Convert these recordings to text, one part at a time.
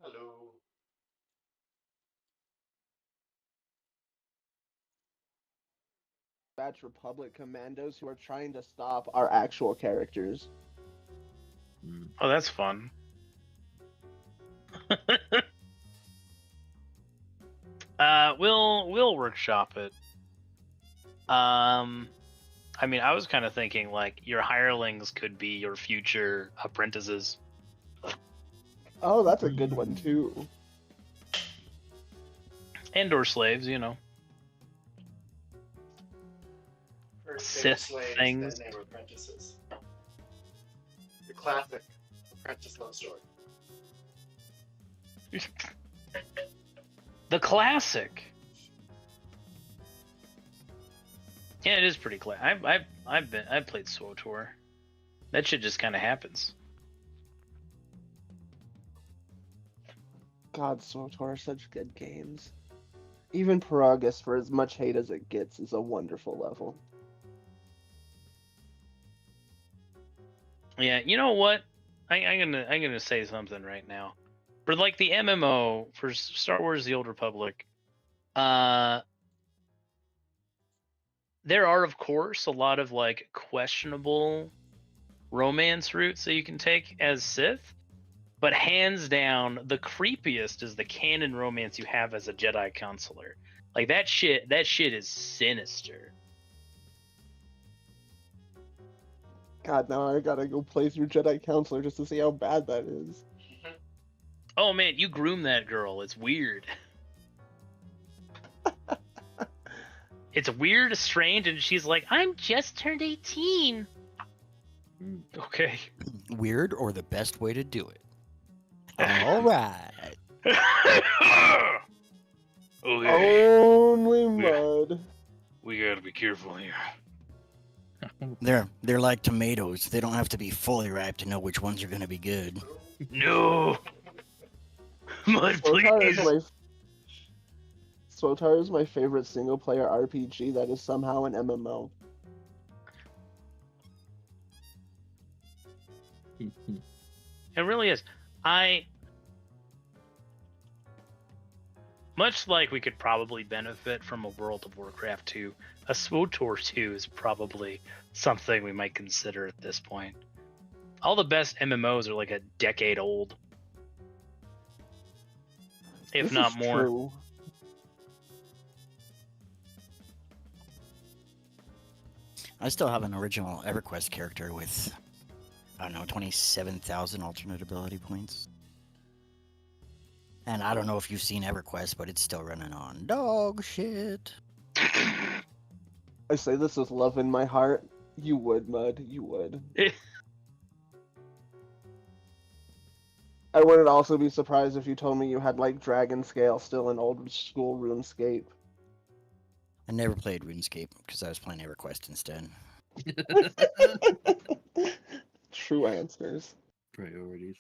Hello. Batch Republic commandos who are trying to stop our actual characters. Oh, that's fun. We'll workshop it. I mean, I was kind of thinking like your hirelings could be your future apprentices. Oh, that's a good one too. And/or slaves, you know. First they were Sith slaves, things. then they were apprentices. The classic apprentice love story. The classic. Yeah, it is pretty classic. I've played SWTOR. That shit just kind of happens. God, SWTOR are such good games. Even Paragus, for as much hate as it gets, is a wonderful level. Yeah, you know what? I'm gonna say something right now. For like the MMO for Star Wars: The Old Republic, there are of course a lot of like questionable romance routes that you can take as Sith, but hands down, the creepiest is the canon romance you have as a Jedi counselor. Like that shit is sinister. God, now I gotta go play through Jedi Counselor just to see how bad that is. Oh man, you groom that girl. It's weird. It's weird, strange, and she's like, I'm just turned 18. Okay. Weird or the best way to do it. All right. Okay. Only mud. We gotta be careful here. They're like tomatoes. They don't have to be fully ripe to know which ones are going to be good. No. Mud, SWTOR is please. my SWTOR is my favorite single-player RPG that is somehow an MMO. It really is. Much like we could probably benefit from a World of Warcraft 2, a SWTOR 2 is probably something we might consider at this point. All the best MMOs are like a decade old, if This not is more. True. I still have an original EverQuest character with, I don't know, 27,000 alternate ability points. And I don't know if you've seen EverQuest, but it's still running on dog shit. I say this with love in my heart. You would, Mud. You would. I wouldn't also be surprised if you told me you had like Dragon Scale still in old school RuneScape. I never played RuneScape because I was playing EverQuest instead. True answers. Priorities.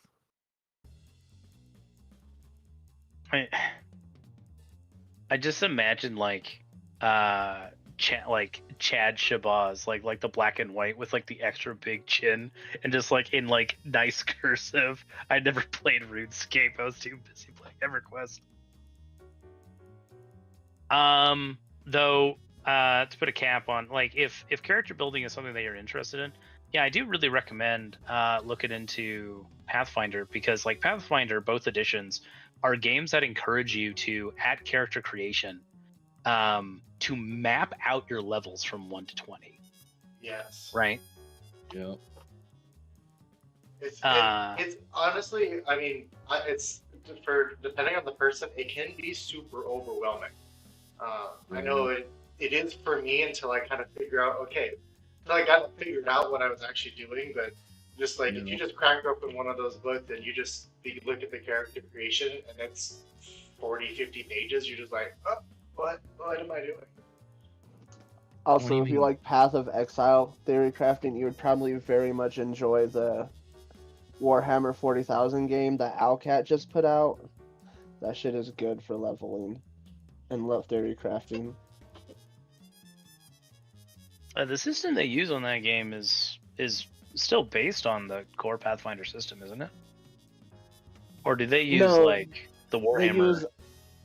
I just imagine like Chad Shabazz, like the black and white with like the extra big chin and just like in like nice cursive. I never played RuneScape. I was too busy playing EverQuest. Though, to put a cap on, like if character building is something that you're interested in, yeah, I do really recommend looking into Pathfinder, because like Pathfinder, both editions are games that encourage you to, at character creation, to map out your levels from 1 to 20. Yes. Right. Yeah. It's honestly, I mean, it's for depending on the person, it can be super overwhelming. I know it is for me until I kind of figure out, okay, until I got it figured out what I was actually doing. But just like if you just crack open one of those books and you look at the character creation and it's 40, 50 pages, you're just like, oh, what am I doing? Also, if you like Path of Exile theory crafting, you would probably very much enjoy the Warhammer 40,000 game that Owlcat just put out. That shit is good for leveling and love theory crafting. The system they use on that game is still based on the core Pathfinder system, isn't it? Or do they use No, like the They Warhammer? use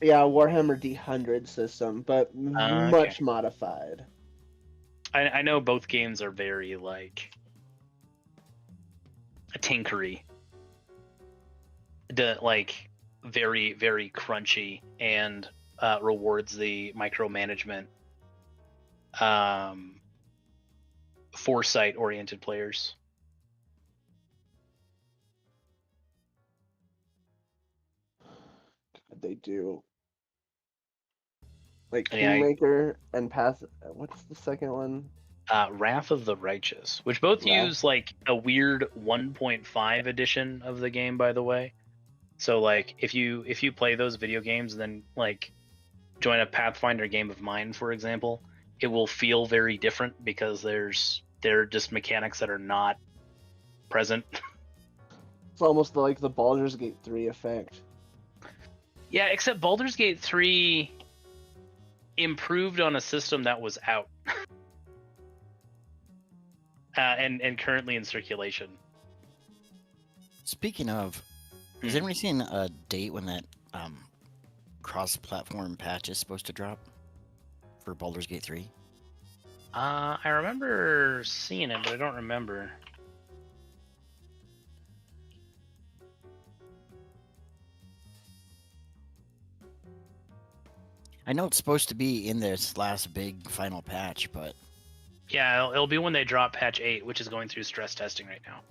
Warhammer D100 system, but Okay. much modified. I know both games are very like tinkery, like very very crunchy, and rewards the micromanagement, foresight oriented players. They do. Like Yeah, Kingmaker and Path. What's the second one? Wrath of the Righteous, which both Wrath. use like a weird 1.5 edition of the game, by the way. So like if you play those video games and then like join a Pathfinder game of mine, for example, it will feel very different because there are just mechanics that are not present. It's almost like the Baldur's Gate 3 effect. Yeah, except Baldur's Gate 3 improved on a system that was out. And currently in circulation. Speaking of, has anybody seen a date when that cross-platform patch is supposed to drop for Baldur's Gate 3? I remember seeing it, but I don't remember. I know it's supposed to be in this last big final patch, but Yeah, it'll be when they drop patch 8, which is going through stress testing right now.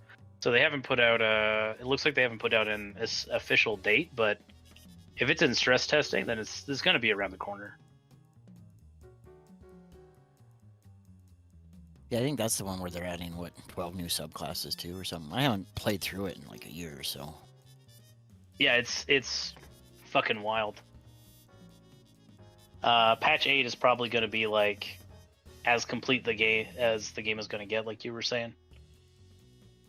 So they haven't put out it looks like they haven't put out an official date, but if it's in stress testing, then it's going to be around the corner. yeah, I think that's the one where they're adding 12 new subclasses too or something. I haven't played through it in like a year or so. Yeah, it's fucking wild. Patch 8 is probably going to be like as complete the game as the game is going to get, like you were saying.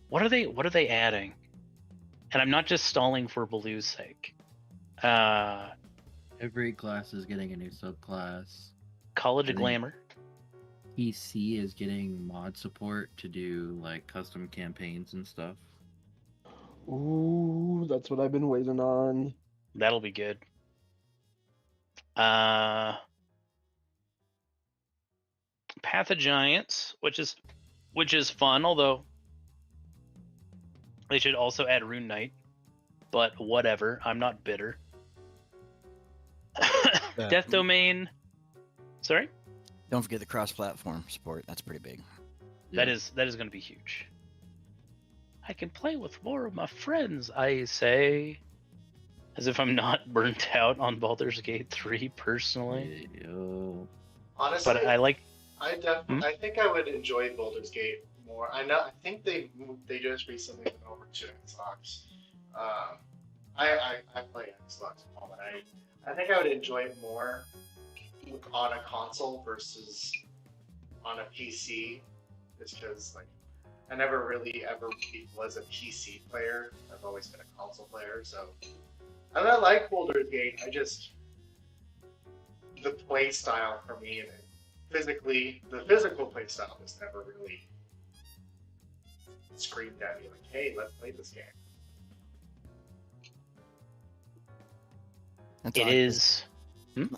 What are they adding? And I'm not just stalling for Baloo's sake. Every class is getting a new subclass. College of I think- Glamour. PC is getting mod support to do like custom campaigns and stuff. Ooh, that's what I've been waiting on. That'll be good. Path of Giants, which is fun, although they should also add Rune Knight. But whatever, I'm not bitter. Death Domain. Sorry? Don't forget the cross-platform support. That's pretty big. That is going to be huge. I can play with more of my friends, I say. As if I'm not burnt out on Baldur's Gate 3 personally. Yo. Honestly, But I like... I think I would enjoy Baldur's Gate more. I think they just recently went over to Xbox. I play Xbox at the moment. I think I would enjoy it more on a console versus on a PC, just because like I never really ever was a PC player. I've always been a console player, so I like Baldur's Gate. The play style for me and the physical play style was never really screamed at me like, hey, let's play this game. It is...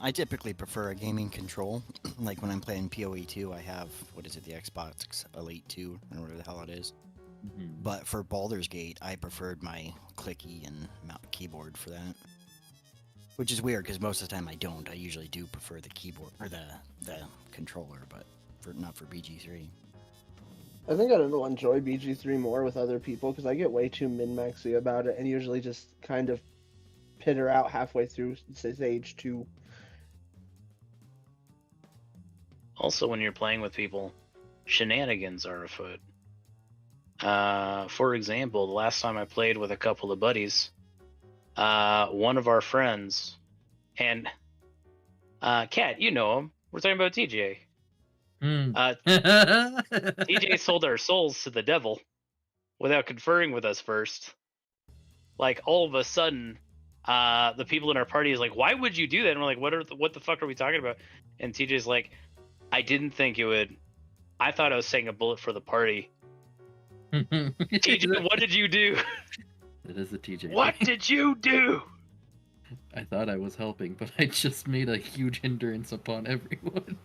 I typically prefer a gaming control. Like when I'm playing PoE 2, I have, the Xbox Elite 2, or whatever the hell it is. Mm-hmm. But for Baldur's Gate, I preferred my clicky and keyboard for that. Which is weird, because most of the time I don't. I usually do prefer the keyboard, or the controller, but not for BG3. I think I'll enjoy BG3 more with other people, because I get way too min-maxy about it, and usually just kind of pitter out halfway through stage 2. Also, when you're playing with people, shenanigans are afoot. For example, the last time I played with a couple of buddies, one of our friends, and Kat, you know him. We're talking about TJ. TJ sold our souls to the devil without conferring with us first. Like all of a sudden, the people in our party is like, "Why would you do that?" And we're like, "What the fuck are we talking about?" And TJ's like, "I didn't think it would. I thought I was saying a bullet for the party." TJ, what did you do? It is a TJ. What game. did you do? I thought I was helping, but I just made a huge hindrance upon everyone.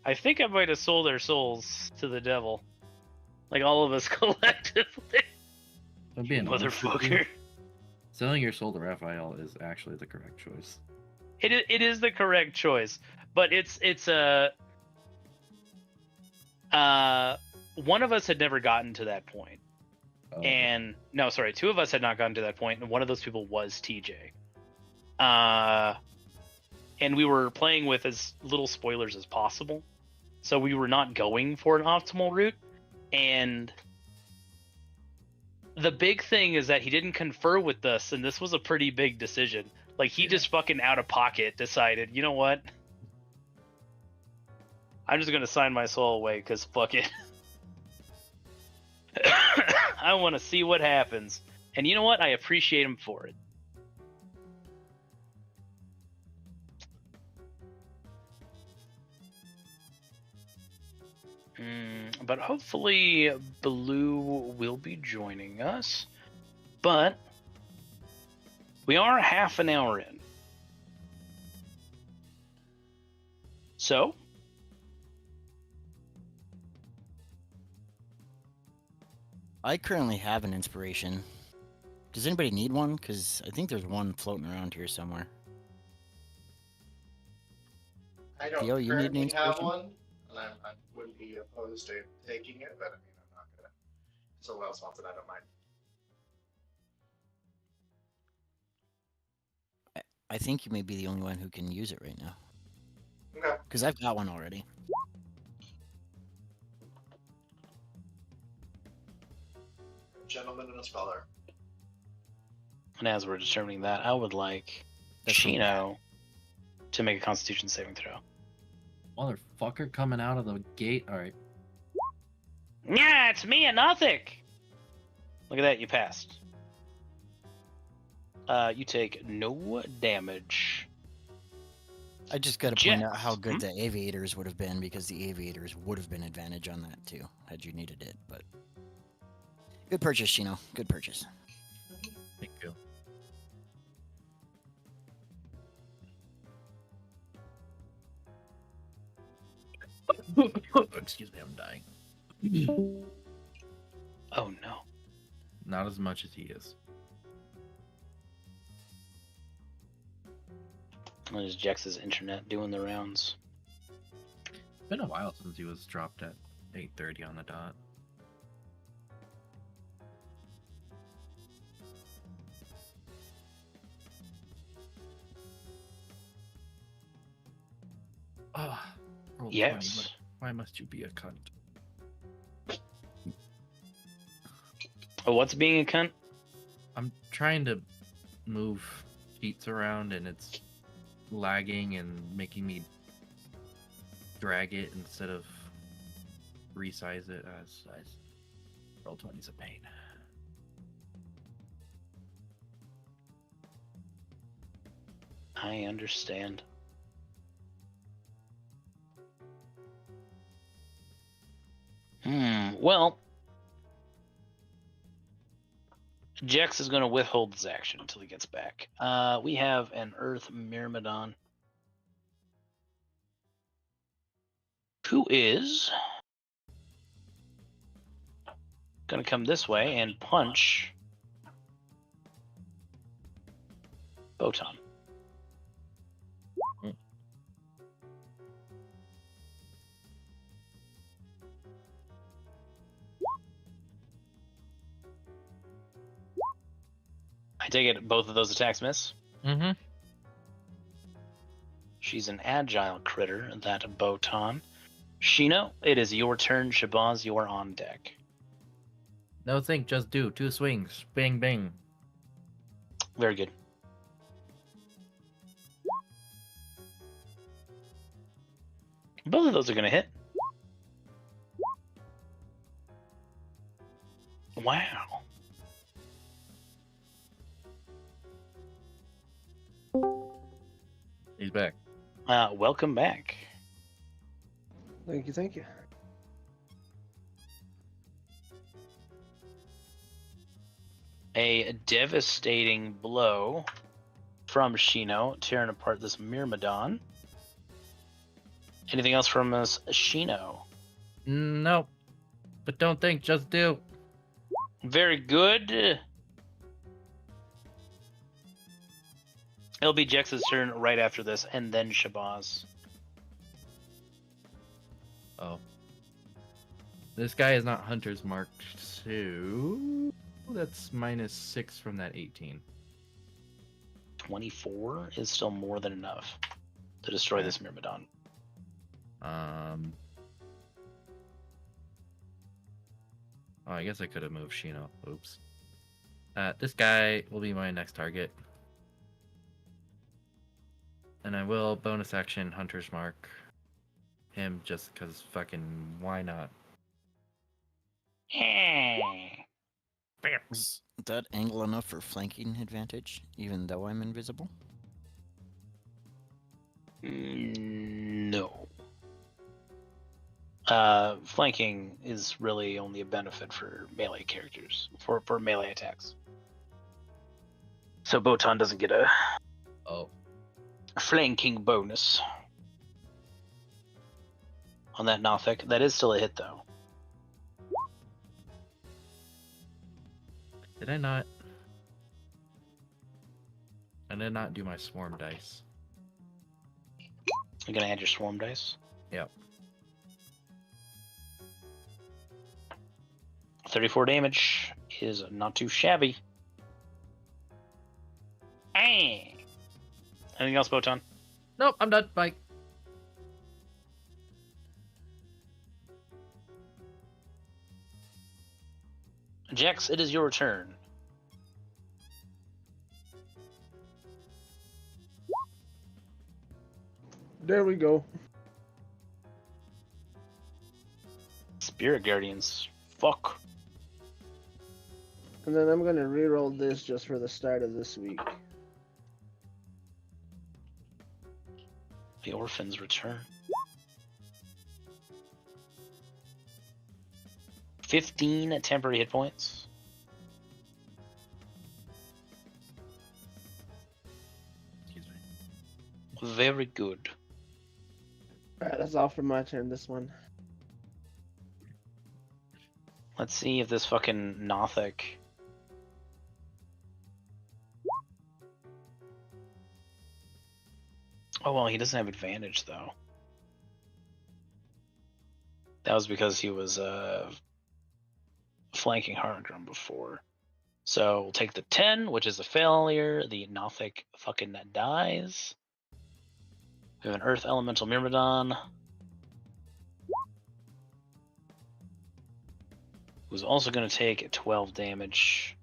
I think I might have sold our souls to the devil. Like all of us collectively. I'm being honest with you, Motherfucker. selling your soul to Raphael is actually the correct choice. It is the correct choice, but it's a one of us had never gotten to that point. And no, sorry, two of us had not gotten to that point, and one of those people was TJ. And we were playing with as little spoilers as possible, so we were not going for an optimal route. And the big thing is that he didn't confer with us, and this was a pretty big decision. Like, he just fucking out of pocket decided, you know what? I'm just gonna sign my soul away, because fuck it. I want to see what happens. And you know what? I appreciate him for it. But hopefully Blue will be joining us. But we are half an hour in. So I currently have an inspiration. Does anybody need one? Because I think there's one floating around here somewhere. I don't Theo, you need an currently have inspiration? one, and I wouldn't be opposed to taking it, but I mean, I'm not gonna. If someone else wants it, I don't mind. I think you may be the only one who can use it right now. Okay. Because I've got one already. Gentleman and a speller. And as we're determining that, I would like That's cool. Chino to make a Constitution saving throw. Motherfucker coming out of the gate. All right. Yeah, it's me and nothing. Look at that, you passed. You take no damage. I just got to point out Jets. how good the aviators would have been, because the aviators would have been advantage on that too, had you needed it. But good purchase, Chino. Good purchase. Thank you. Excuse me, I'm dying. Oh no. Not as much as he is. There's Jex's internet doing the rounds. It's been a while since he was dropped at 8:30 on the dot. Oh, roll 20. Yes. Why must you be a cunt? Oh, what's being a cunt? I'm trying to move sheets around and it's lagging and making me drag it instead of resize it as roll 20 is a pain. I understand. Well, Jex is going to withhold his action until he gets back. We have an Earth Myrmidon, who is going to come this way and punch Photon. I take it both of those attacks miss? Mm-hmm. She's an agile critter, that Botan. Shino, it is your turn. Shabazz, you're on deck. No think, just do 2 swings. Bing, bing. Very good. Both of those are going to hit. Wow. He's back. Welcome back. Thank you, thank you. A devastating blow from Shino, tearing apart this Myrmidon. Anything else from us, Shino? Nope. But don't think, just do. Very good. It'll be Jex's turn right after this, and then Shabazz. Oh. This guy is not Hunter's Mark 2. That's -6 from that 18. 24 is still more than enough to destroy this Myrmidon. Oh, I guess I could have moved Shino. Oops. This guy will be my next target. And I will bonus action Hunter's Mark him just because fucking why not? Is that angle enough for flanking advantage, even though I'm invisible? No. Flanking is really only a benefit for melee characters, for melee attacks. So Botan doesn't get a flanking bonus on that Nothic. That is still a hit, though. Did I not? I did not do my swarm dice. You're gonna add your swarm dice? Yep. 34 damage is not too shabby. Anything else, Botan? Nope, I'm done. Bye. Jax, it is your turn. There we go. Spirit Guardians. Fuck. And then I'm going to reroll this just for the start of this week. The Orphans return. 15 temporary hit points. Excuse me. Very good. Alright, that's all for my turn this one. Let's see if this fucking Nothic... Oh, well, he doesn't have advantage, though. That was because he was flanking Harngrim before. So we'll take the 10, which is a failure. The Nothic fucking dies. We have an Earth Elemental Myrmidon, who's also going to take 12 damage.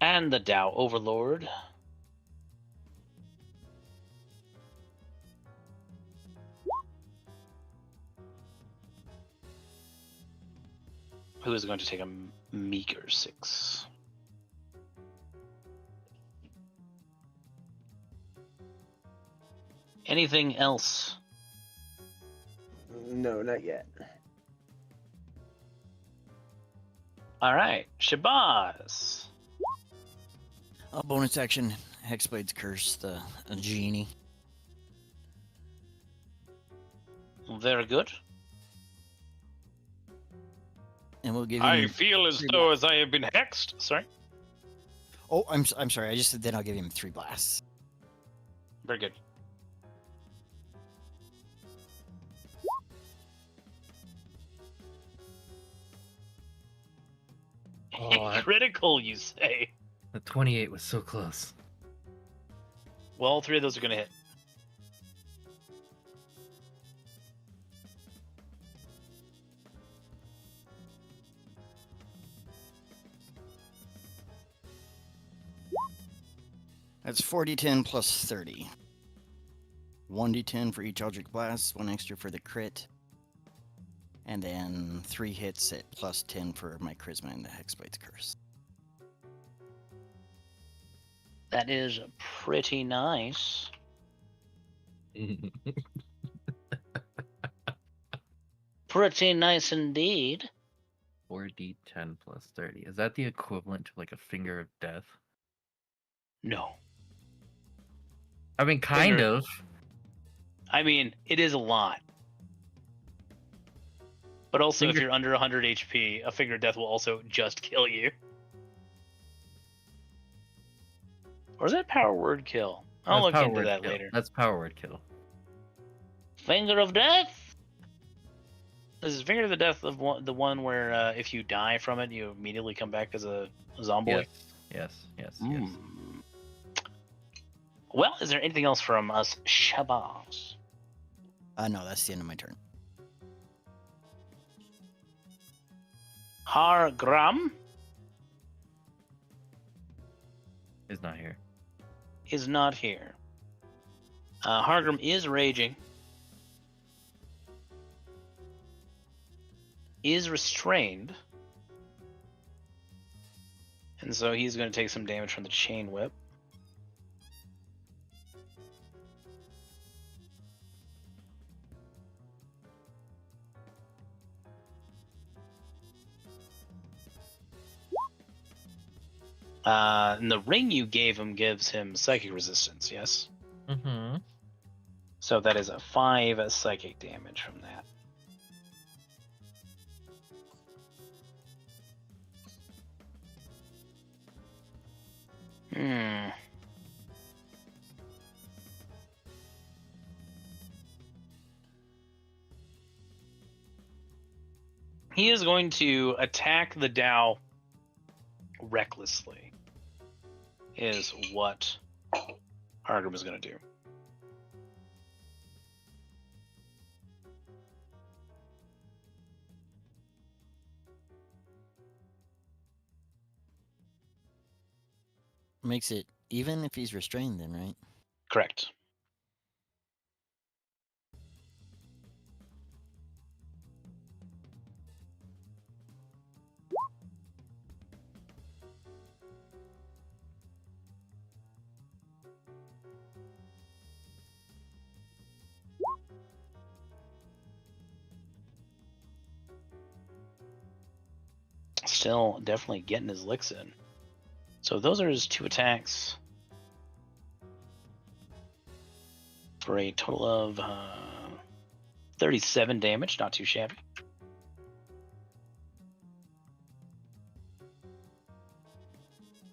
And the Dao Overlord. Who is going to take a meager 6. Anything else? No, not yet. All right, Shabazz. Bonus action, Hexblade's Curse, the genie. Very good. And we'll give him... I feel as though as I have been hexed. Sorry. Oh, I'm sorry. I just said then I'll give him 3 blasts. Very good. Oh, Critical, you say? the 28 was so close. Well, all 3 of those are going to hit. That's 4d10 plus 30. 1d10 for each Eldritch Blast, 1 extra for the crit. And then 3 hits at plus 10 for my Charisma and the Hexblade's Curse. That is pretty nice. Pretty nice indeed. 4d10 plus 30. Is that the equivalent to like a finger of death? No. I mean, kind Finger- of. I mean, it is a lot. But also, if Finger- you're under 100 HP, a finger of death will also just kill you. Or is that power word kill? I'll That's look power into word that kill. later. That's power word kill. Finger of death? This is Finger of the Death the one where if you die from it, you immediately come back as a zombie? Yes. Well, is there anything else from us, Shabazz? No, that's the end of my turn. Hargram Is not here. is not here. Hargram is raging. Is restrained. And so he's going to take some damage from the chain whip. And the ring you gave him gives him psychic resistance, yes? Mm-hmm. So that is a 5 psychic damage from that. He is going to attack the Dao recklessly, is what Hargram is going to do. Makes it even if he's restrained then, right? Correct. Still definitely getting his licks in. So those are his 2 attacks. For a total of 37 damage, not too shabby.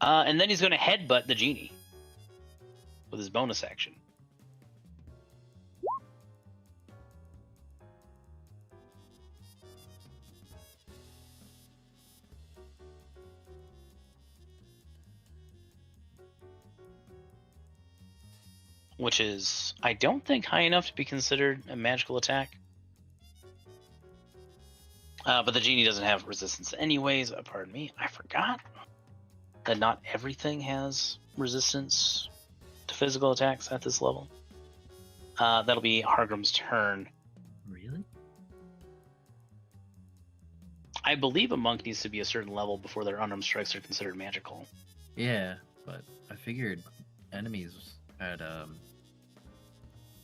And then he's going to headbutt the genie with his bonus action. Which is, I don't think, high enough to be considered a magical attack. But the genie doesn't have resistance anyways. Pardon me, I forgot that not everything has resistance to physical attacks at this level. That'll be Hargram's turn. Really? I believe a monk needs to be a certain level before their unarmed strikes are considered magical. Yeah, but I figured enemies had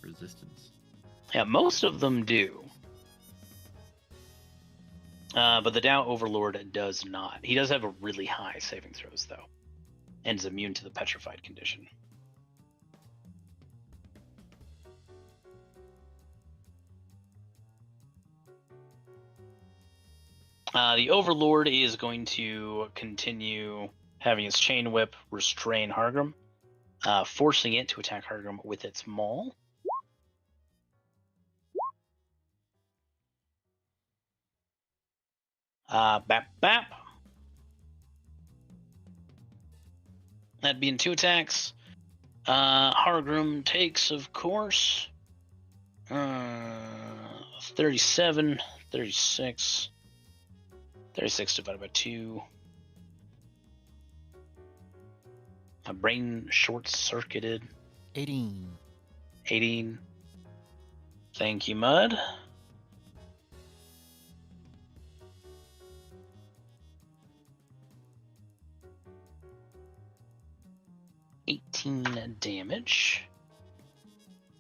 resistance. Yeah, most of them do. But the Dao Overlord does not. He does have a really high saving throws, though, and is immune to the petrified condition. The Overlord is going to continue having its chain whip restrain Hargram, forcing it to attack Hargram with its maul. Bap bap. That'd be in 2 attacks. Hargram takes, of course, 37, 36. 36 divided by 2. My brain short-circuited. 18. 18. Thank you, Mud. $18 damage.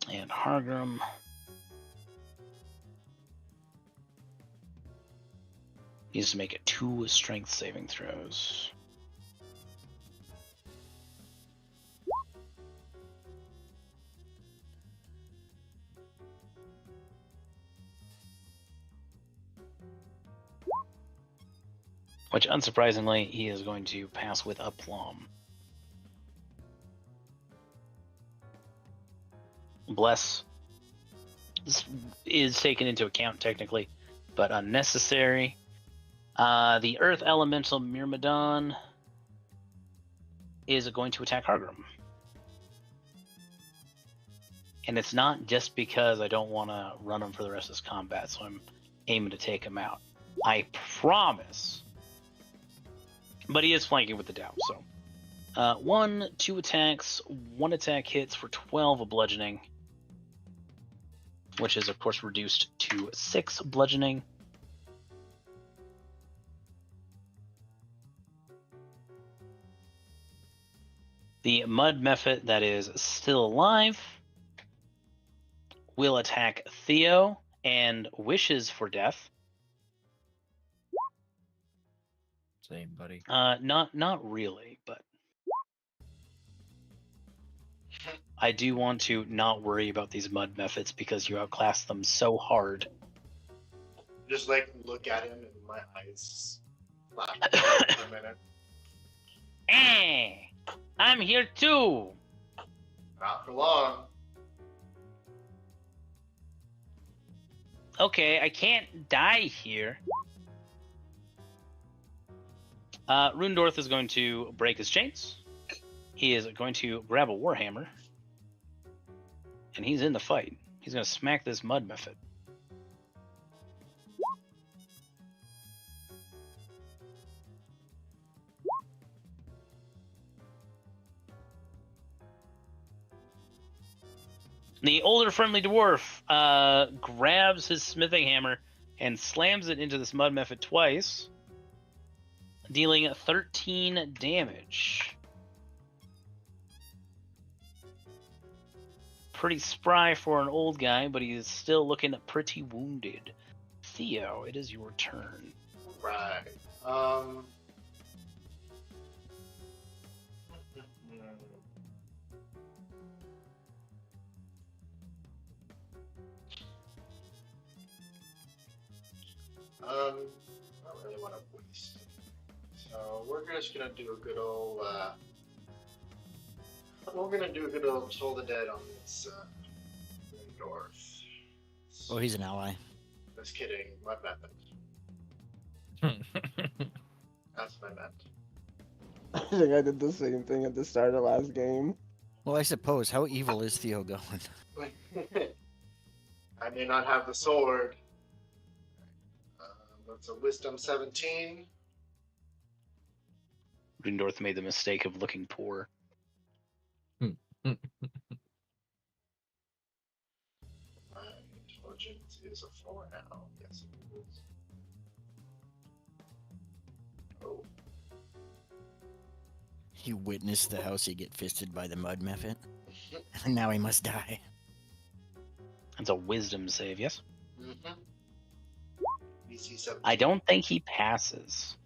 And Hargram Needs to make 2 strength saving throws. Which, unsurprisingly, he is going to pass with aplomb. Bless is taken into account technically, but unnecessary. The Earth Elemental Myrmidon is going to attack Hargrim. And it's not just because I don't want to run him for the rest of this combat, so I'm aiming to take him out. I promise. But he is flanking with the Dow, so. 1, 2 attacks, 1 attack hits for 12 of bludgeoning, which is, of course, reduced to 6 bludgeoning. The Mud Mephit that is still alive will attack Theo and wishes for death. Same, buddy. Not really, but I do want to not worry about these Mud Mephits because you outclass them so hard. Just like look at him and my eyes flash for a minute. I'm here too. Not for long. Okay, I can't die here. Rundorth is going to break his chains. He is going to grab a Warhammer. And he's in the fight. He's going to smack this Mud Mephit. The older friendly dwarf grabs his smithing hammer and slams it into this Mud Mephit twice, dealing 13 damage. Pretty spry for an old guy, but he is still looking pretty wounded. Theo, it is your turn. Right. I don't really want to waste. So we're just gonna do a good old. We're gonna do a good old Toll the Dead on this North. Oh, he's an ally. Just kidding. My method. That's my method. I think I did the same thing at the start of last game. Well, I suppose. How evil is Theo going? I may not have the sword. That's a Wisdom 17. Rundorth made the mistake of looking poor. My intelligence is a 4 now. Yes, it is. Oh. He witnessed the house get fisted by the Mud Mephit, and now he must die. That's a wisdom save, yes? Mm-hmm. BC 17. I don't think he passes.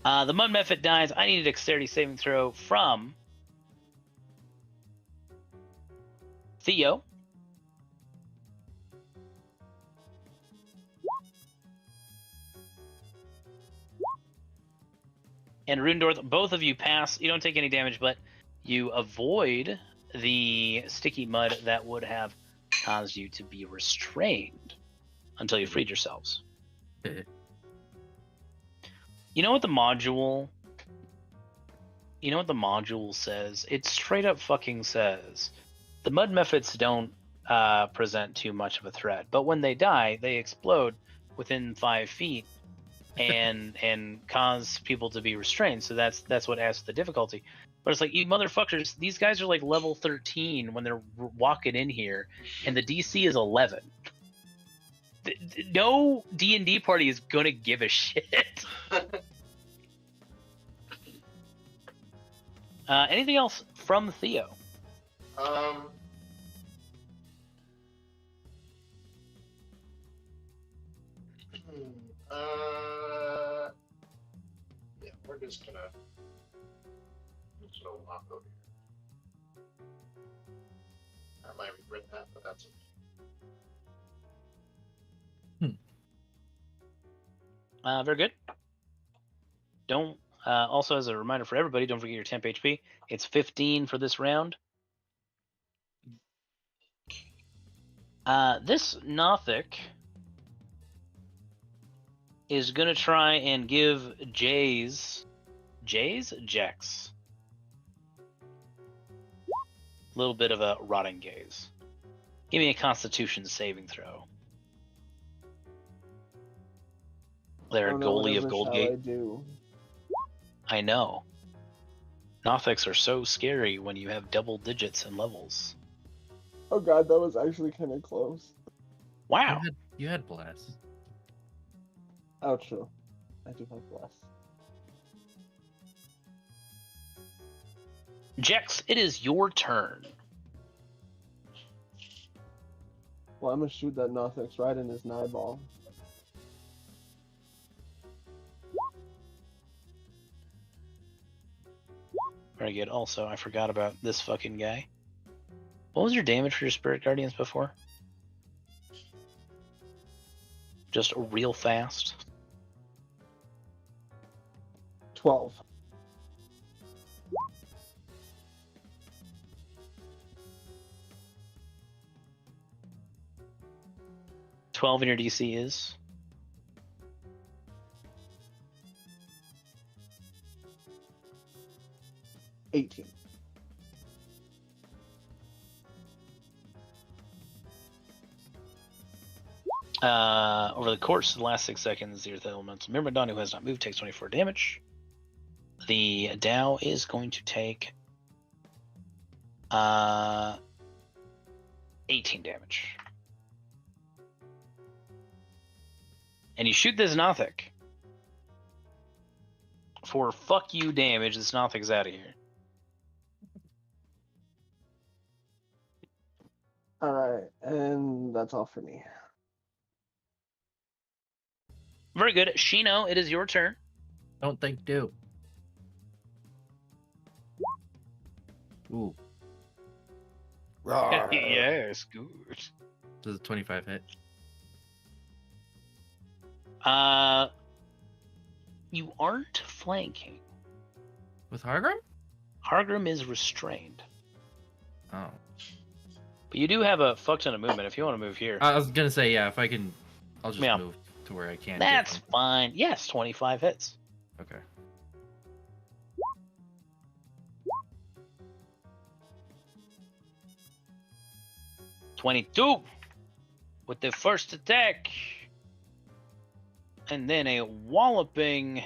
The Mud Mephit dies. I need a dexterity saving throw from Theo. And Rundorth, both of you pass. You don't take any damage, but you avoid the sticky mud that would have caused you to be restrained until you freed yourselves. You know what the module says? It straight up fucking says the Mud Mephits don't present too much of a threat, but when they die, they explode within 5 feet and cause people to be restrained. So that's what adds to the difficulty. But it's like, you motherfuckers, these guys are like level 13 when they're walking in here, and the DC is 11. No D&D party is gonna give a shit. Anything else from Theo? Yeah, we're just gonna walk over here. I might regret that, but that's okay. Very good. Don't. Also, as a reminder for everybody, don't forget your temp HP. It's 15 for this round. This Nothic is gonna try and give Jax a little bit of a rotting gaze. Give me a Constitution saving throw. There, goalie of Goldgate. I do. I know. Nothics are so scary when you have double digits in levels. Oh god, that was actually kind of close. Wow. You had blast. Oh, true. I do have blast. Jex, it is your turn. Well, I'm gonna shoot that Nothix right in his eyeball. Very good. Also, I forgot about this fucking guy. What was your damage for your Spirit Guardians before? Just real fast. 12. $12 in your DC is? $18. Over the course of the last 6 seconds, the Earth Elemental Myrmidon, who has not moved, takes 24 damage. The Dow is going to take 18 damage. And you shoot this Nothic. For fuck you damage, this Nothic's out of here. Alright, and that's all for me. Very good. Shino, it is your turn. Don't think do. Ooh. Yes, good. Does a 25 hit? You aren't flanking. With Hargrim? Hargrim is restrained. Oh. But you do have a fuck ton of movement if you want to move here. I was gonna say, yeah, if I can, I'll just move to where I can. That's fine. Yes, 25 hits. Okay. $22 with the first attack. And then a walloping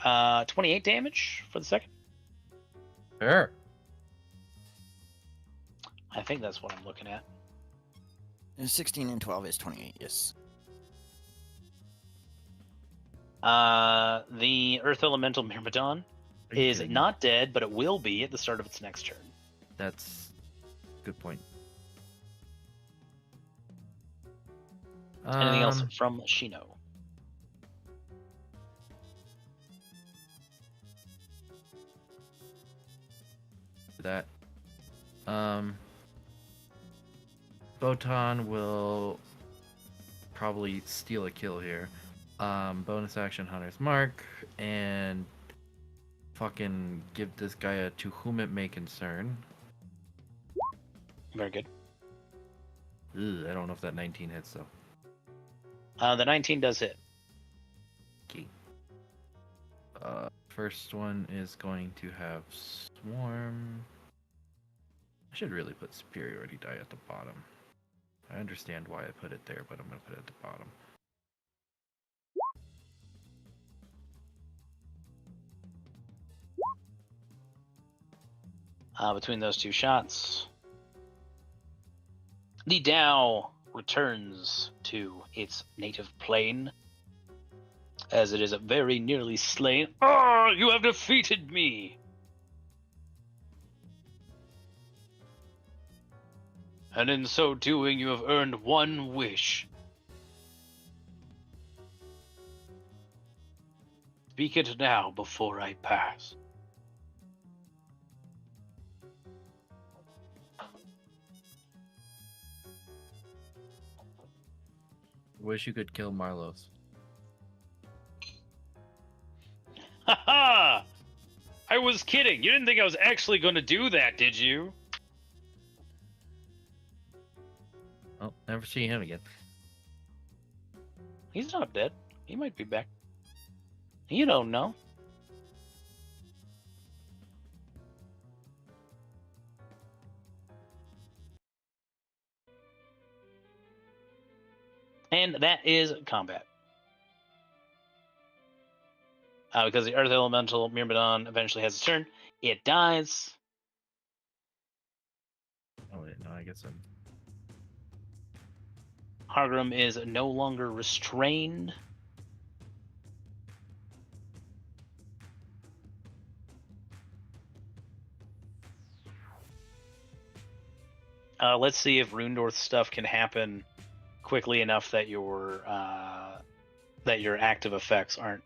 28 damage for the second. Sure. I think that's what I'm looking at. 16 and 12 is 28, yes. The Earth Elemental Myrmidon is not dead, but it will be at the start of its next turn. That's a good point. Anything else from Shino? That. Botan will probably steal a kill here. Bonus action Hunter's Mark and fucking give this guy a to whom it may concern. Very good. Ugh, I don't know if that 19 hits though. The 19 does hit. Okay. First one is going to have Swarm. I should really put Superiority die at the bottom. I understand why I put it there, but I'm going to put it at the bottom. Between those two shots, the Dow returns to its native plane, as it is very nearly slain. Ah, you have defeated me! And in so doing, you have earned one wish. Speak it now before I pass. Wish you could kill Marlos. Haha! I was kidding. You didn't think I was actually going to do that, did you? Oh, never see him again. He's not dead. He might be back. You don't know. And that is combat. Because the Earth Elemental Myrmidon eventually has its turn, it dies. Oh wait, no, I guess I'm. Hargrim is no longer restrained. Let's see if Rundorth stuff can happen quickly enough that your active effects aren't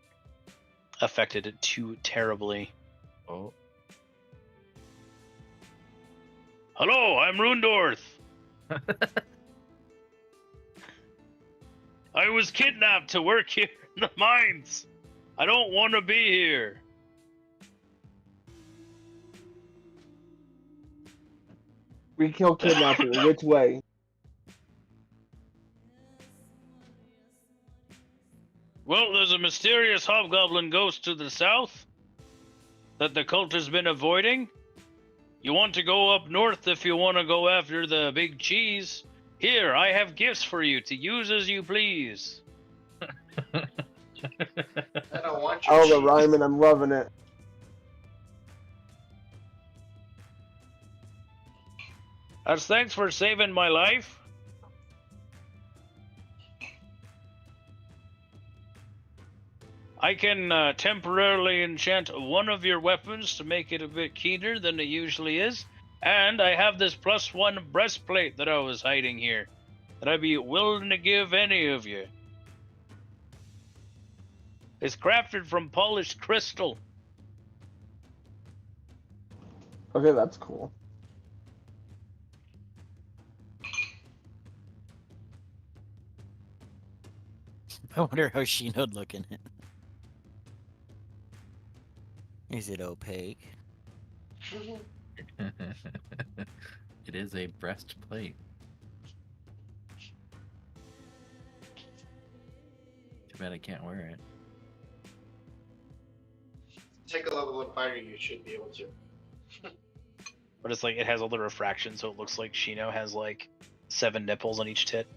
affected too terribly. Oh. Hello, I'm Rundorth. I was kidnapped to work here in the mines. I don't want to be here. We kill kidnapping. Which way? Well, there's a mysterious hobgoblin ghost to the south that the cult has been avoiding. You want to go up north if you want to go after the big cheese. Here, I have gifts for you to use as you please. I don't want your Oh, the cheese. rhyming, I'm loving it. As thanks for saving my life. I can temporarily enchant one of your weapons to make it a bit keener than it usually is. And I have this +1 breastplate that I was hiding here that I'd be willing to give any of you. It's crafted from polished crystal. Okay, that's cool. I wonder how Sheena'd look in it. Is it opaque? It is a breastplate. Too bad I can't wear it. Take a level 1 fighter, you should be able to. But it's like it has all the refraction, so it looks like Shino has like 7 nipples on each tit.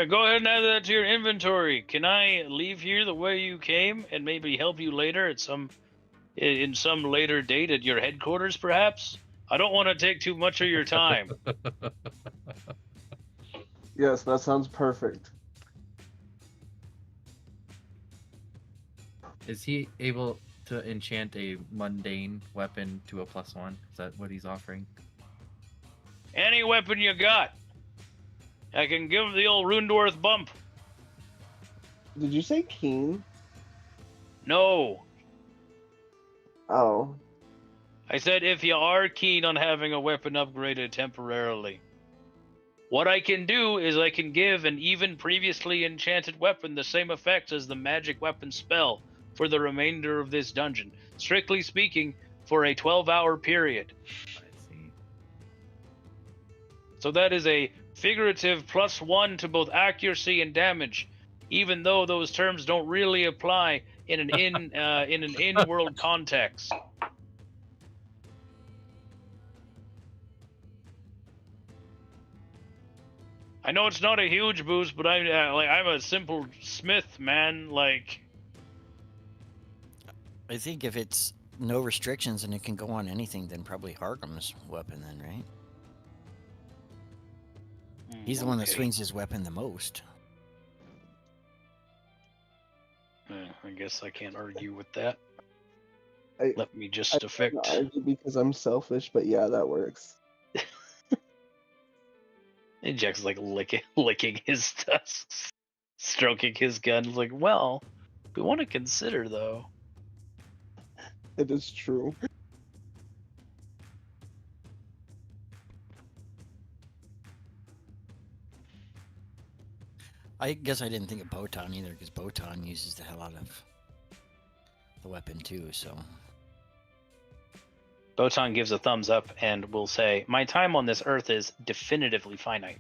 Go ahead and add that to your inventory. Can I leave here the way you came and maybe help you later at in some later date at your headquarters, perhaps? I don't want to take too much of your time. Yes, that sounds perfect. Is he able to enchant a mundane weapon to a +1? Is that what he's offering? Any weapon you got. I can give the old Rundorth bump. Did you say keen? No. Oh. I said if you are keen on having a weapon upgraded temporarily. What I can do is I can give an even previously enchanted weapon the same effects as the magic weapon spell for the remainder of this dungeon. Strictly speaking, for a 12-hour period. I see. So that is a figurative +1 to both accuracy and damage, even though those terms don't really apply in an in-world context. I know it's not a huge boost, but I'm a simple smith, man. Like, I think if it's no restrictions and it can go on anything, then probably Hargrim's weapon then, right? He's the one that swings his weapon the most. I guess I can't argue with that. Let me I just affect. argue because I'm selfish, but yeah, that works. And Jack's like licking his tusks, stroking his gun. Like, well, we want to consider though. It is true. I guess I didn't think of Botan either, because Botan uses the hell out of the weapon too, so... Botan gives a thumbs up and will say, "My time on this earth is definitively finite."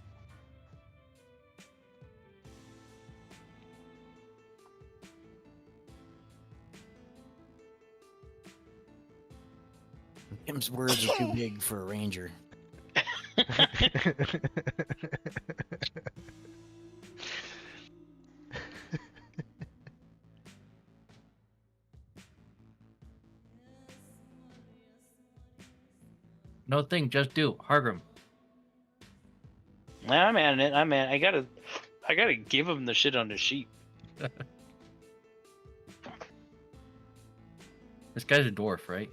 Him's words are too big for a ranger. No thing, just do. Hargrim. I'm at it. I gotta give him the shit on the sheet. This guy's a dwarf, right?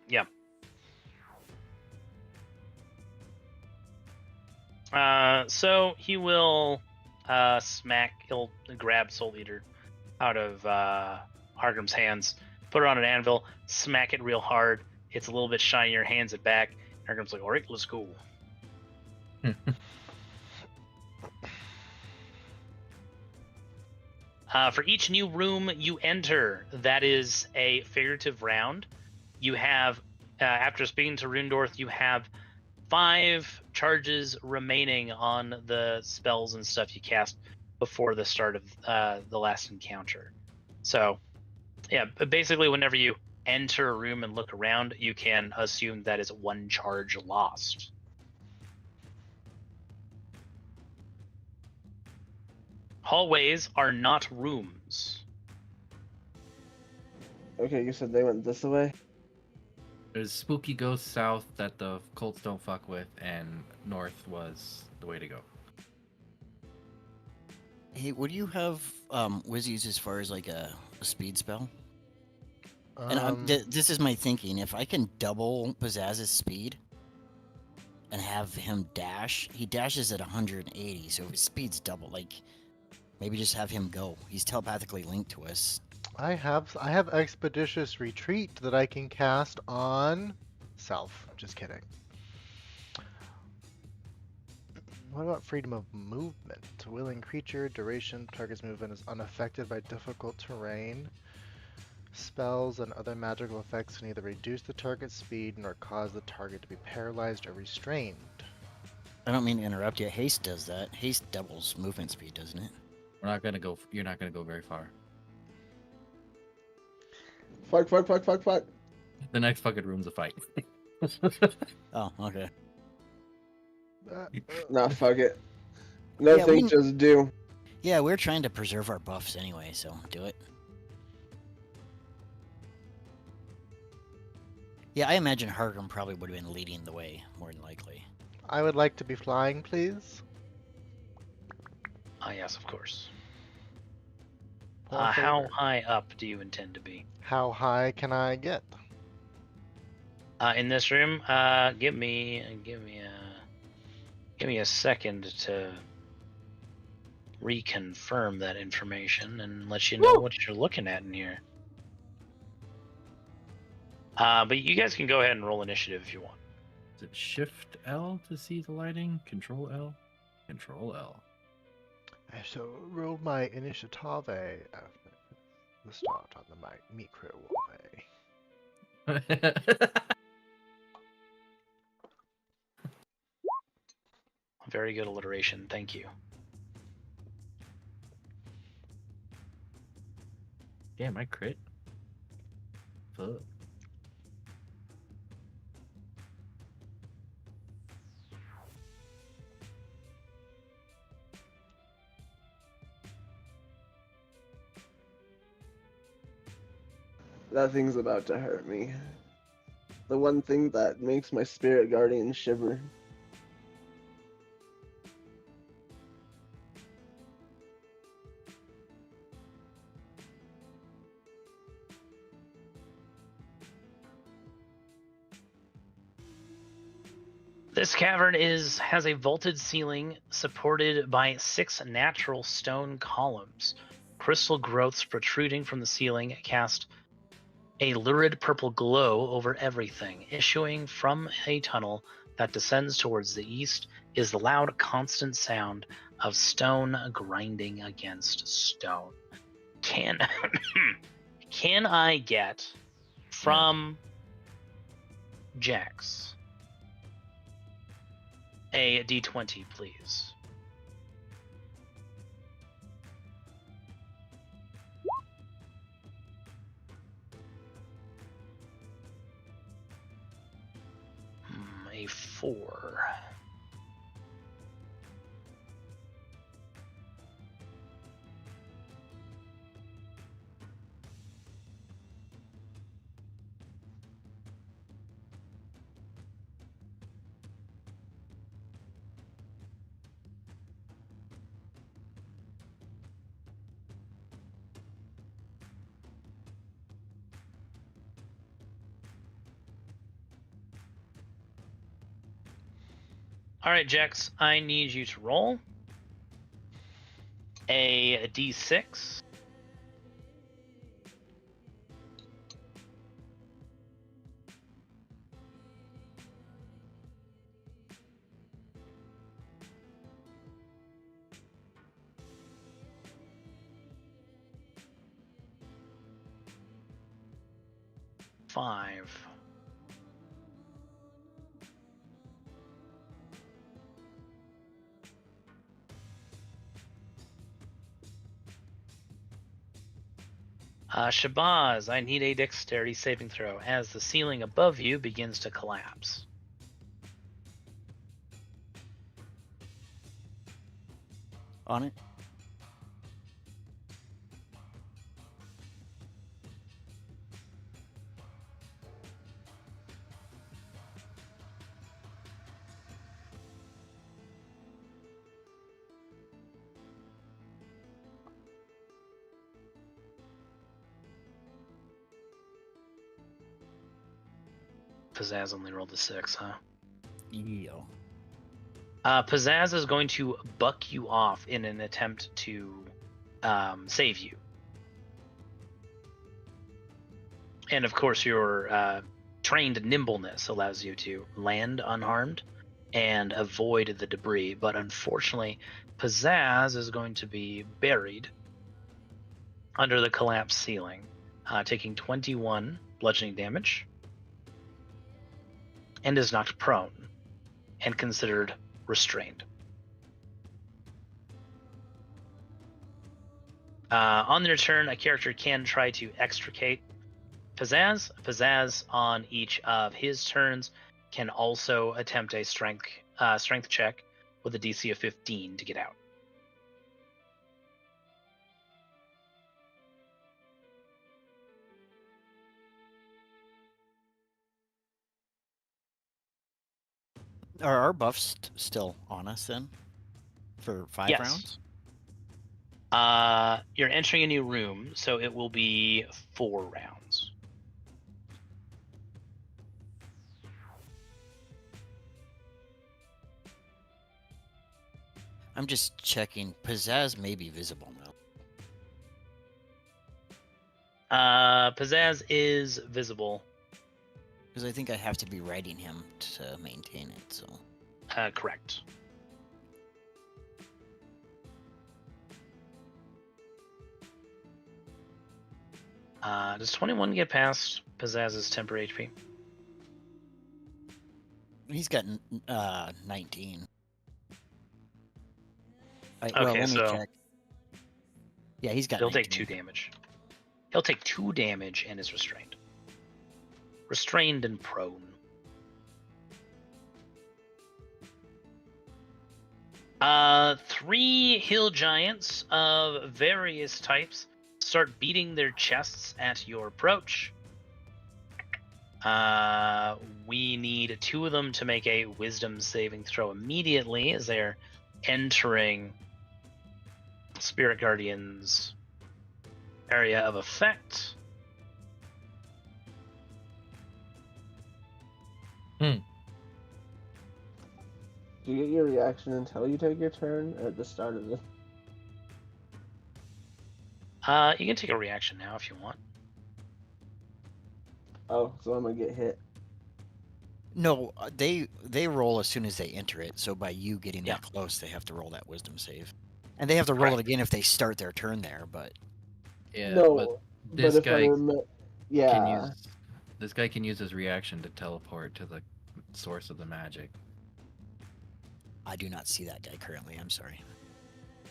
Yeah. So he will he'll grab Soul Eater out of Hargrim's hands, put it on an anvil, smack it real hard. It's a little bit shinier, hands it back. Hargrim's like, "All right, let's go." For each new room you enter, that is a figurative round. You have, after speaking to Rundorth, you have 5 charges remaining on the spells and stuff you cast before the start of the last encounter. So, yeah, but basically whenever you enter a room and look around, you can assume that is 1 charge lost. Hallways are not rooms. Okay, you said they went this way? There's spooky ghosts south that the cults don't fuck with, and north was the way to go. Hey, would you have Wizzies as far as like a speed spell? And this is my thinking. If I can double Pizzazz's speed and have him dash, he dashes at 180, so if his speed's double, like maybe just have him go. He's telepathically linked to us. I have Expeditious Retreat that I can cast on self. Just kidding. What about Freedom of Movement? Willing creature, duration, target's movement is unaffected by difficult terrain. Spells and other magical effects can either reduce the target's speed nor cause the target to be paralyzed or restrained. I don't mean to interrupt you. Haste does that. Haste doubles movement speed, doesn't it? We're not gonna go. You're not gonna go very far. Fuck. The next fucking room's a fight. Oh, okay. Nah, fuck it. Nothing, just do. Yeah, we're trying to preserve our buffs anyway, so do it. Yeah, I imagine Hargrim probably would have been leading the way, more than likely. I would like to be flying, please. Yes, of course. Poor How favor. high up do you intend to be? How high can I get? In this room, give me a second to reconfirm that information and let you know what you're looking at in here. But you guys can go ahead and roll initiative if you want. Is it Shift L to see the lighting? Control L? Control L. I shall roll my initiative. The start on the micro way. Very good alliteration, thank you. Damn, I crit. Fuck. That thing's about to hurt me. The one thing that makes my spirit guardian shiver. This cavern has a vaulted ceiling supported by 6 natural stone columns. Crystal growths protruding from the ceiling cast a lurid purple glow over everything. Issuing from a tunnel that descends towards the east is the loud, constant sound of stone grinding against stone. Can I get from Jax a d20, please? A 4. All right, Jax, I need you to roll a d6. Five. Shabazz, I need a dexterity saving throw as the ceiling above you begins to collapse. On it. Pizzazz only rolled a 6, huh? Yeah. Pizzazz is going to buck you off in an attempt to save you. And of course, your trained nimbleness allows you to land unharmed and avoid the debris. But unfortunately, Pizzazz is going to be buried under the collapsed ceiling, taking 21 bludgeoning damage, and is knocked prone and considered restrained. On their turn, a character can try to extricate Pizzazz. Pizzazz, on each of his turns, can also attempt a strength check with a DC of 15 to get out. Are our buffs still on us then? For 5 Yes. rounds? You're entering a new room, so it will be 4 rounds. I'm just checking. Pizzazz may be visible now. Pizzazz is visible. Because I think I have to be riding him to maintain it, so... Correct. Does 21 get past Pizzazz's temporary HP? He's got 19. Okay, let me so check. Yeah, he's got he'll 19. take 2 damage. He'll take 2 damage and is restrained. Restrained and prone. Three hill giants of various types start beating their chests at your approach. We need 2 of them to make a wisdom saving throw immediately as they're entering Spirit Guardian's area of effect. Do you get your reaction until you take your turn, or at the start of it? You can take a reaction now if you want. Oh, so I'm gonna get hit. No, they roll as soon as they enter it. So by you getting Yeah. that close, they have to roll that wisdom save, and they have to roll Correct. it again if they start their turn there. But Yeah, No, but this if I guy remember, can yeah. use this guy can use his reaction to teleport to the source of the magic. I do not see that guy currently. I'm sorry.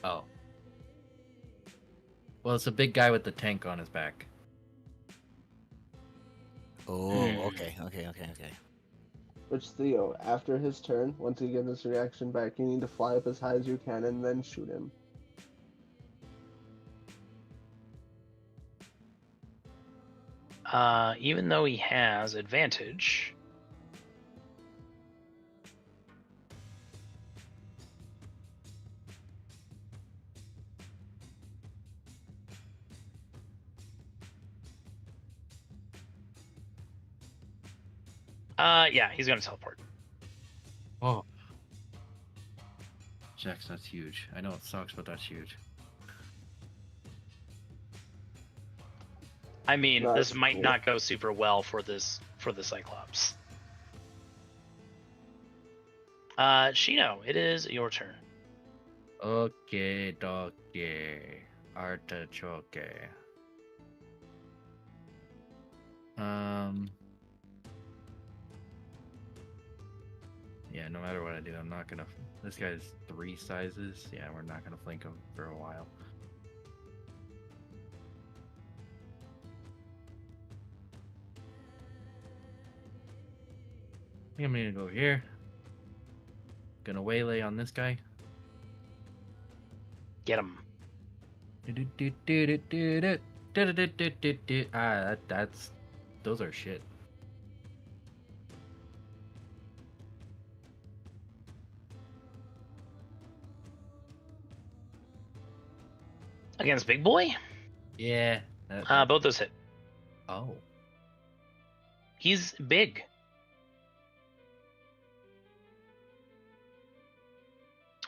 Oh. Well, it's a big guy with the tank on his back. Oh, Hmm. okay. Which Theo, after his turn, once you get this reaction back, you need to fly up as high as you can and then shoot him. Even though he has advantage. Yeah, he's gonna teleport. Oh. Jax, that's huge. I know it sucks, but that's huge. I mean, That's this might cool. not go super well for the Cyclops. Shino, it is your turn. Okay, doke. Artichoke. Yeah, no matter what I do, I'm not gonna. This guy's 3 sizes. Yeah, we're not gonna flank him for a while. I think I'm gonna go here. Gonna waylay on this guy. Get him. That's those are shit. Against Big Boy? Yeah. Both those hit. Oh. He's big.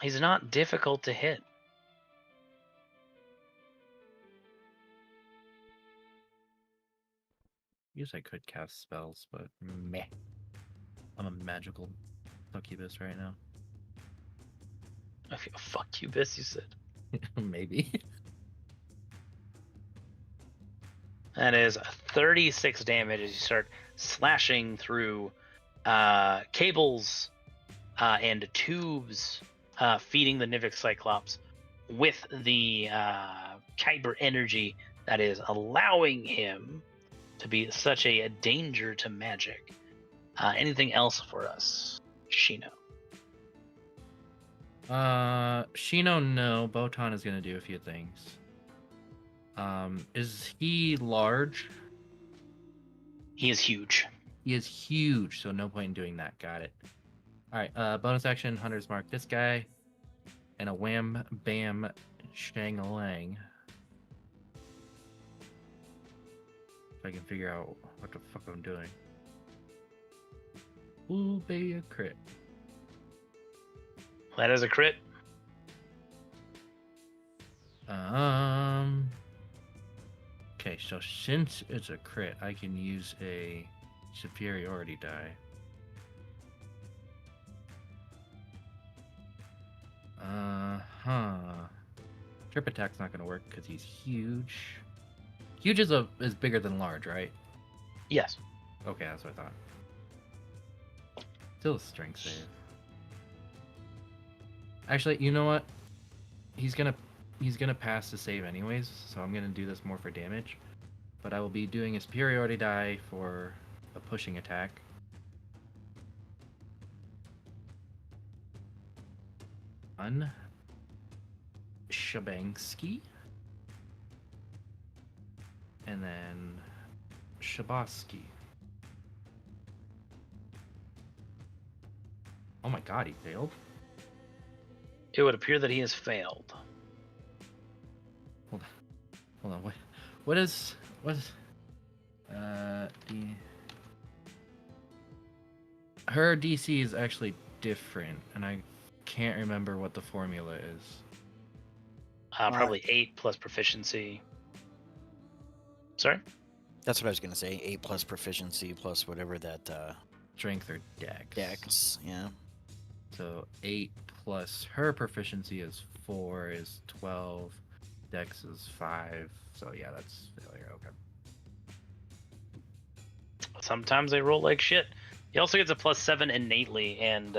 He's not difficult to hit. Guess I could cast spells, but meh. I'm a magical succubus right now. I feel fuck you, Biss, you said. Maybe. That is 36 damage as you start slashing through cables and tubes, feeding the Nivix Cyclops with the kyber energy that is allowing him to be such a danger to magic. Anything else for us, Shino? Shino, no. Botan is gonna do a few things. Is he large? He is huge. He is huge, so no point in doing that. Got it. Alright, bonus action, Hunter's Mark this guy. And a wham, bam, shang-a-lang. If I can figure out what the fuck I'm doing. Ooh, be a crit. That is a crit. Okay, so since it's a crit, I can use a superiority die. Trip attack's not gonna work because he's huge. Huge is bigger than large, right? Yes. Okay, that's what I thought. Still a strength save. Actually, you know what? He's gonna pass the save anyways, so I'm gonna do this more for damage. But I will be doing a superiority die for a pushing attack. On Shabangsky. And then Shabosky. Oh my god, he failed? It would appear that he has failed. Hold on, what is her DC is actually different, and I can't remember what the formula is. Probably 8 plus proficiency. Sorry? That's what I was gonna say. 8 plus proficiency plus whatever that Strength or dex? dex. Yeah. So 8 plus her proficiency is 4 is 12. Dex is 5. So yeah, that's failure. Okay. Sometimes they roll like shit. He also gets a +7 innately and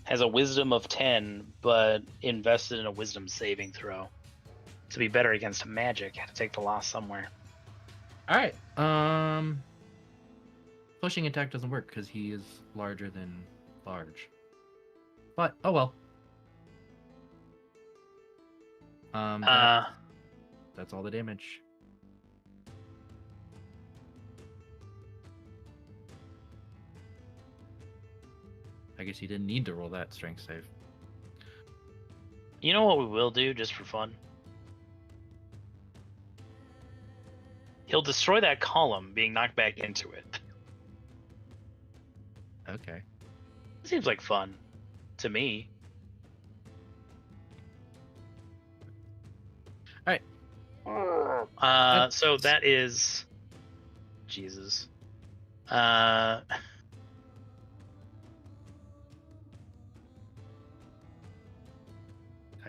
has a wisdom of 10, but invested in a wisdom saving throw to be better against magic. Had to take the loss somewhere. All right. Pushing attack doesn't work because he is larger than large. But oh well. That's all the damage. I guess he didn't need to roll that strength save. You know what we will do just for fun? He'll destroy that column, being knocked back into it. Okay. Seems like fun to me. All right. So that is Jesus. I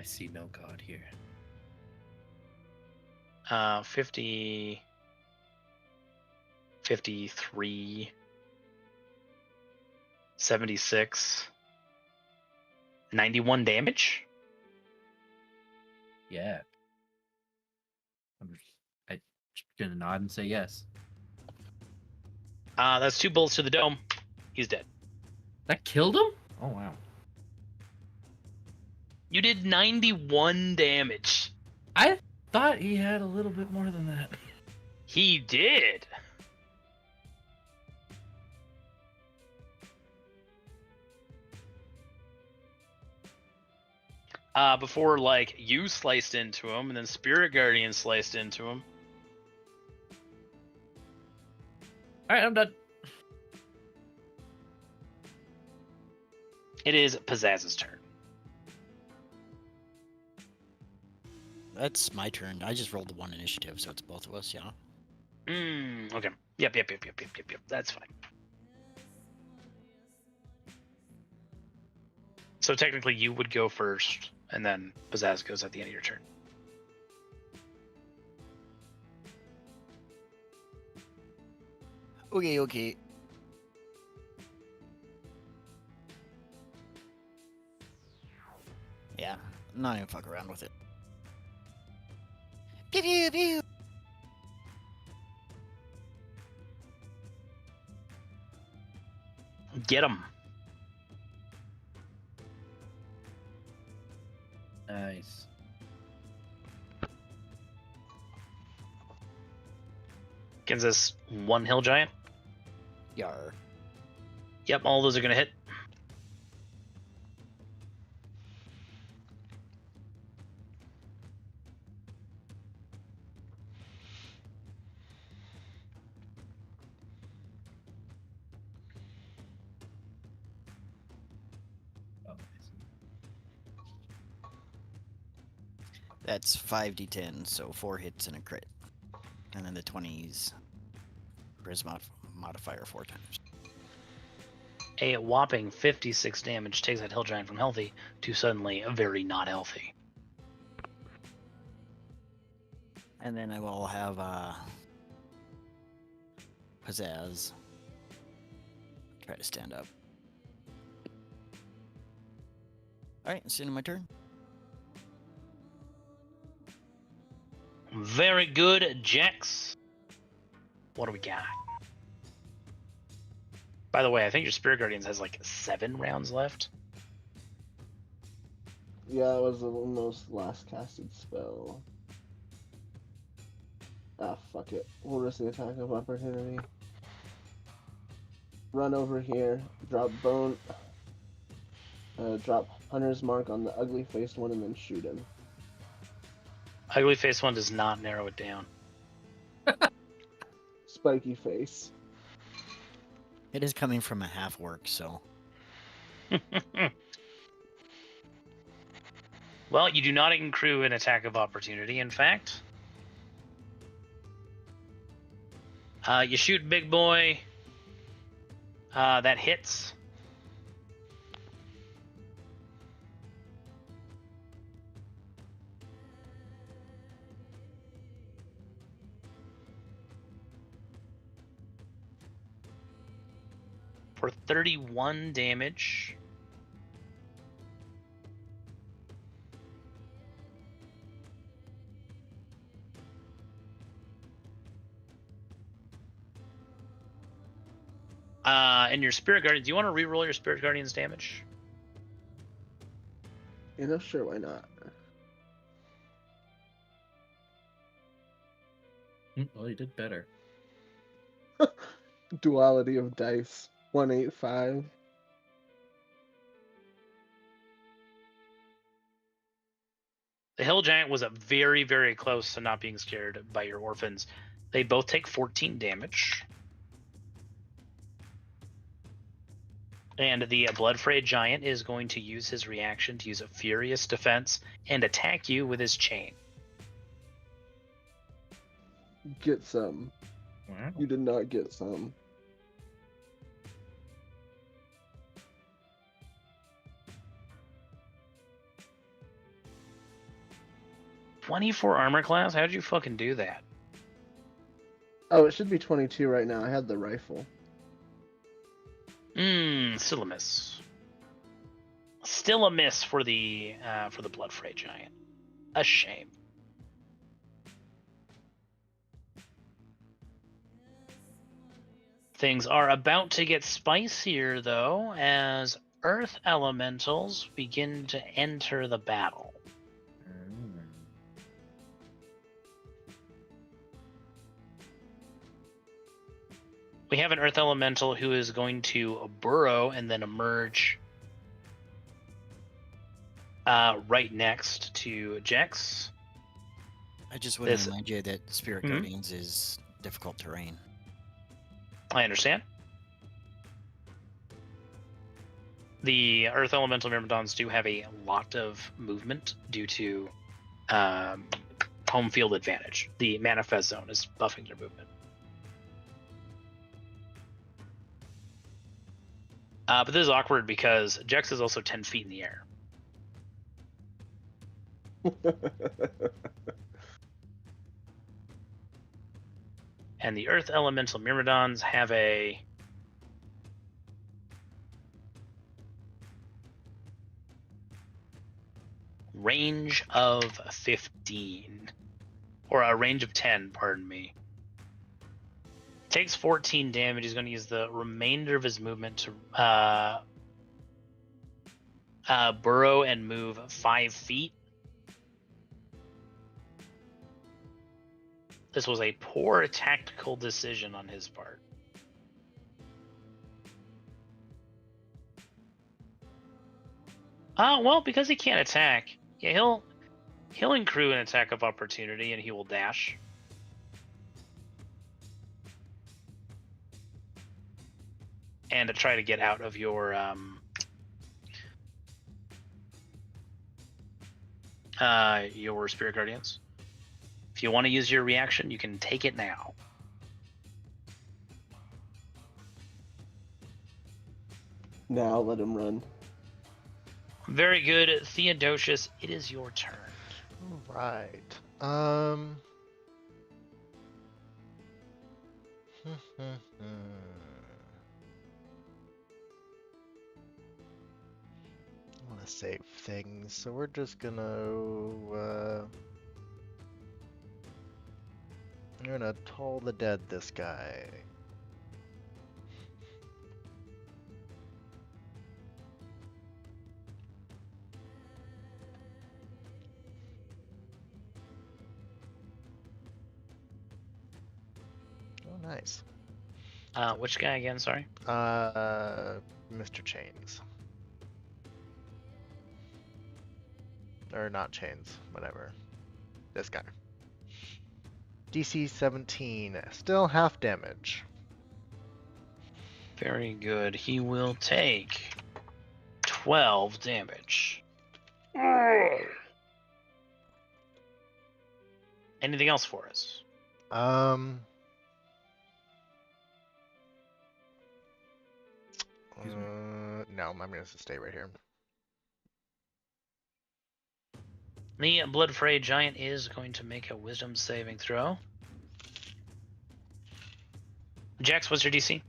see no god here. 50, 53, 76, 91 damage. Yeah. I'm just gonna nod and say yes. That's 2 bullets to the dome. He's dead. That killed him? Oh wow. You did 91 damage. I thought he had a little bit more than that. He did. Before, like, you sliced into him, and then Spirit Guardian sliced into him. Alright, I'm done. It is Pizzazz's turn. That's my turn. I just rolled the 1 initiative, so it's both of us, yeah. Okay. Yep. That's fine. So technically you would go first, and then Pizzazz goes at the end of your turn. Okay. Yeah, I'm not even fuck around with it. Pew pew pew! Get him. Nice. Kansas 1 hill giant. Yar. Yep, all those are gonna hit. That's 5d10, so 4 hits and a crit. And then the 20s charisma modifier 4 times. A whopping 56 damage takes that hill giant from healthy to suddenly very not healthy. And then I will have Pizzazz try to stand up. Alright, it's the end of my turn. Very good, Jax. What do we got? By the way, I think your Spirit Guardians has like 7 rounds left. Yeah, it was the most last casted spell. Ah, fuck it. We'll risk the attack of opportunity. Run over here, drop bone, drop Hunter's Mark on the ugly faced one, and then shoot him. Ugly face one does not narrow it down. Spiky face. It is coming from a half work, so. Well, you do not accrue an attack of opportunity, in fact. You shoot big boy. That hits. For 31 damage. And your Spirit Guardian, do you want to reroll your Spirit Guardian's damage? You know, sure, why not? Well, you did better. Duality of dice. 185. The Hill Giant was very, very close to not being scared by your orphans. They both take 14 damage. And the Blood-Frayed Giant is going to use his reaction to use a Furious Defense and attack you with his chain. Get some. Wow. You did not get some. .24 armor class? How'd you fucking do that? Oh, it should be 22 right now. I had the rifle. Still a miss. Still a miss for the Blood-Frayed Giant. A shame. Things are about to get spicier, though, as Earth Elementals begin to enter the battle. We have an Earth Elemental who is going to burrow and then emerge right next to Jex. I just want to remind you that Spirit Guardians is difficult terrain. I understand. The Earth Elemental Myrmidons do have a lot of movement due to home field advantage. The Manifest Zone is buffing their movement. But this is awkward because Jex is also 10 feet in the air. And the Earth Elemental Myrmidons have a range of 15. Or a range of 10, pardon me. Takes 14 damage. He's going to use the remainder of his movement to burrow and move 5 feet. This was a poor tactical decision on his part. Well, because he can't attack, yeah, he'll accrue an attack of opportunity and he will dash. And to try to get out of your Spirit Guardians. If you want to use your reaction, you can take it now. Now let him run. Very good, Theodosius. It is your turn. All right. I want to save things, so we're just gonna Toll the Dead this guy. Oh, nice. Which guy again? Sorry. Mr. Chains. Or not Chains, whatever. This guy. DC 17, still half damage. Very good. He will take 12 damage. Anything else for us? No, I'm gonna stay right here. The Blood-Fray Giant is going to make a Wisdom saving throw. Jax, what's your DC?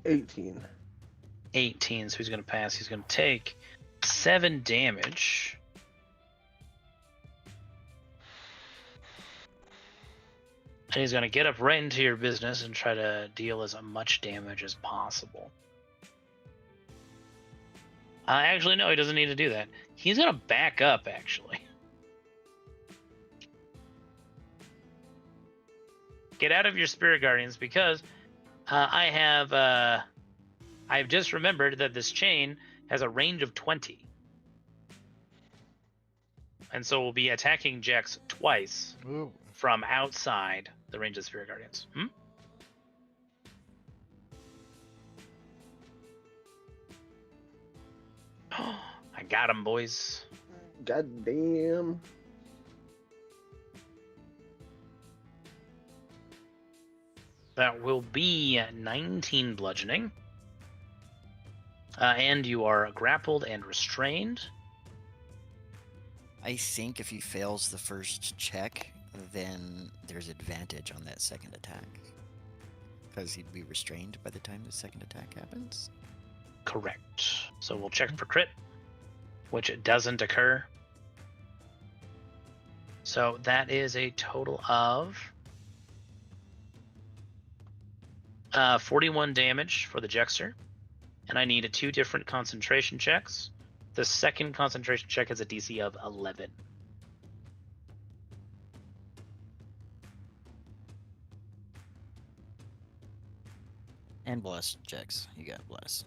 18. 18, so he's going to pass. He's going to take 7 damage. And he's going to get up right into your business and try to deal as much damage as possible. Actually, no, he doesn't need to do that. He's going to back up, actually. Get out of your Spirit Guardians, because I've just remembered that this chain has a range of 20. And so we'll be attacking Jax twice from outside the range of Spirit Guardians. I got him, boys. God damn. That will be 19 bludgeoning. And you are grappled and restrained. I think if he fails the first check, then there's advantage on that second attack. Because he'd be restrained by the time the second attack happens? Correct. So we'll check for crit, which doesn't occur. So that is a total of 41 damage for the Jexter. And I need 2 different concentration checks. The second concentration check has a DC of 11. And bless checks. You got bless.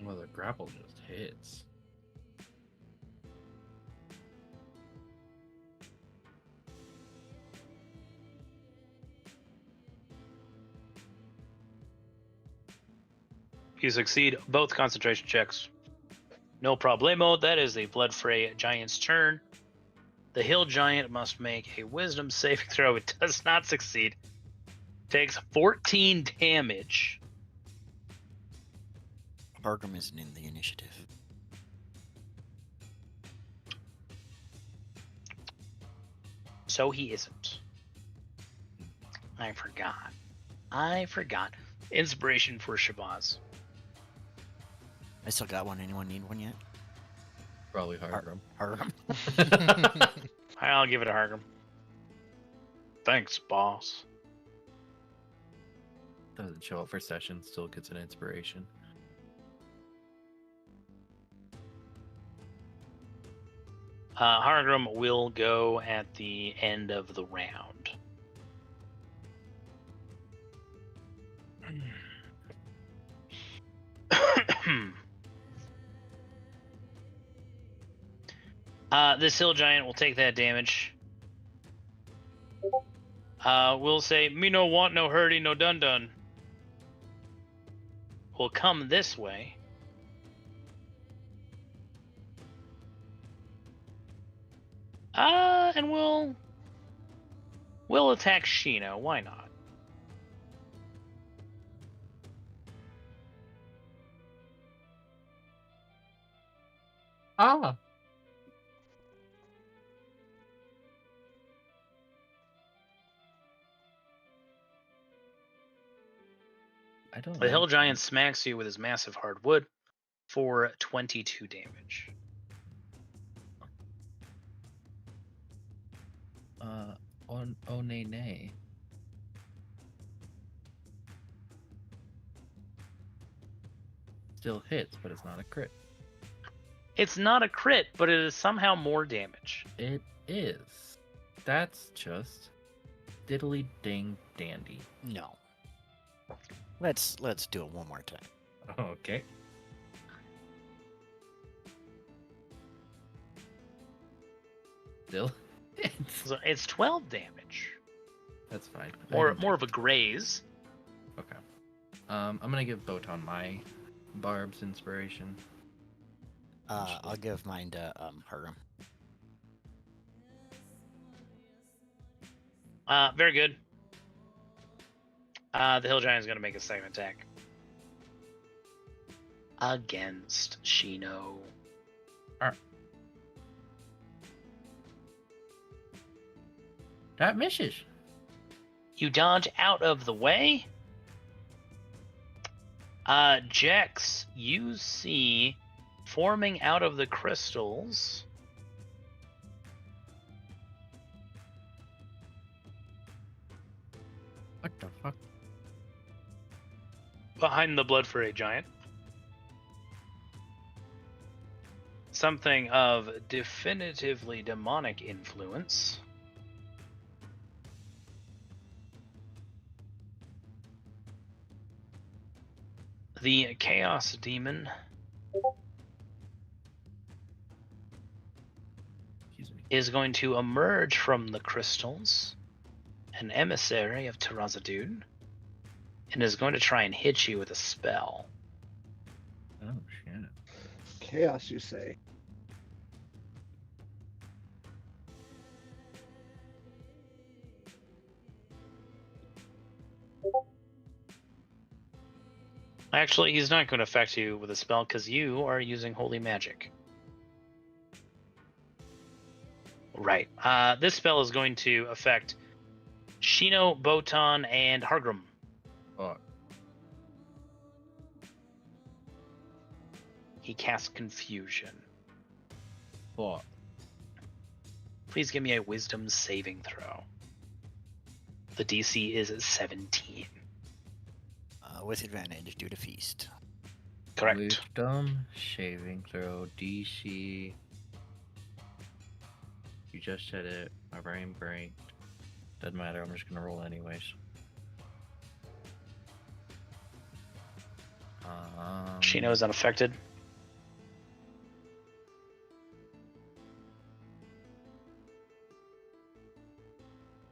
Well, the grapple just hits. You succeed both concentration checks. No problemo. That is the Blood-Fray Giant's turn. The Hill Giant must make a Wisdom saving throw. It does not succeed. Takes 14 damage. Hargrim isn't in the initiative. So he isn't. I forgot. Inspiration for Shabazz. I still got one. Anyone need one yet? Probably Hargrim. Hargrim. I'll give it to Hargrim. Thanks, boss. Doesn't show up for session, still gets an inspiration. Hargrim will go at the end of the round. This Hill Giant will take that damage. We'll say, me no want no hurdy, no dun dun. We'll come this way. And we'll attack Shino. Why not? Ah. I don't. The Hill Giant smacks you with his massive hardwood for 22 damage. Oh nay nay. Still hits, but it's not a crit. It's not a crit, but it is somehow more damage. It is. That's just diddly ding dandy. No. Let's do it one more time. Okay. Still So it's 12 damage. That's fine. More of a graze. Okay. I'm gonna give Botan my Barb's inspiration. I'll give mine to Hargrim. Very good. The Hill Giant is going to make a second attack. Against Shino. That misses. You dodge out of the way. Jex, you see forming out of the crystals What the fuck? behind the Blood Fray Giant something of definitively demonic influence. The Chaos Demon is going to emerge from the crystals, an emissary of Terrazadun, and is going to try and hit you with a spell. Oh shit. Chaos, you say? Actually, he's not going to affect you with a spell because you are using holy magic. Right. This spell is going to affect Shino, Botan, and Hargrim. Fuck. He casts Confusion. Fuck. Please give me a Wisdom saving throw. The DC is 17. With advantage due to feast. Correct. Wisdom, saving throw, DC. You just said it. My brain break. Doesn't matter. I'm just gonna roll anyways. Shino is unaffected.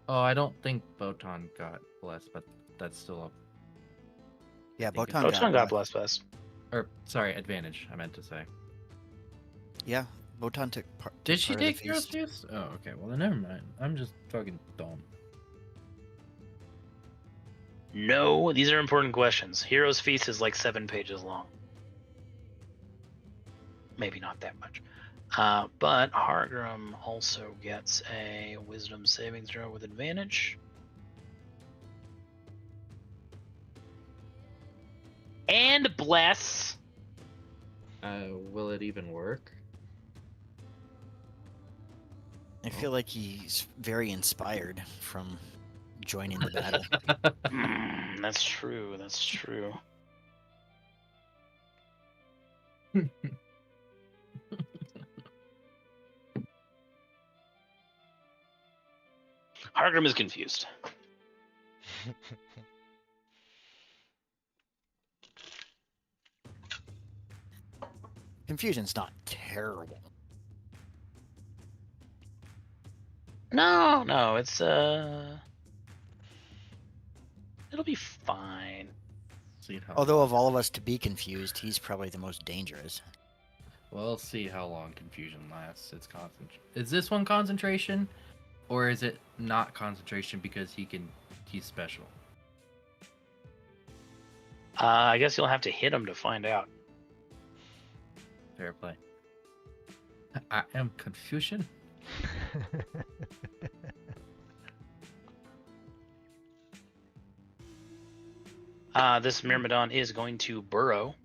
Oh, I don't think Botan got blessed, but that's still up. Yeah, think Botan Botan got blessed best. Or sorry, advantage. I meant to say. Yeah, Botan took part. Did she part of the take Hero's feast. Feast? Oh, okay. Well, then never mind. I'm just fucking dumb. No, these are important questions. Hero's Feast is like 7 pages long. Maybe not that much. But Hargrim also gets a Wisdom saving throw with advantage. And bless. Will it even work? I feel like he's very inspired from joining the battle. That's true. That's true. Hargrim is confused. Confusion's not terrible. No, it's it'll be fine. See how Although of all of us to be confused, he's probably the most dangerous. We'll see how long confusion lasts. It's Is this one concentration, or is it not concentration because he's special? I guess you'll have to hit him to find out. Fair play. I am confusion. This Myrmidon is going to burrow.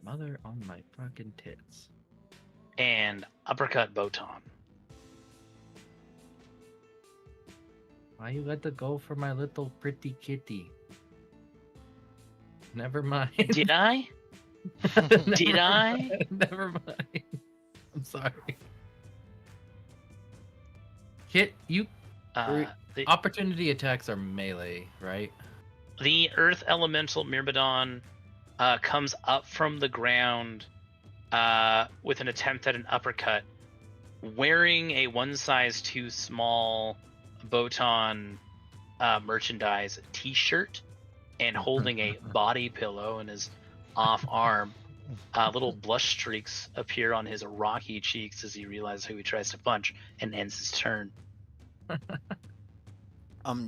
Mother on my fucking tits. And uppercut Botan. Why you let to go for my little pretty kitty? Never mind. Did I? Did I? Never mind. I'm sorry. Hit you. The Opportunity attacks are melee, right? Earth Elemental Myrmidon comes up from the ground with an attempt at an uppercut, wearing a one size too small Botan merchandise t-shirt and holding a body pillow in his off arm. Little blush streaks appear on his rocky cheeks as he realizes who he tries to punch and ends his turn.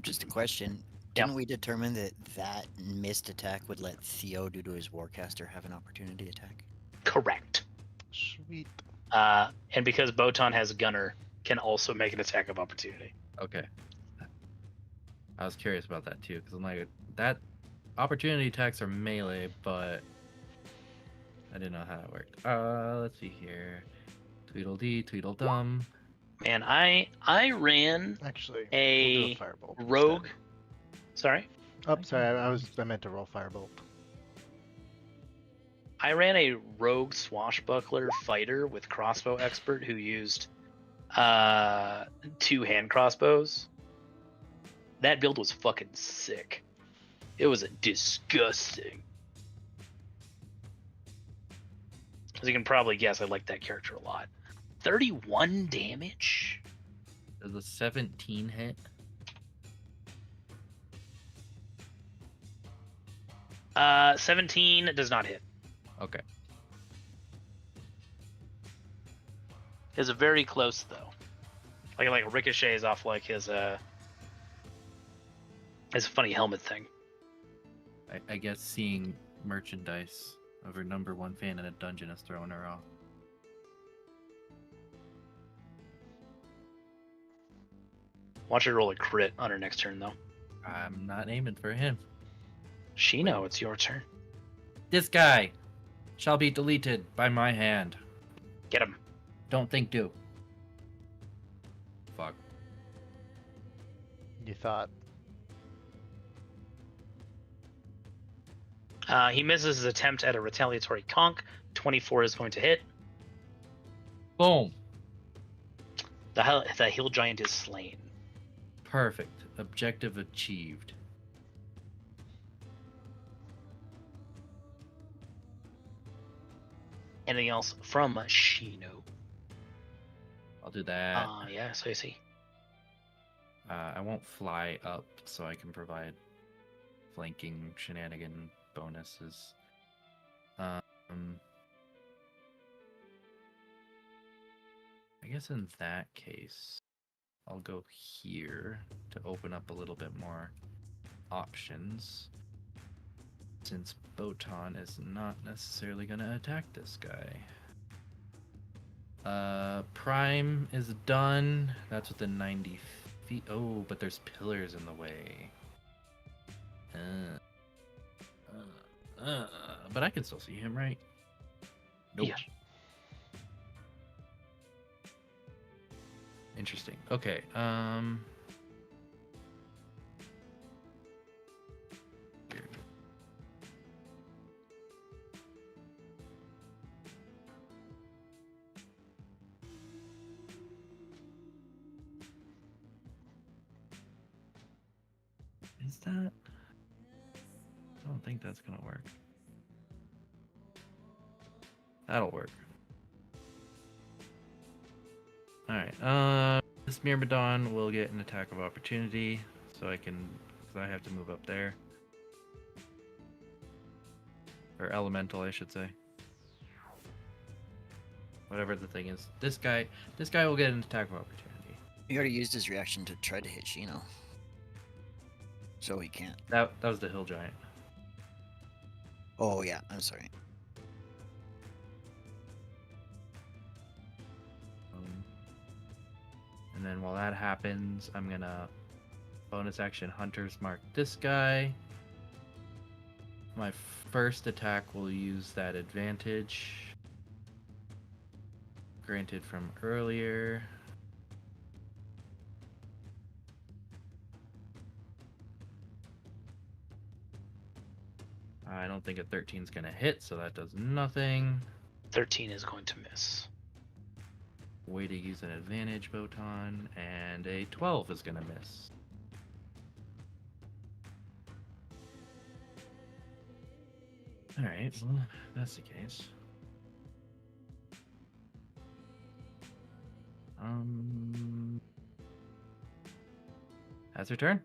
Just a question. Didn't we determine that missed attack would let Theo, due to his Warcaster, have an opportunity attack? Correct. Sweet. And because Botan has Gunner, can also make an attack of opportunity. Okay. I was curious about that too, because I'm like, that opportunity attacks are melee, but I didn't know how that worked. Let's see here. Tweedledee, Tweedledum. And I ran Actually, a we'll do a firebolt rogue. instead. Sorry? Oh, sorry. I meant to roll firebolt. I ran a rogue swashbuckler fighter with crossbow expert who used 2 hand crossbows. That build was fucking sick. It was disgusting. As you can probably guess, I like that character a lot. 31 damage? Does a 17 hit? 17 does not hit. Okay. Is very close though. Like ricochets off like his funny helmet thing. I guess seeing merchandise of her #1 fan in a dungeon is throwing her off. Watch her roll a crit on her next turn though. I'm not aiming for him. Shino, it's your turn. This guy shall be deleted by my hand. Get him. Don't think, do. Fuck. You thought. He misses his attempt at a retaliatory conk. 24 is going to hit. Boom. The hill giant is slain. Perfect. Objective achieved. Anything else from Shino? I'll do that. Yeah, so I see. I won't fly up, so I can provide flanking shenanigan bonuses. I guess in that case, I'll go here to open up a little bit more options. Since Botan is not necessarily going to attack this guy. Prime is done. That's within 90 feet. Oh, but there's pillars in the way. But I can still see him, right? Nope. Yeah. Interesting. Okay. Is that? I don't think that's gonna work. That'll work. Alright, this Myrmidon will get an attack of opportunity, so I have to move up there. Or elemental, I should say. Whatever the thing is. This guy will get an attack of opportunity. He already used his reaction to try to hit Shino. So he can't. That was the hill giant. Oh yeah, I'm sorry. And then while that happens, I'm gonna bonus action Hunter's Mark this guy. My first attack will use that advantage granted from earlier. I don't think a 13 is going to hit, so that does nothing. 13 is going to miss. Way to use an advantage, Botan, and a 12 is going to miss. Alright, well, if that's the case. That's her turn.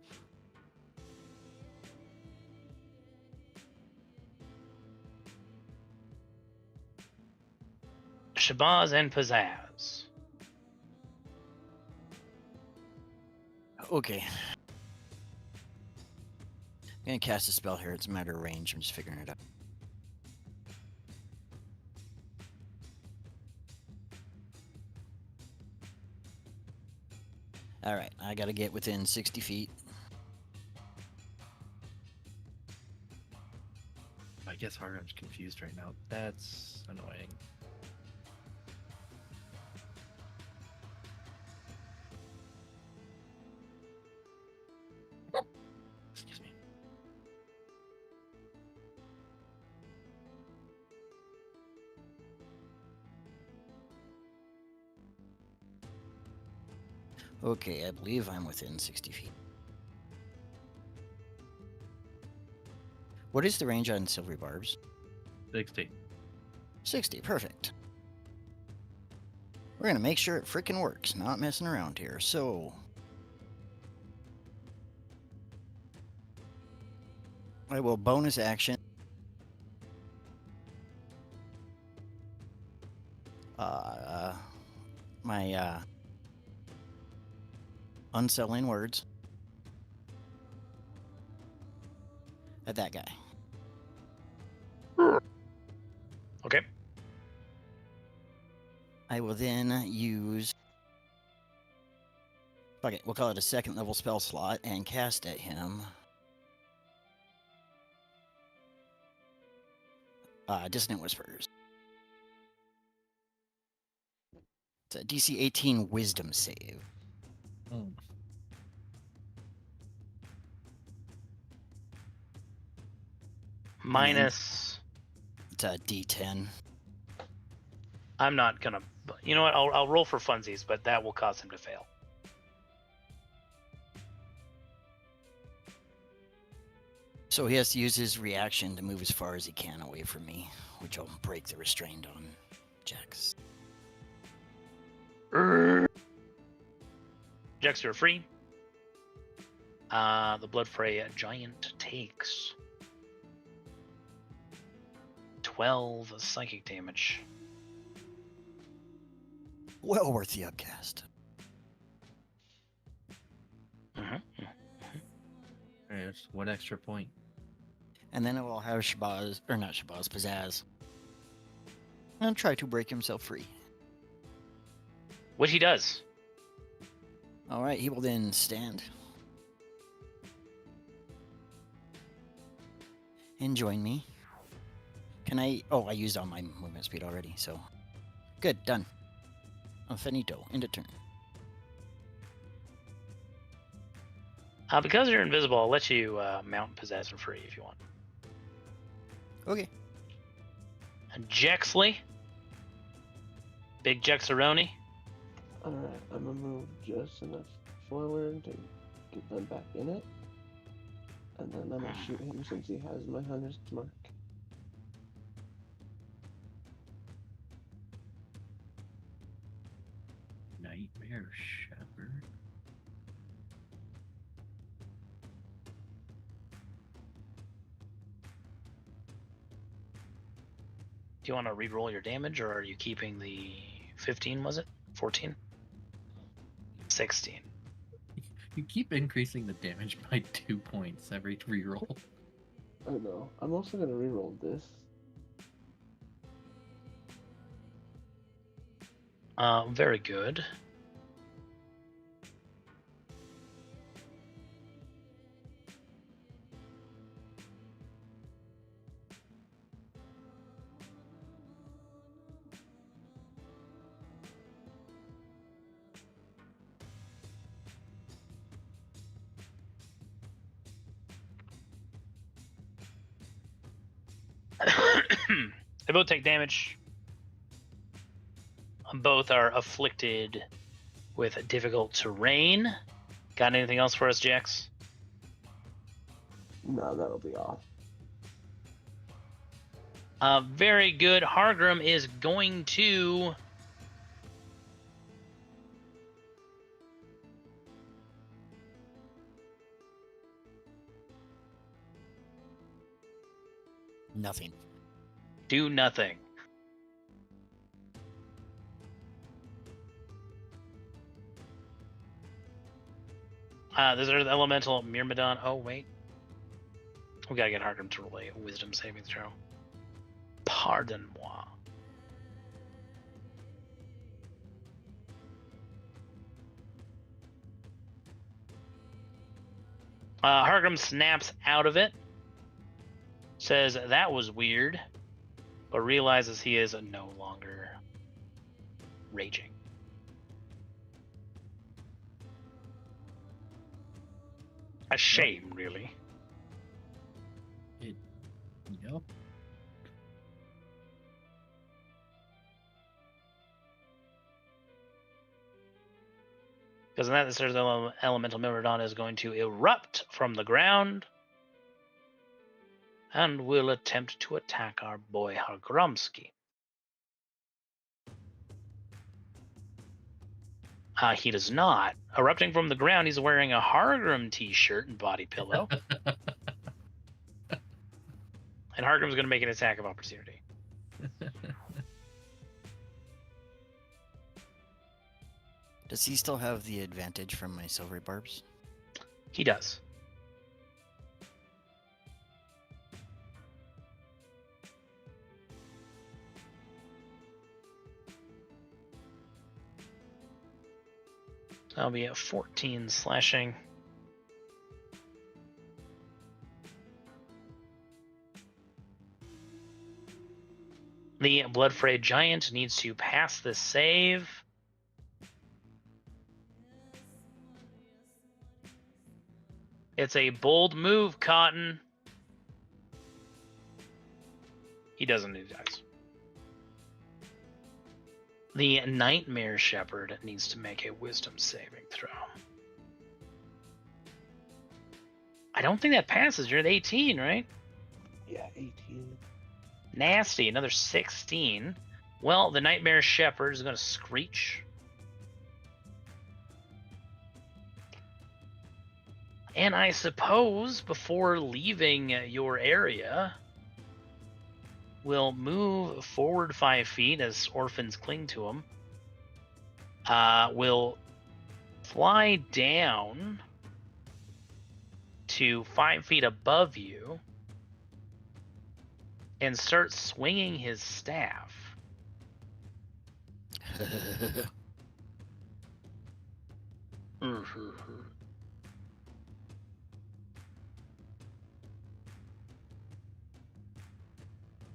Shabazz and Pizzazz. Okay. I'm gonna cast a spell here. It's a matter of range. I'm just figuring it out. Alright, I gotta get within 60 feet. I guess Hargrim's confused right now. That's annoying. Excuse me. Okay, I believe I'm within 60 feet. What is the range on silvery barbs? 60. 60, perfect. We're gonna make sure it frickin' works, not messing around here. So I will bonus action. My unsettling words at that guy. Okay. I will then use. Fuck it, we'll call it a second level spell slot and cast at him. Dissonant Whispers. It's a DC 18 Wisdom save. Hmm. Minus. It's a D10. I'm not gonna. You know what? I'll roll for funsies, but that will cause him to fail. So he has to use his reaction to move as far as he can away from me, which will break the restraint on Jax. Jax, you're free. The Blood Fray Giant takes 12 psychic damage. Well worth the upcast. Mm-hmm. There's one extra point. And then it will have Shabazz, or not Shabazz, Pizzazz. And try to break himself free. Which he does. Alright, he will then stand. And join me. Can I... Oh, I used all my movement speed already, so... Good, done. Finito, end of turn. Because you're invisible, I'll let you mount and possess for free if you want. Okay. And Jexley. Big Jexaroni. Alright, I'm gonna move just enough forward to get them back in it. And then I'm gonna shoot him since he has my hunter's mark. Nightmare Shepherd. Do you want to re-roll your damage, or are you keeping the 15, was it? 14? 16. You keep increasing the damage by 2 points every reroll. I know. I'm also gonna reroll this. Very good. They both take damage. Both are afflicted with difficult terrain. Got anything else for us, Jax? No, that'll be off. Very good. Hargrim is going to Nothing. Do nothing. There's an elemental Myrmidon. Oh, wait. We gotta get Hargrim to roll a wisdom saving throw. Pardon-moi. Hargrim snaps out of it. Says that was weird. But realizes he is no longer raging. A shame, really. Yep. Because in that, the elemental Myrmidon is going to erupt from the ground and will attempt to attack our boy Hargromsky. He does not. Erupting from the ground, he's wearing a Hargrim t-shirt and body pillow. And Hargrim's going to make an attack of opportunity. Does he still have the advantage from my silvery barbs? He does. That'll be a 14 slashing. The Blood-Frayed Giant needs to pass the save. It's a bold move, Cotton. He doesn't need dice. The Nightmare Shepherd needs to make a wisdom saving throw. I don't think that passes. You're at 18, right? Yeah, 18. Nasty. Another 16. Well, the Nightmare Shepherd is going to screech. And I suppose before leaving your area, we'll move forward 5 feet as orphans cling to him. We'll fly down to 5 feet above you and start swinging his staff.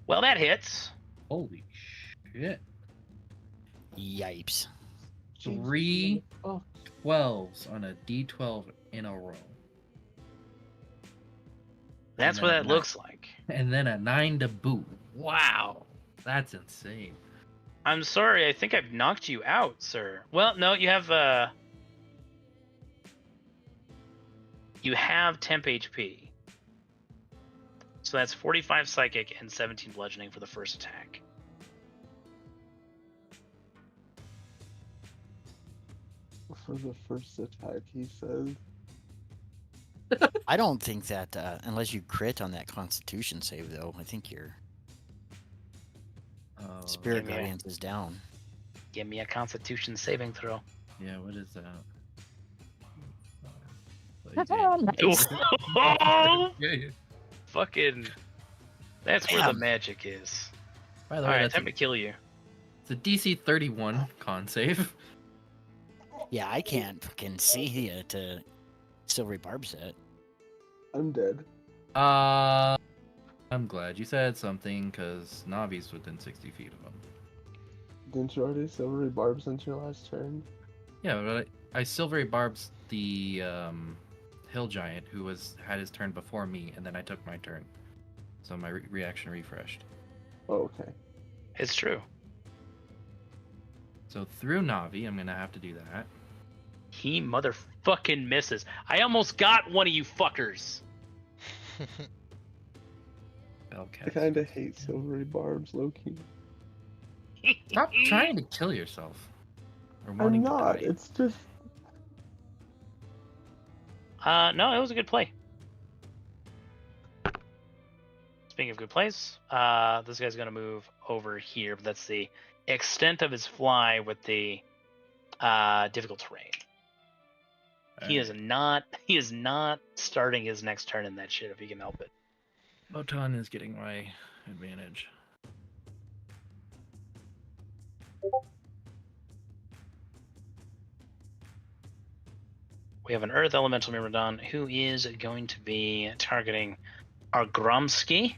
Well, that hits. Holy shit. Yipes. 3 12s on a D12 in a row. That's what that looks like. And then a 9 to boot. Wow. That's insane. I'm sorry, I think I've knocked you out, sir. Well, no, you have temp HP. So that's 45 psychic and 17 bludgeoning for the first attack. For the first attack, he says. I don't think that, unless you crit on that Constitution save, though, I think your Spirit Yeah. Guardians is down. Give me a Constitution saving throw. Yeah, what is that? Oh, Yeah. fucking! That's where the Damn. magic is. By All the way, right, that's time to kill you. it's a DC 31 con save. Yeah, I can't fucking see it. Silvery Barb set. I'm dead. I'm glad you said something, because Navi's within 60 feet of him. Didn't you already silvery barb since your last turn? Yeah, but I silvery barbs the hill giant who had his turn before me, and then I took my turn. So my reaction refreshed. Oh, okay. It's true. So through Navi, I'm gonna have to do that. He motherfucking misses. I almost got one of you fuckers. I kind of hate silvery barbs, low-key. Stop trying to kill yourself. Or I'm wanting not. to die. It's just... No, it was a good play. speaking of good place, this guy's going to move over here, but that's the extent of his fly with the difficult terrain. He is not starting his next turn in that shit if he can help it. Botan is getting my advantage. We have an Earth Elemental Myrmidon who is going to be targeting our Gromsky.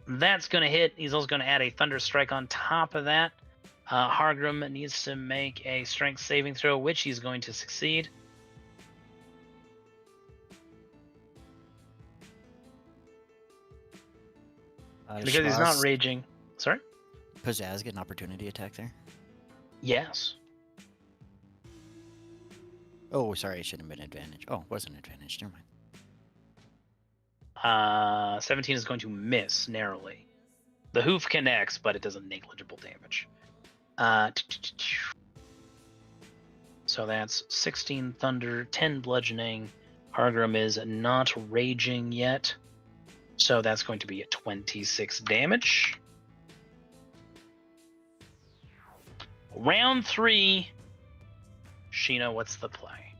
That's going to hit. He's also going to add a Thunder Strike on top of that. Hargrim needs to make a Strength saving throw, which he's going to succeed. Because he's not raging. Sorry? Pizzazz get an opportunity attack there? Yes. Oh, sorry, it should have been advantage. Oh, it was an advantage. Never mind. 17 is going to miss narrowly. The hoof connects, but it does a negligible damage. So that's 16 thunder, 10 bludgeoning. Hargrim is not raging yet. So that's going to be a 26 damage. Round 3. Sheena, what's the play?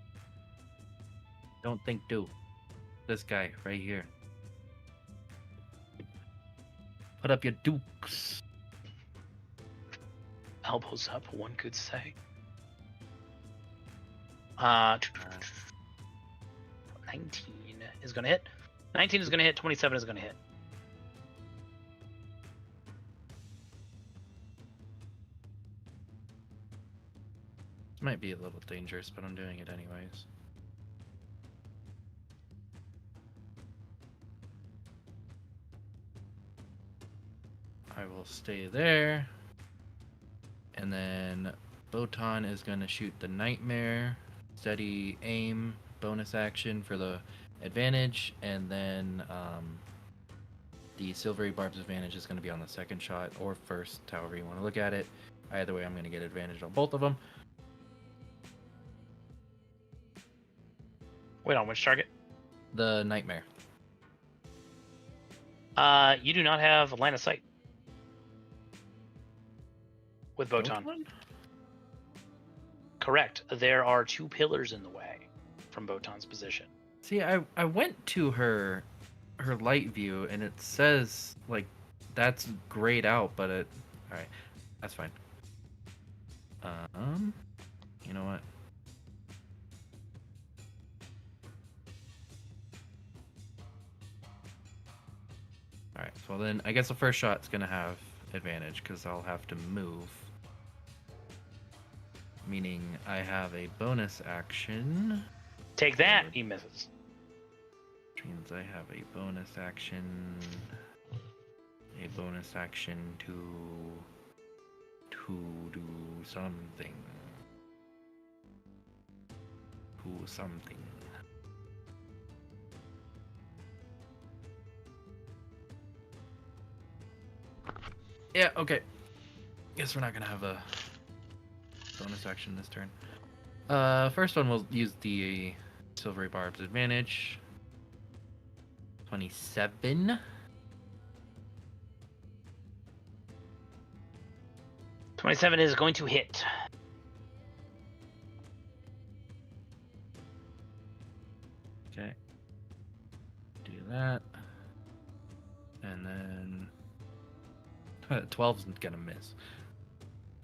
Don't think, do. This guy right here. Put up your dukes. Elbows up, one could say. 19 is going to hit. 19 is going to hit. 27 is going to hit. This might be a little dangerous, but I'm doing it anyways. I will stay there. And then Botan is going to shoot the Nightmare. Steady aim, bonus action for the advantage. And then the Silvery Barb's advantage is going to be on the second shot or first, however you want to look at it. Either way, I'm going to get advantage on both of them. Wait, on which target? The Nightmare. You do not have a line of sight with Botan. Correct. There are 2 pillars in the way from Botan's position. See, I went to her light view and it says like that's grayed out, but it all right, that's fine. You know what? All right, well then I guess the first shot's gonna have advantage because I'll have to move. Meaning I have a bonus action. Take that, he misses. Which means I have a bonus action. A bonus action to do something. To something. Yeah, okay. Guess we're not gonna have a bonus action this turn. First one we'll use the Silvery Barb's advantage. 27. 27 is going to hit. Okay. Do that. And then 12's gonna miss.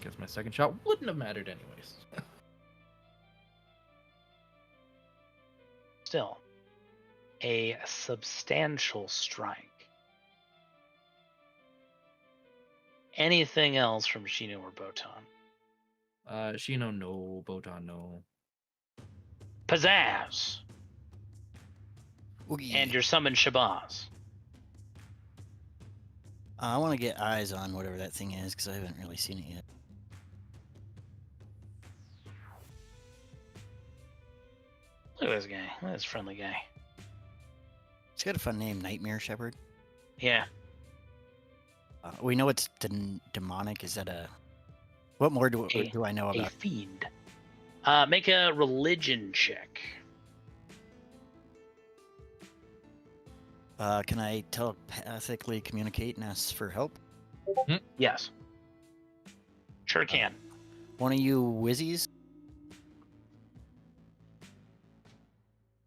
Guess my second shot wouldn't have mattered anyways. Still, a substantial strike. Anything else from Shino or Botan? Shino, no. Botan, no. Pizzazz! Oogie. And your summon Shabazz. I want to get eyes on whatever that thing is because I haven't really seen it yet. Look at this guy. Look at this friendly guy. It's got a fun name, Nightmare Shepherd. Yeah. We know it's demonic. Is that a... What more do I know A about? fiend. Make a religion check. Can I telepathically communicate and ask for help? Yes. Sure can. One of you whizzies?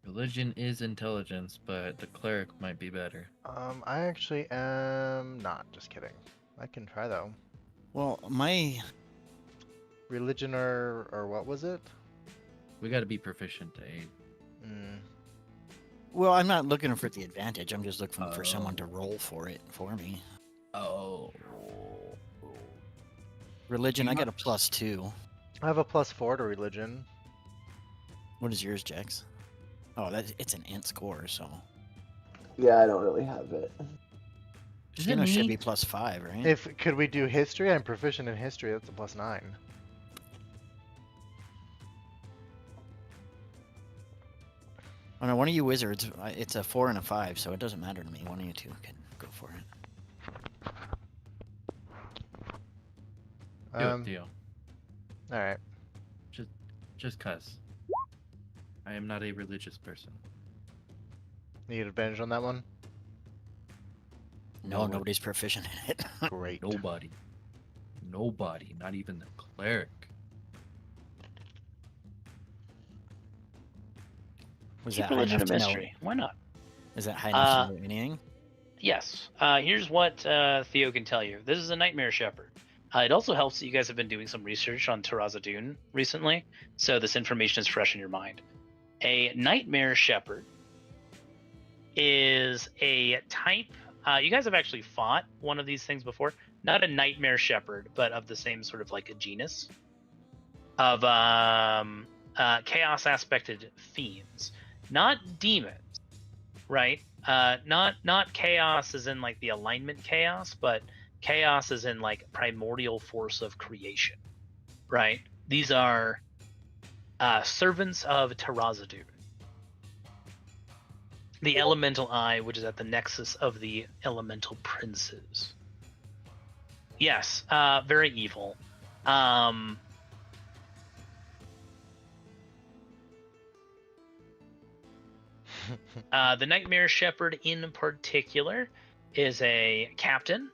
Religion is intelligence, but the cleric might be better. I actually am not. Just kidding. I can try though. Well, my Religion or what was it? We got to be proficient to aid. Well, I'm not looking for the advantage. I'm just looking for someone to Oh. roll for it for me. Oh. Religion, I got a +2. I have a +4 to religion. What is yours, Jax? Oh, it's an int score, so. Yeah, I don't really have it. Gino should be +5, right? Could we do history? I'm proficient in history. That's a +9. Oh no, one of you wizards. It's a 4 and a 5, so it doesn't matter to me. One of you two can go for it. Do it, Theo. All right. Just cuz. I am not a religious person. Need advantage on that one? No, nobody's proficient in it. Great. Nobody. Not even the cleric. Was Keep that high religion enough a to know? mystery. Why not? Is that high enough to know anything? Yes. Here's what Theo can tell you. This is a Nightmare Shepherd. It also helps that you guys have been doing some research on Terraza Dune recently, so this information is fresh in your mind. A Nightmare Shepherd is a type. You guys have actually fought one of these things before. Not a Nightmare Shepherd, but of the same sort of like a genus of chaos aspected fiends, not demons, right? Not chaos as in like the alignment chaos, but chaos as in like primordial force of creation, right? These are servants of Terraza Dune, the elemental eye, which is at the nexus of the elemental princes. Yes, very evil. The Nightmare Shepherd in particular is a captain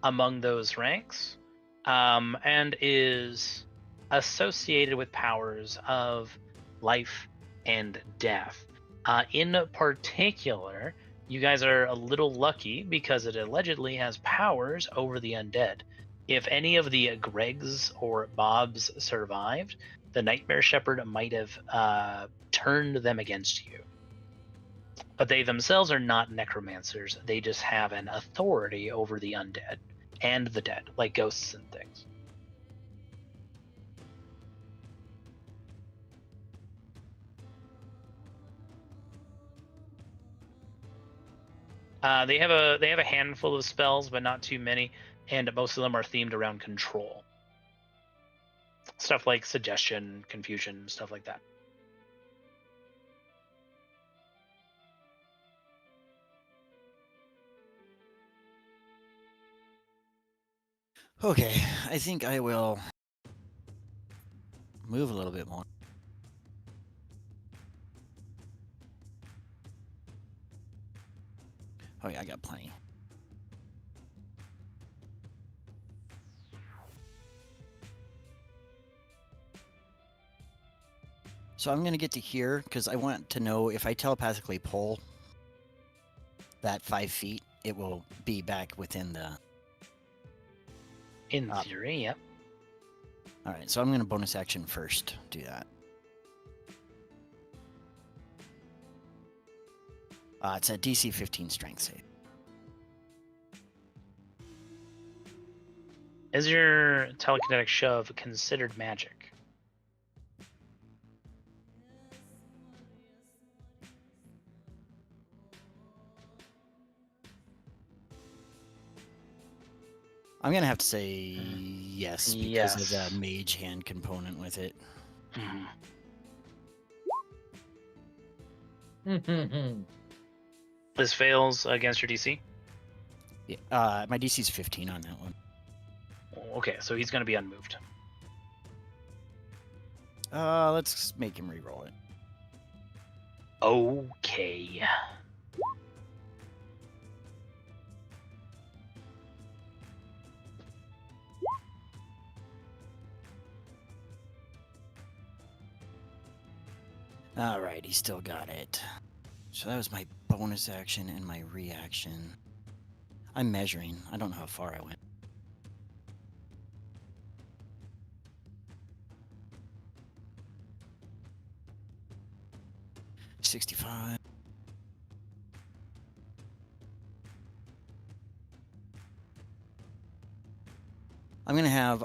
among those ranks, and is associated with powers of life and death. In particular, you guys are a little lucky because it allegedly has powers over the undead. If any of the Gregs or Bobs survived, the Nightmare Shepherd might have turned them against you. But they themselves are not necromancers. They just have an authority over the undead and the dead, like ghosts and things. They have a handful of spells, but not too many, and most of them are themed around control. Stuff like suggestion, confusion, stuff like that. Okay, I think I will move a little bit more. Oh yeah, I got plenty. So I'm gonna get to here because I want to know if I telepathically pull that 5 feet, it will be back within the. In theory, yep. All right, so I'm gonna bonus action first. Do that. It's a DC 15 strength save. Is your telekinetic shove considered magic? I'm gonna have to say yes because of the mage hand component with it. This fails against your DC? Yeah, my DC's 15 on that one. Okay, so he's going to be unmoved. Let's make him re-roll it. Okay. All right, he still got it. So that was my bonus action and my reaction. I'm measuring. I don't know how far I went. $65. I'm gonna have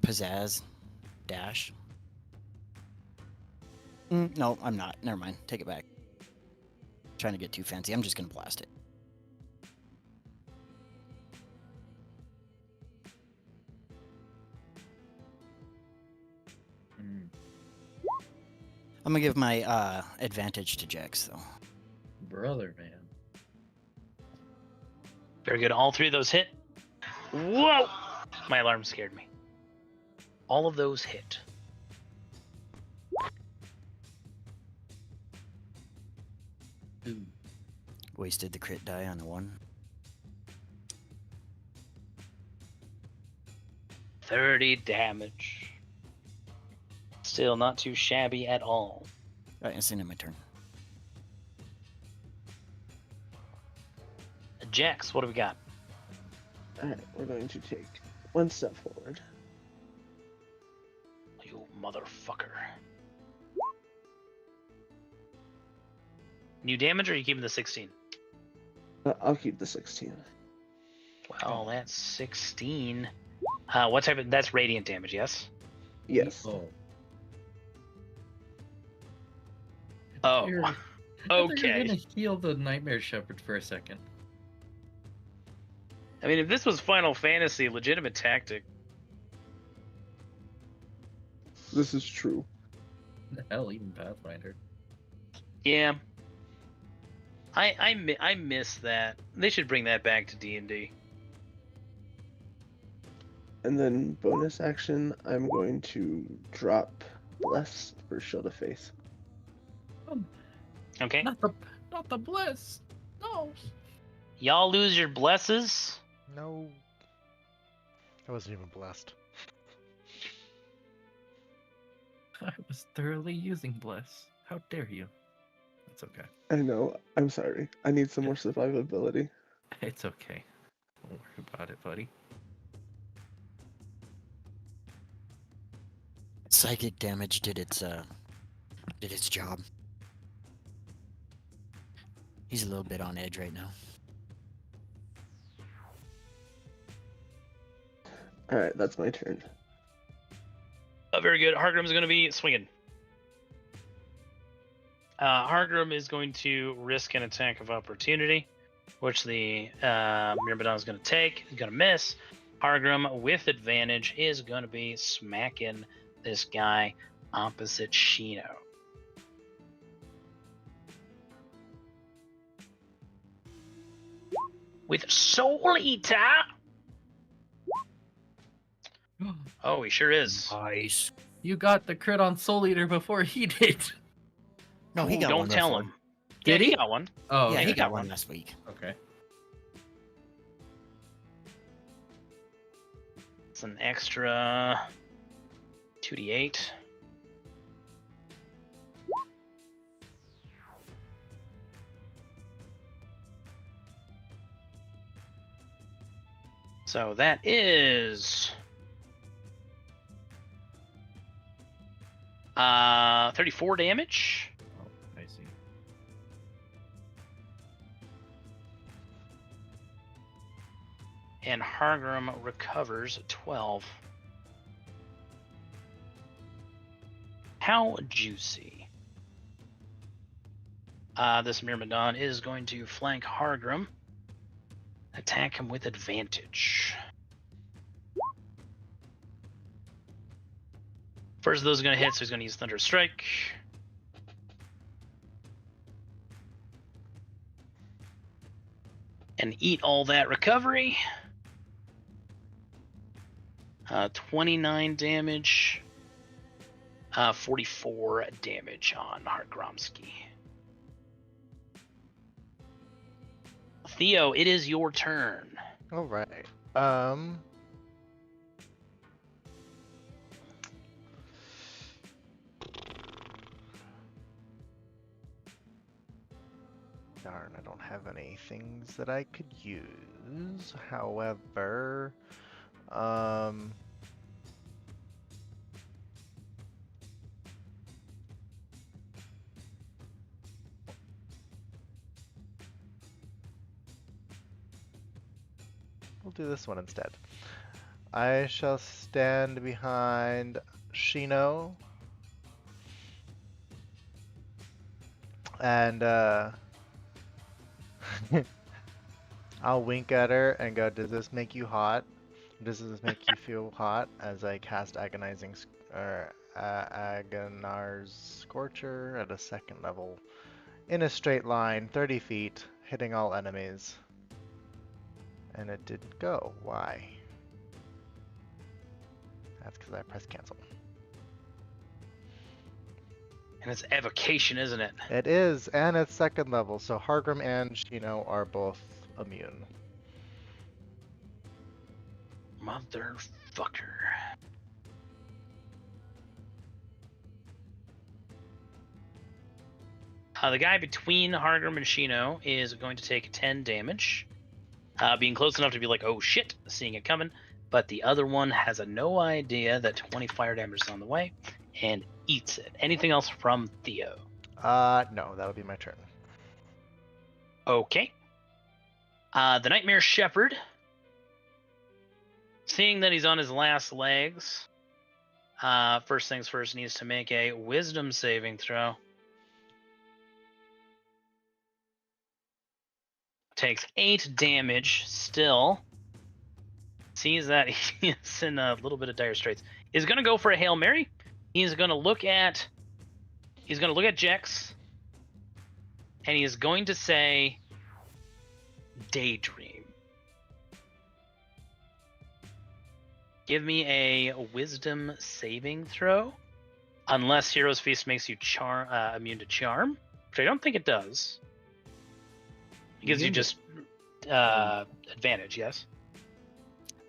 pizzazz dash. No, I'm not. Never mind. Take it back. Trying to get too fancy. I'm just gonna blast it. I'm gonna give my advantage to Jax though. Brother, man. Very good. All three of those hit. Whoa! My alarm scared me. All of those hit. Ooh. Wasted the crit die on the one. 30 damage. Still not too shabby at all. Right, it's in my turn. Jax, what do we got? Alright, we're going to take one step forward. You motherfucker. New damage, or are you keeping the 16? I'll keep the 16. Well, that's 16. What type of... That's radiant damage, yes? Yes. Oh. Oh, You're okay. gonna heal the Nightmare Shepherd for a second. I mean, if this was Final Fantasy, legitimate tactic. This is true. Hell, even Pathfinder. Yeah. I miss that. They should bring that back to D&D. And then bonus action, I'm going to drop Bless for Shield of Faith. Okay. Not the bless. No. Y'all lose your blesses. No. I wasn't even blessed. I was thoroughly using bless. How dare you? It's okay. I know. I'm sorry. I need some more survivability. It's okay. Don't worry about it, buddy. Psychic damage did its job. He's a little bit on edge right now. Alright, that's my turn. Very good. Hargrim's going to be swinging. Hargrim is going to risk an attack of opportunity, which the Myrmidon is going to take. He's going to miss. Hargrim, with advantage, is going to be smacking this guy opposite Shino. With Soul Eater. Oh, he sure is. Nice. You got the crit on Soul Eater before he did. No, he got Don't one. tell before. him. Did Yeah, he? he got one. Oh, Yeah, okay. he got one last week. Okay. It's an extra 2d8. So that is 34 damage. Oh, I see. And Hargrim recovers 12. How juicy. This Myrmidon is going to flank Hargrim. Attack him with advantage. First of those are going to hit, so he's going to use Thunder Strike. And eat all that recovery. 29 damage. 44 damage on Hargromsky. Theo, it is your turn. All right. Darn, I don't have any things that I could use. However, we'll do this one instead. I shall stand behind Shino and I'll wink at her and go, "Does this make you hot? Does this make you feel hot?" As I cast Agonizar's Scorcher at a 2nd level in a straight line, 30 feet, hitting all enemies. And it didn't go. Why? That's because I pressed cancel. And it's evocation, isn't it? It is, and it's 2nd level, so Hargrim and Shino are both immune. Motherfucker. The guy between Hargrim and Shino is going to take 10 damage. Being close enough to be like, oh shit, seeing it coming. But the other one has no idea that 20 fire damage is on the way and eats it. Anything else from Theo? No, that'll be my turn. Okay. The Nightmare Shepherd, seeing that he's on his last legs, first things first, needs to make a wisdom saving throw. Takes 8 damage still. Sees that he's in a little bit of dire straits. He's gonna go for a Hail Mary. He's gonna look at Jex, and he is going to say Daydream. Give me a wisdom saving throw. Unless Hero's Feast makes you immune to charm, which I don't think it does. It gives you just advantage, yes?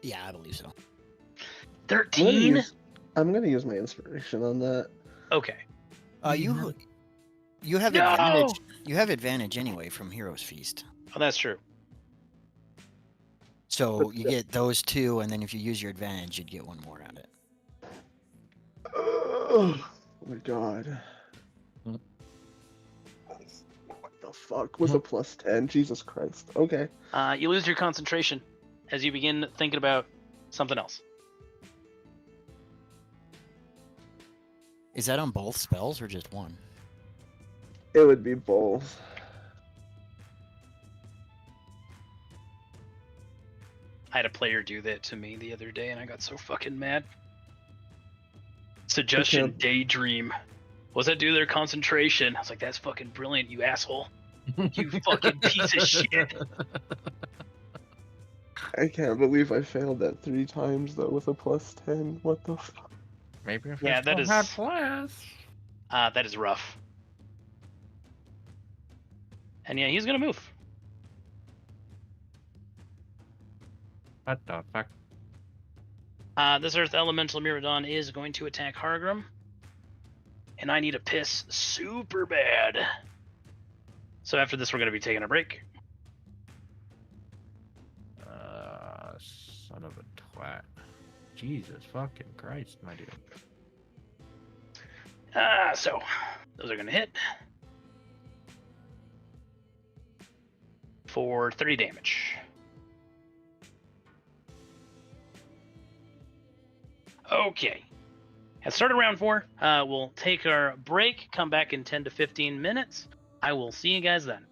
Yeah, I believe so. 13? I'm gonna use my inspiration on that. Okay. You have advantage. You have advantage anyway from Hero's Feast. Oh, that's true. So you get those 2, and then if you use your advantage, you'd get 1 more out of it. Oh my god. Hmm. What the fuck was a plus 10? Jesus Christ. Okay. You lose your concentration as you begin thinking about something else. Is that on both spells or just one? It would be both. I had a player do that to me the other day, and I got so fucking mad. Suggestion, Daydream. What's that do to their concentration? I was like, that's fucking brilliant, you asshole. You fucking piece of shit. I can't believe I failed that 3 times though with a plus 10. What the fuck? Maybe if Yeah, that is plus. that is rough. And yeah, he's gonna move. What the fuck? This Earth Elemental Miraidon is going to attack Hargrim. And I need a piss super bad. So after this, we're going to be taking a break. Son of a twat. Jesus fucking Christ, my dude. So those are going to hit. For 30 damage. Okay. At start of round 4, we'll take our break, come back in 10 to 15 minutes. I will see you guys then.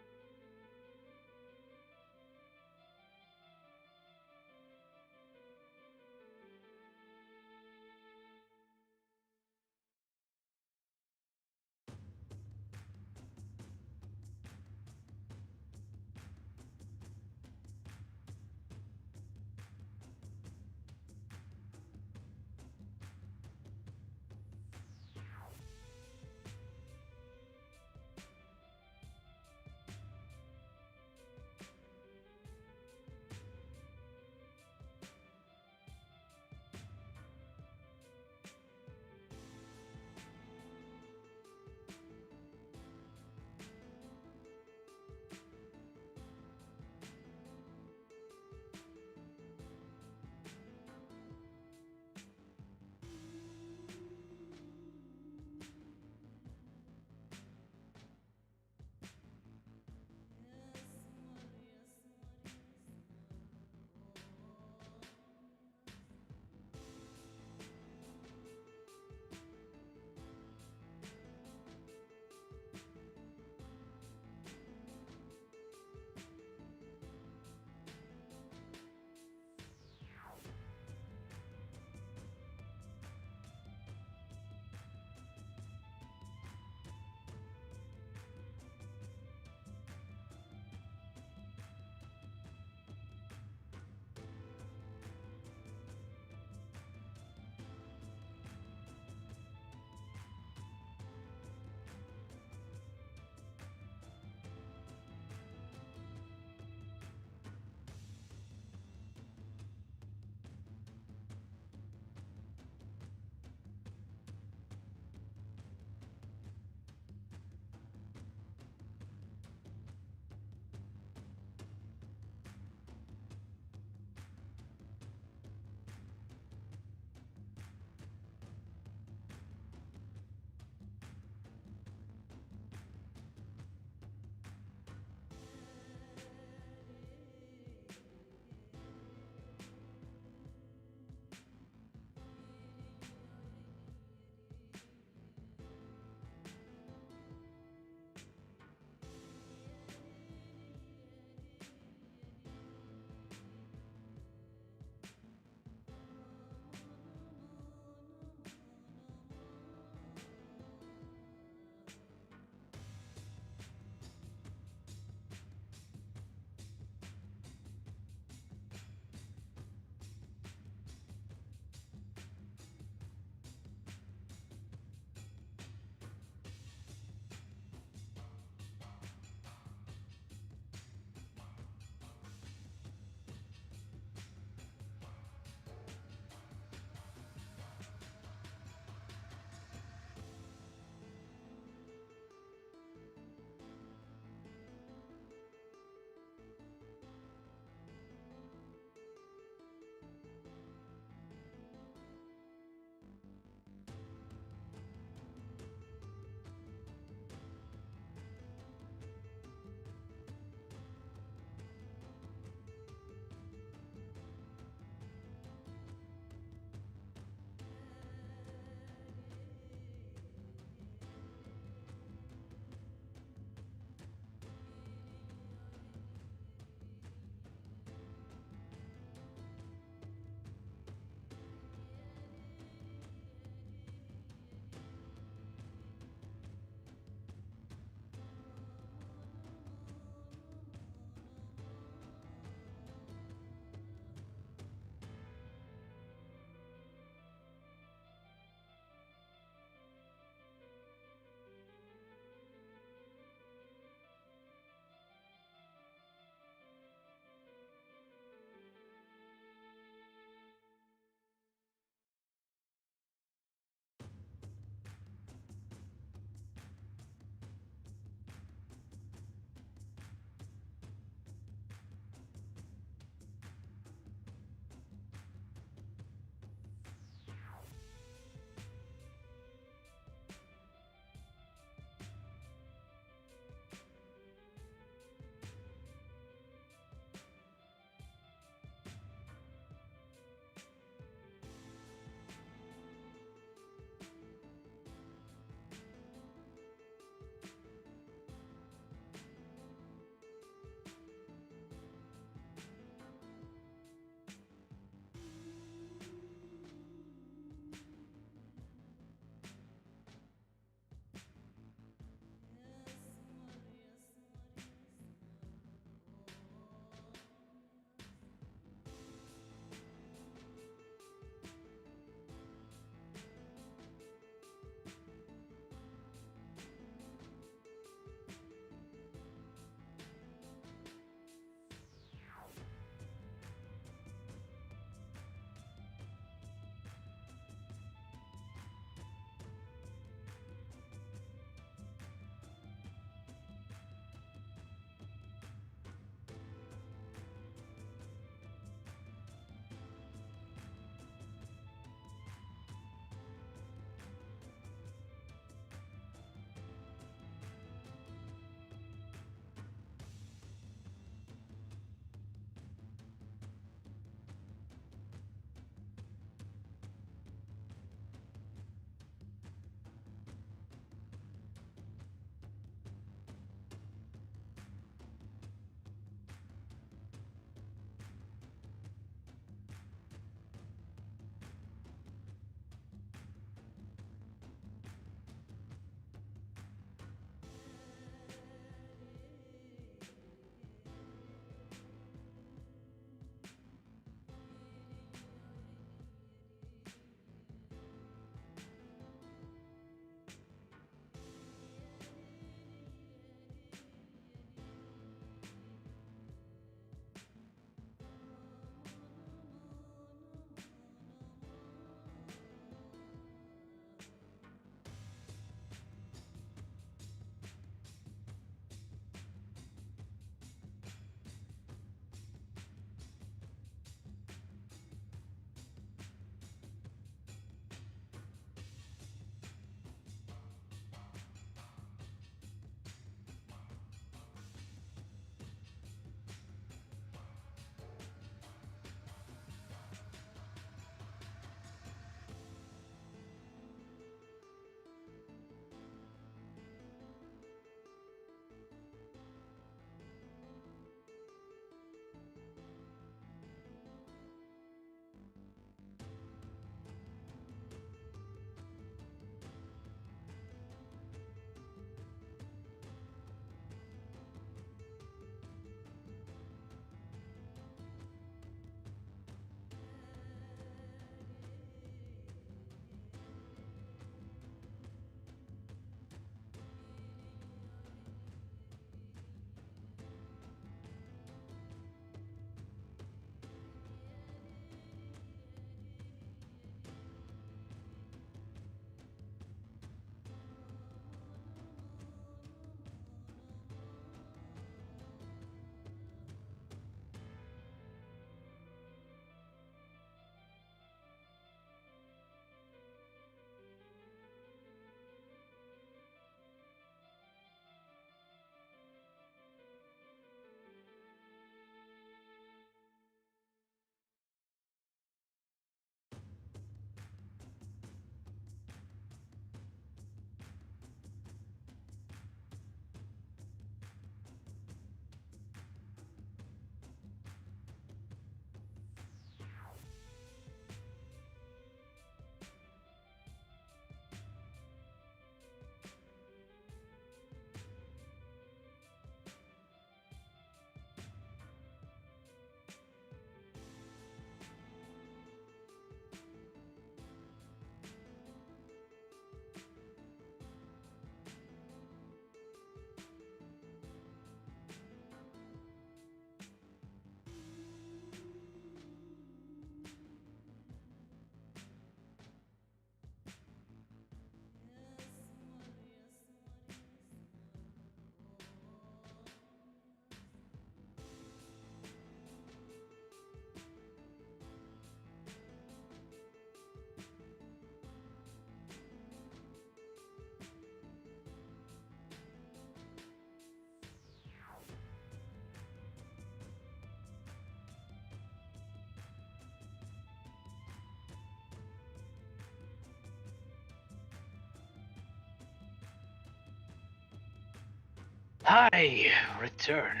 I return.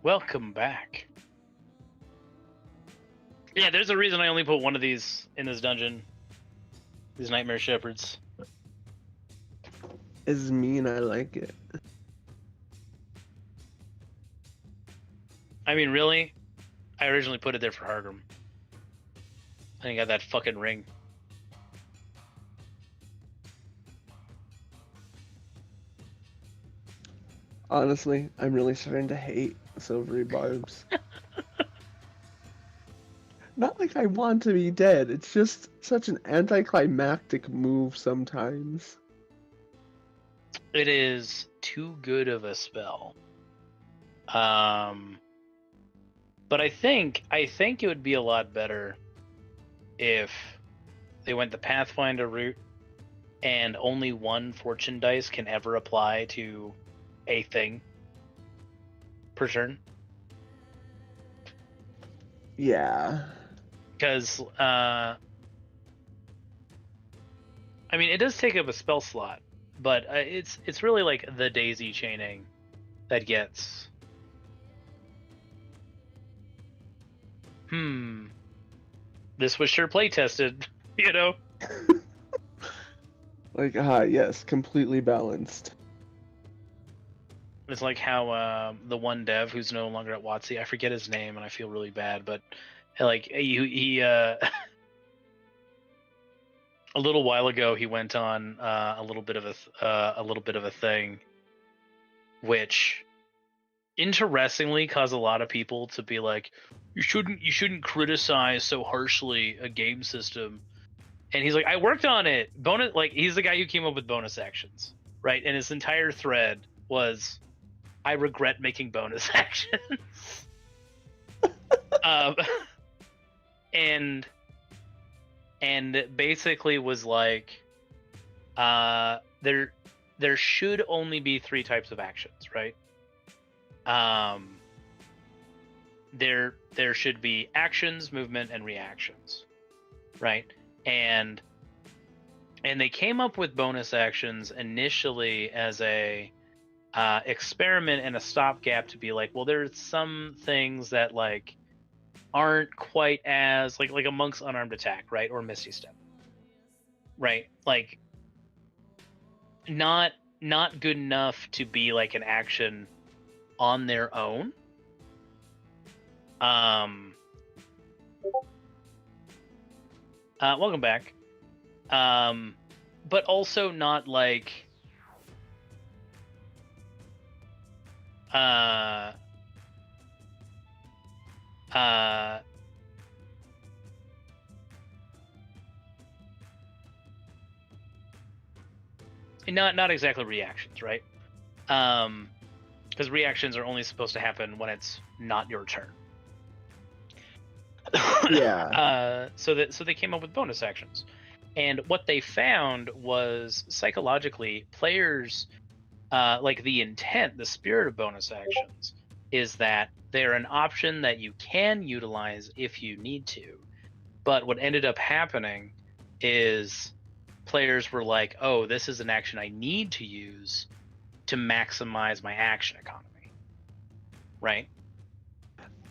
Welcome back. Yeah, there's a reason I only put one of these in this dungeon. These Nightmare Shepherds. It's mean, I like it. I mean, really? I originally put it there for Hargrim. And he got that fucking ring. Honestly, I'm really starting to hate silvery barbs. Not like I want to be dead, it's just such an anticlimactic move sometimes. It is too good of a spell. But I think it would be a lot better if they went the Pathfinder route and only one fortune dice can ever apply to a thing per turn. Yeah. Because, I mean, it does take up a spell slot, but it's really like the daisy chaining that gets... This was sure play tested, you know? Like, yes, completely balanced. It's like how the one dev who's no longer at WotC, I forget his name and I feel really bad, but like he a little while ago he went on a little bit of a thing, which interestingly caused a lot of people to be like, you shouldn't criticize so harshly a game system. And he's like, I worked on it. Bonus, like, he's the guy who came up with bonus actions, right? And his entire thread was, I regret making bonus actions. And basically was like, there should only be 3 types of actions, right? There should be actions, movement, and reactions, right? And they came up with bonus actions initially as a experiment and a stopgap to be like, well, there's some things that like aren't quite as like a monk's unarmed attack, right, or Misty Step, right? Like not good enough to be like an action on their own. Welcome back. But also not like not exactly reactions, right? Because reactions are only supposed to happen when it's not your turn. Yeah. So they came up with bonus actions, and what they found was psychologically players like the intent, the spirit of bonus actions is that they're an option that you can utilize if you need to. But what ended up happening is players were like, oh, this is an action I need to use to maximize my action economy, right?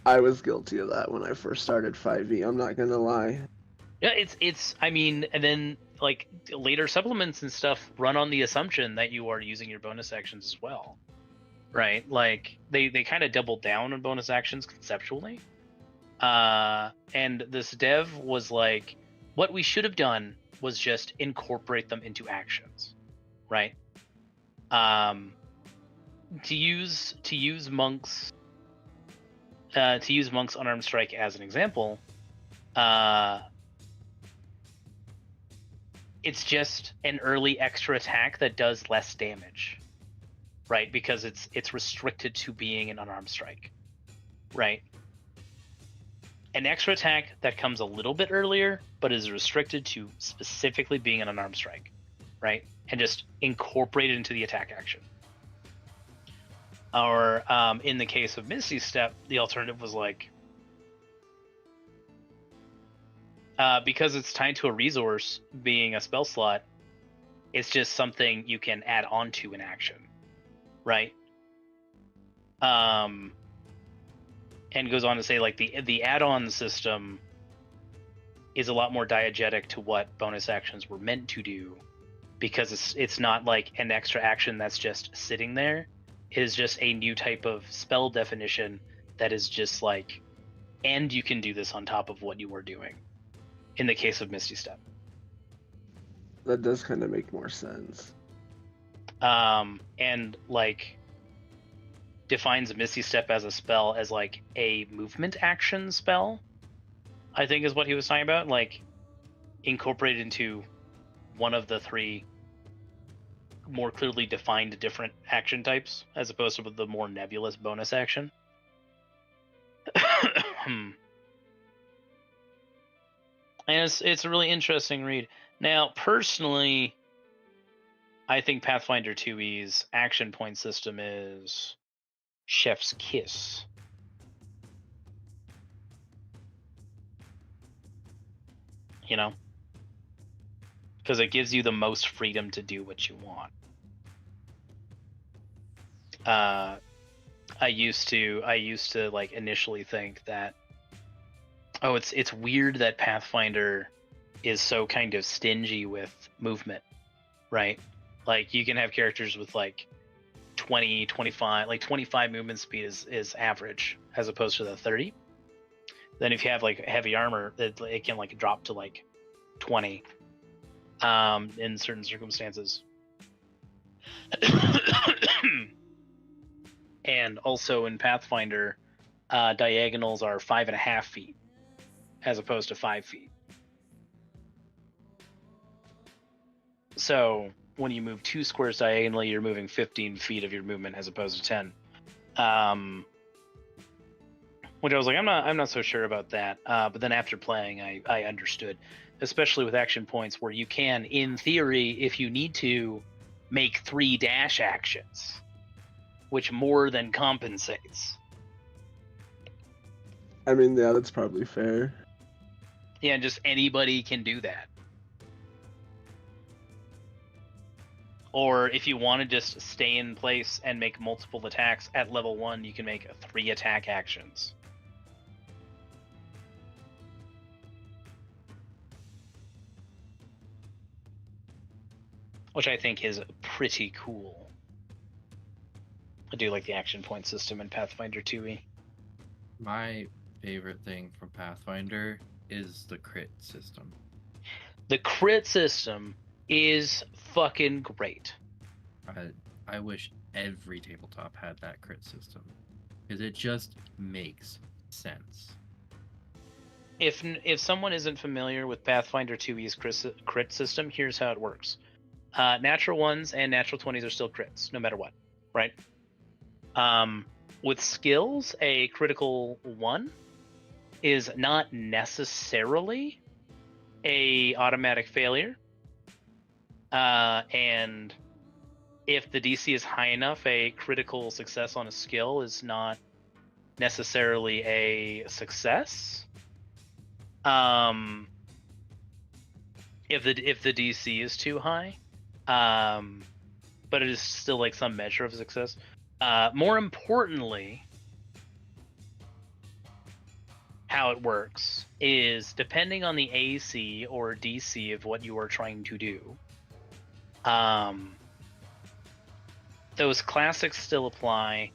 I was guilty of that when I first started 5e, I'm not gonna lie. Yeah, it's I mean, and then like later supplements and stuff run on the assumption that you are using your bonus actions as well, right? Like they kind of doubled down on bonus actions conceptually. And this dev was like, what we should have done was just incorporate them into actions, right? To use monks unarmed strike as an example, it's just an early extra attack that does less damage, right? Because it's restricted to being an unarmed strike, right? An extra attack that comes a little bit earlier, but is restricted to specifically being an unarmed strike, right? And just incorporate it into the attack action. Or in the case of Misty Step, the alternative was like, because it's tied to a resource being a spell slot, it's just something you can add on to an action, right? And goes on to say like the add-on system is a lot more diegetic to what bonus actions were meant to do, because it's not like an extra action that's just sitting there. It is just a new type of spell definition that is just like, and you can do this on top of what you were doing. In the case of Misty Step, that does kind of make more sense. And like defines Misty Step as a spell as like a movement action spell, I think is what he was talking about, like incorporated into one of the three more clearly defined different action types, as opposed to the more nebulous bonus action. And it's a really interesting read. Now, personally, I think Pathfinder 2e's action point system is chef's kiss. You know? Because it gives you the most freedom to do what you want. I used to like initially think that, oh, it's weird that Pathfinder is so kind of stingy with movement, right? Like you can have characters with like 20, 25, like 25 movement speed is average as opposed to the 30. Then if you have like heavy armor, it can like drop to like 20 in certain circumstances. And also in Pathfinder, diagonals are 5.5 feet as opposed to 5 feet. So when you move 2 squares diagonally, you're moving 15 feet of your movement as opposed to 10. Which I was like, I'm not so sure about that. But then after playing, I understood, especially with action points where you can, in theory, if you need to, make 3 dash actions, which more than compensates. I mean, yeah, that's probably fair. Yeah, just anybody can do that. Or if you want to just stay in place and make multiple attacks at level 1, you can make 3 attack actions. Which I think is pretty cool. I do like the action point system in Pathfinder 2e. My favorite thing from Pathfinder is the crit system. The crit system is fucking great. I wish every tabletop had that crit system, because it just makes sense. If someone isn't familiar with Pathfinder 2e's crit system, here's how it works. Natural 1s and natural 20s are still crits, no matter what, right? With skills, a critical 1 is not necessarily a automatic failure. And if the DC is high enough, a critical success on a skill is not necessarily a success. If the DC is too high, but it is still like some measure of success. More importantly, how it works is depending on the AC or DC of what you are trying to do. Those classics still apply,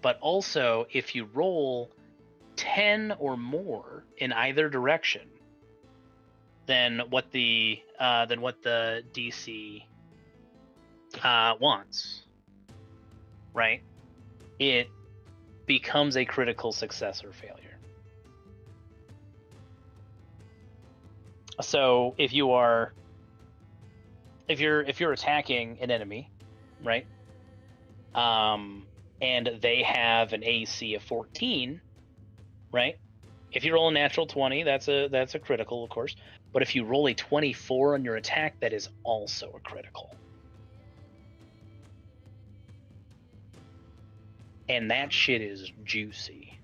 but also if you roll 10 or more in either direction than what the DC wants, right? It becomes a critical success or failure. So if you're attacking an enemy, right? And they have an AC of 14, right? If you roll a natural 20, that's a critical, of course. But if you roll a 24 on your attack, that is also a critical. And that shit is juicy.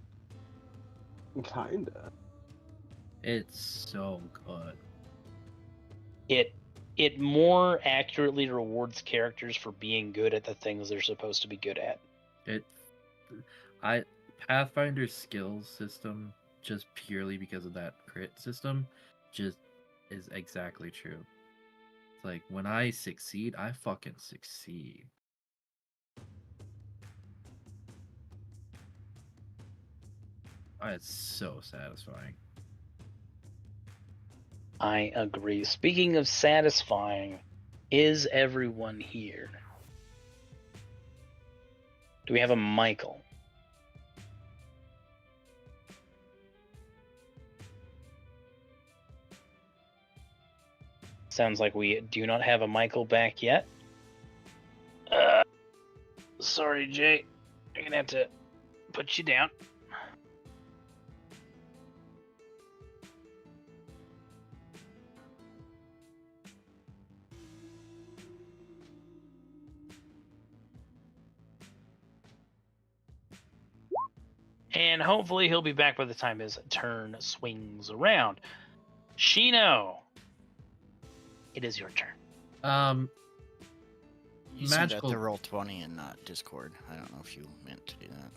Kinda. It's so good. It more accurately rewards characters for being good at the things they're supposed to be good at. Pathfinder's skills system, just purely because of that crit system, just is exactly true. It's like when I succeed, I fucking succeed. Oh, it's so satisfying. I agree. Speaking of satisfying, is everyone here? Do we have a Michael? Sounds like we do not have a Michael back yet. Sorry, Jay. I'm gonna have to put you down. And hopefully he'll be back by the time his turn swings around. Shino, it is your turn. You said that to roll 20 and not Discord. I don't know if you meant to do that.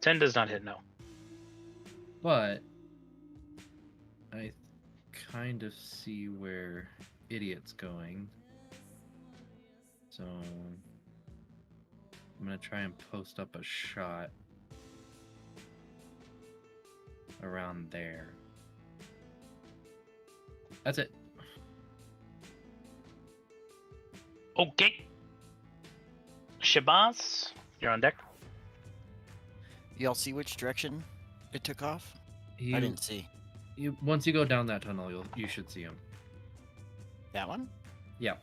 10 does not hit, no. But I kind of see where Idiot's going. So I'm going to try and post up a shot around there. That's it. Okay. Shabazz, you're on deck. Y'all see which direction it took off? You, I didn't see. Once you go down that tunnel, you should see him. That one? Yeah.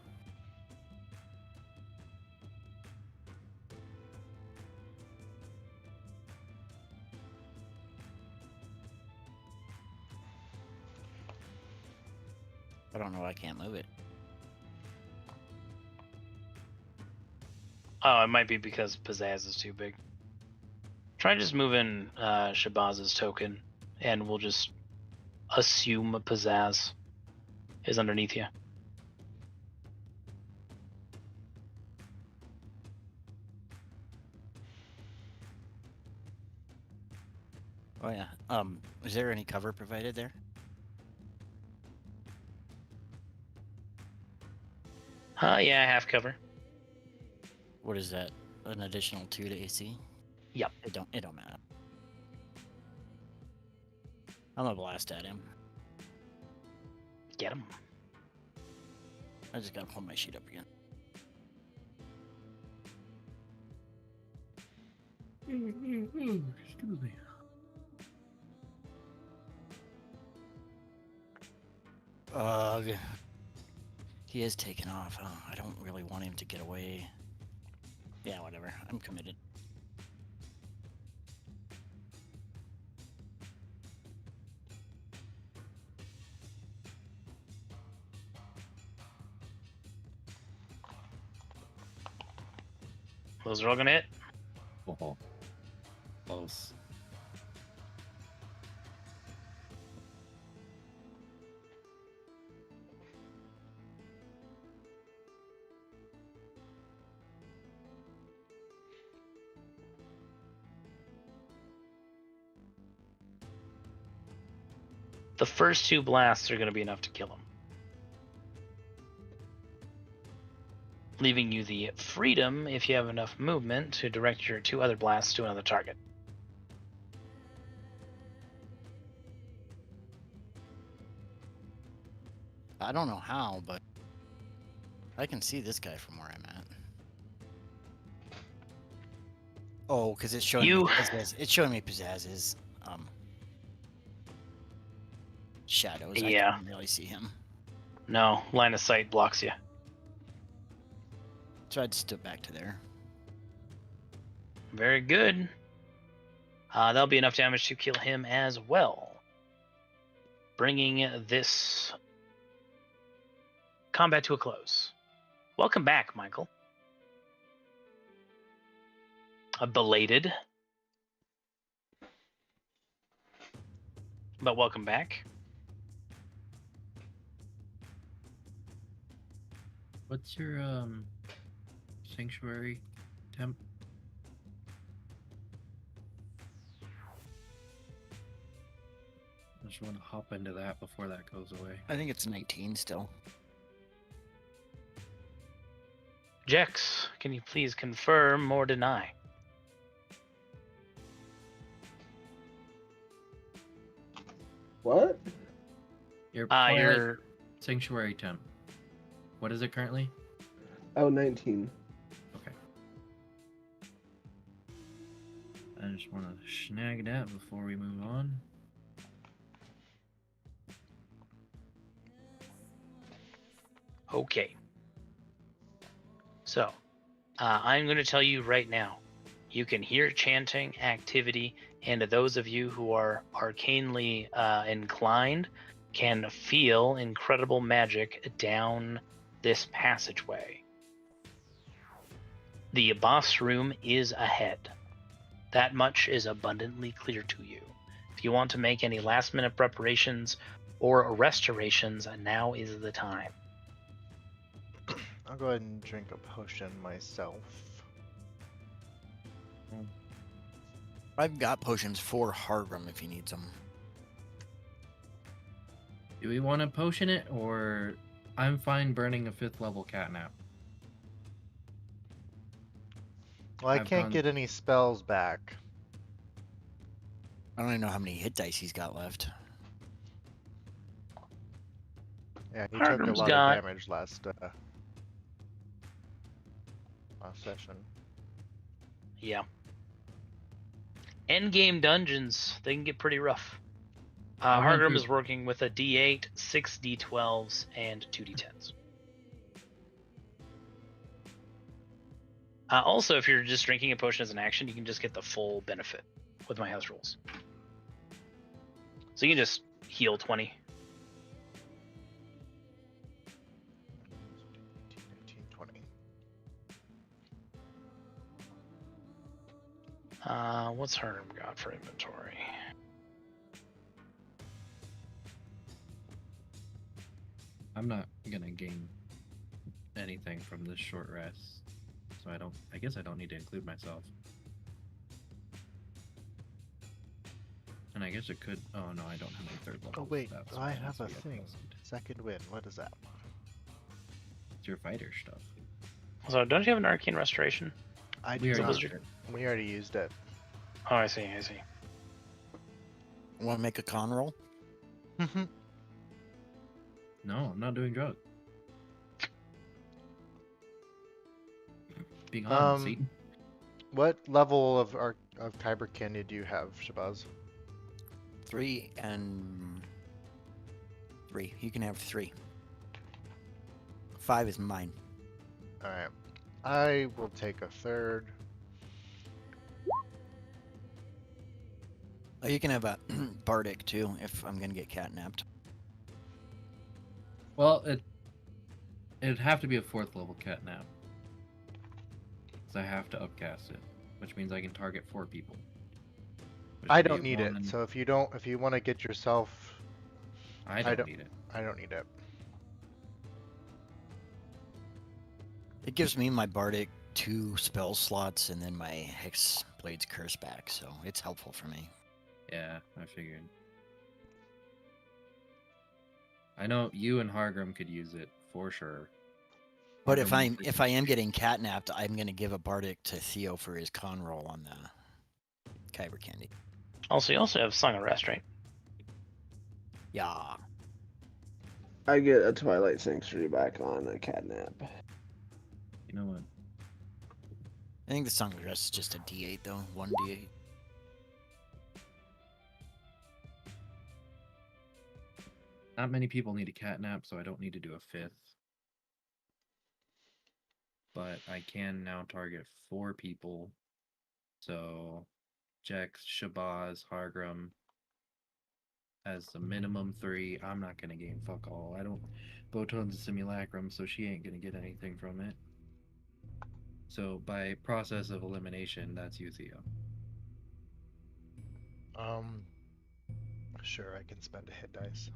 I don't know. I can't move it. Oh, it might be because Pizzazz is too big. Try just moving Shabazz's token, and we'll just assume Pizzazz is underneath you. Oh yeah. Is there any cover provided there? Yeah, half cover. What is that? An additional 2 to AC? Yep. It don't matter. I'm gonna blast at him. Get him. I just gotta pull my sheet up again. Excuse me. Ugh. He is taking off. Oh, I don't really want him to get away. Yeah, whatever. I'm committed. Those are all gonna hit. Oh, close. The first 2 blasts are going to be enough to kill him. Leaving you the freedom, if you have enough movement, to direct your 2 other blasts to another target. I don't know how, but I can see this guy from where I'm at. Oh, because it's showing me Pizzazz. It's showing me Pizzazz's shadows. Yeah. I can't really see him. No, line of sight blocks you. So I'd step back to there. Very good. That'll be enough damage to kill him as well. Bringing this combat to a close. Welcome back, Michael. A belated, but welcome back. What's your sanctuary temp? I just want to hop into that before that goes away. I think it's 19 still. Jex, can you please confirm or deny? What? Your sanctuary temp. What is it currently? Oh, 19. Okay. I just want to snag that before we move on. Okay. So, I'm going to tell you right now, you can hear chanting activity, and those of you who are arcanely inclined can feel incredible magic down this passageway. The boss room is ahead. That much is abundantly clear to you. If you want to make any last-minute preparations or restorations, now is the time. I'll go ahead and drink a potion myself. I've got potions for Hargrim if he needs them. Do we want to potion it, or I'm fine burning a 5th level catnap? Well, I I've can't gone- get any spells back. I don't even know how many hit dice he's got left. Yeah, he took a Hargrim's lot got- of damage last session. Yeah. Endgame dungeons, they can get pretty rough. I went Hargrim through- is working with a D8, 6 D12s, and 2 D10s. Also, if you're just drinking a potion as an action, you can just get the full benefit with my house rules. So you can just heal 20. 19, 20. What's Hargrim got for inventory? I'm not gonna gain anything from this short rest, so I guess I don't need to include myself. And I guess it could. Oh no, I don't have any 3rd level. Oh wait, stats, I so it have has a to be thing. upcasted. Second win. What is that? It's your fighter stuff. So don't you have an arcane restoration? I We do already not. used it. We already used it. Oh, I see. Want to make a con roll? No, I'm not doing drugs. Being honest, Satan. What level of Kyber Candy do you have, Shabazz? 3 and 3. You can have 3. 5 is mine. Alright. I will take a 3rd. Oh, you can have a bardic too if I'm gonna get catnapped. Well, it'd have to be a 4th level catnap. So I have to upcast it, which means I can target 4 people. Which I would be don't need it. 1 So if you want to get yourself, I don't need it. I don't need it. It gives me my bardic 2 spell slots and then my Hex Blade's Curse back, so it's helpful for me. Yeah, I figured. I know you and Hargrim could use it for sure. But Hargrim if I am getting catnapped, I'm gonna give a bardic to Theo for his con roll on the Kyber Candy. Also, you also have Song of Rest, right? Yeah. I get a Twilight Sanctuary back on a catnap. You know what? I think the Song of Rest is just a D8 though, 1 D8. Not many people need a catnap, so I don't need to do a 5th. But I can now target 4 people. So Jex, Shabazz, Hargrim. As a minimum 3, I'm not gonna gain fuck all. I don't Boton's a simulacrum, so she ain't gonna get anything from it. So by process of elimination, that's you, Theo. Sure, I can spend a hit dice.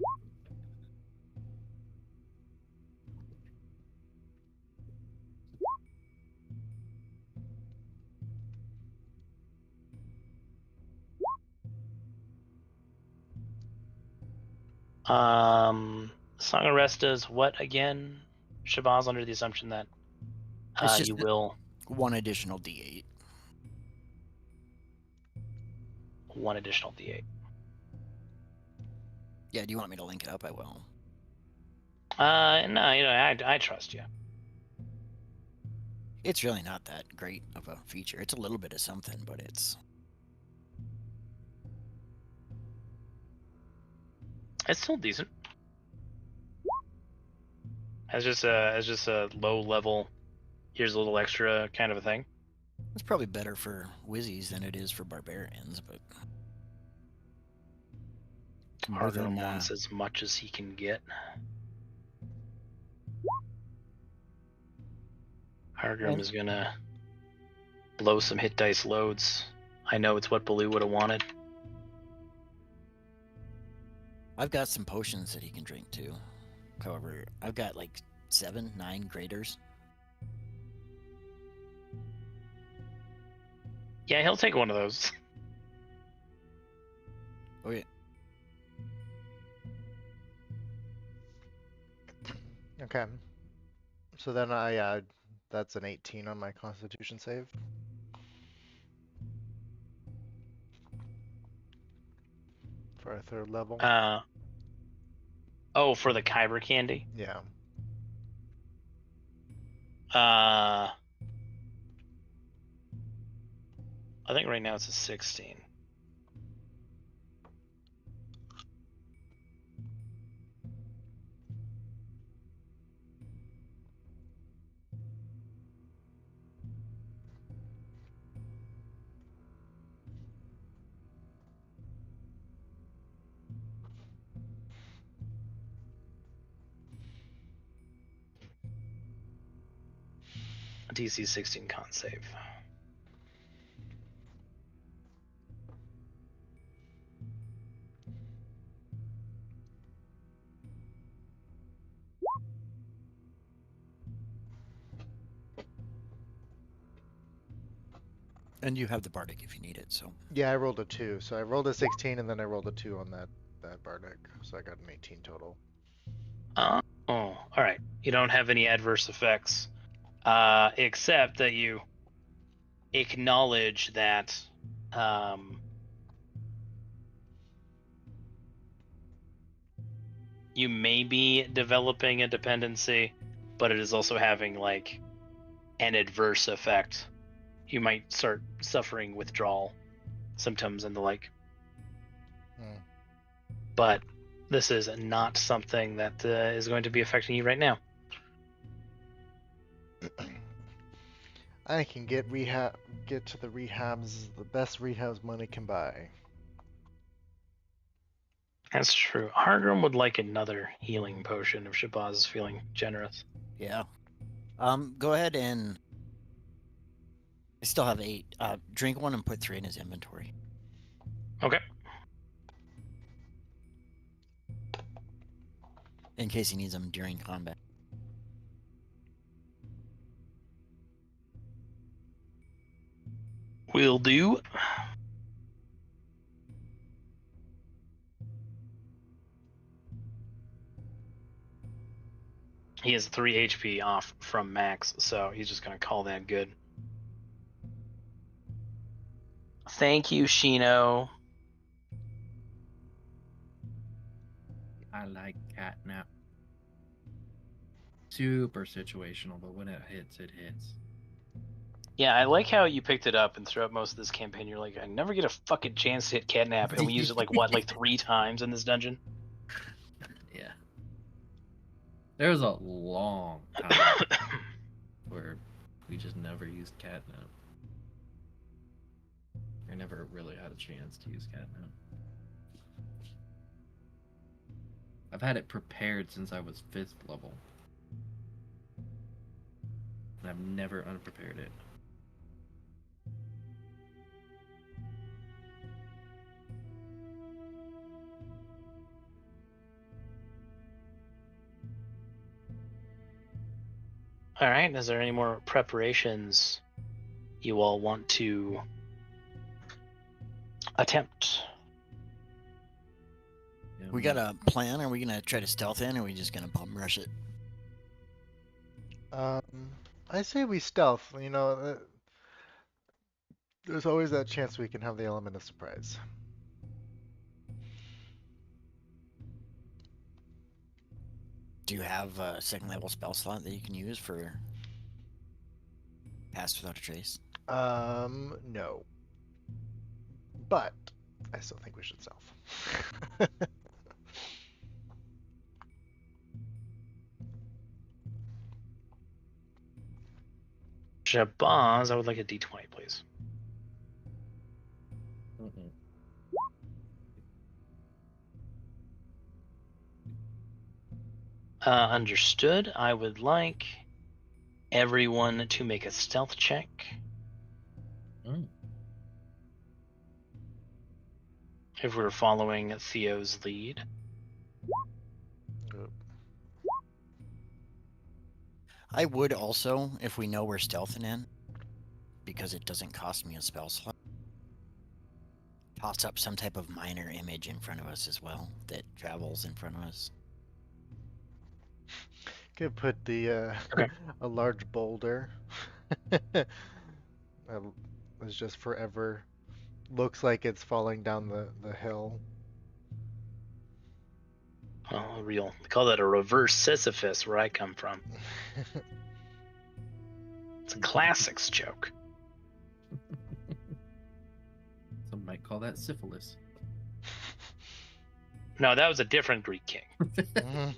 Song of Rest does what again? Shabazz, under the assumption that It's just you will 1 additional D8. 1 additional D8. Yeah, do you want me to link it up? I will. No, I trust you. It's really not that great of a feature. It's a little bit of something, but it's still decent. As just a low level, here's a little extra kind of a thing. it's probably better for Wizzies than it is for barbarians, but more Hargrim than wants as much as he can get. Hargrim is gonna blow some hit dice loads. I know it's what Baloo would have wanted. I've got some potions that he can drink too. However, I've got like 7, 9 graders. Yeah, he'll take one of those. Okay. So then that's an 18 on my Constitution save. For a 3rd level. Oh, for the Kyber candy? Yeah. I think right now it's a 16. DC 16 con save. And you have the Bardic if you need it, so. Yeah, I rolled a 2. So I rolled a 16 and then I rolled a 2 on that Bardic. So I got an 18 total. Oh, all right. You don't have any adverse effects, except that you acknowledge that you may be developing a dependency, but it is also having like an adverse effect. You might start suffering withdrawal symptoms and the like. But this is not something that is going to be affecting you right now. I can get to the rehabs, the best rehabs money can buy. That's true. Hargrim would like another healing potion if Shabazz is feeling generous. Yeah. Go ahead and... I still have 8. Drink one and put 3 in his inventory. Okay. In case he needs them during combat. Will do. He has 3 HP off from max, so he's just going to call that good. Thank you, Shino. I like catnap. Super situational, but when it hits, it hits. Yeah, I like how you picked it up, and throughout most of this campaign, you're like, I never get a fucking chance to hit catnap, and we use it like 3 times in this dungeon? Yeah. There was a long time where we just never used catnap. I never really had a chance to use catnap. I've had it prepared since I was 5th level. And I've never unprepared it. All right, is there any more preparations you all want to attempt? Yeah, We got a plan? Are we going to try to stealth in, or are we just going to bum rush it? I say we stealth. You know, there's always that chance we can have the element of surprise. Do you have a 2nd level spell slot that you can use for Pass Without a Trace? No. But I still think we should stealth. Shabazz, I would like a d20, please. Understood. I would like everyone to make a stealth check. If we're following Theo's lead. I would also, if we know we're stealthing in, because it doesn't cost me a spell slot, toss up some type of minor image in front of us as well that travels in front of us. Could put the Okay. a large boulder. It's just forever. Looks like it's falling down the hill. Oh, real. They call that a reverse Sisyphus where I come from. It's a classics joke. Some might call that syphilis. No, that was a different Greek king.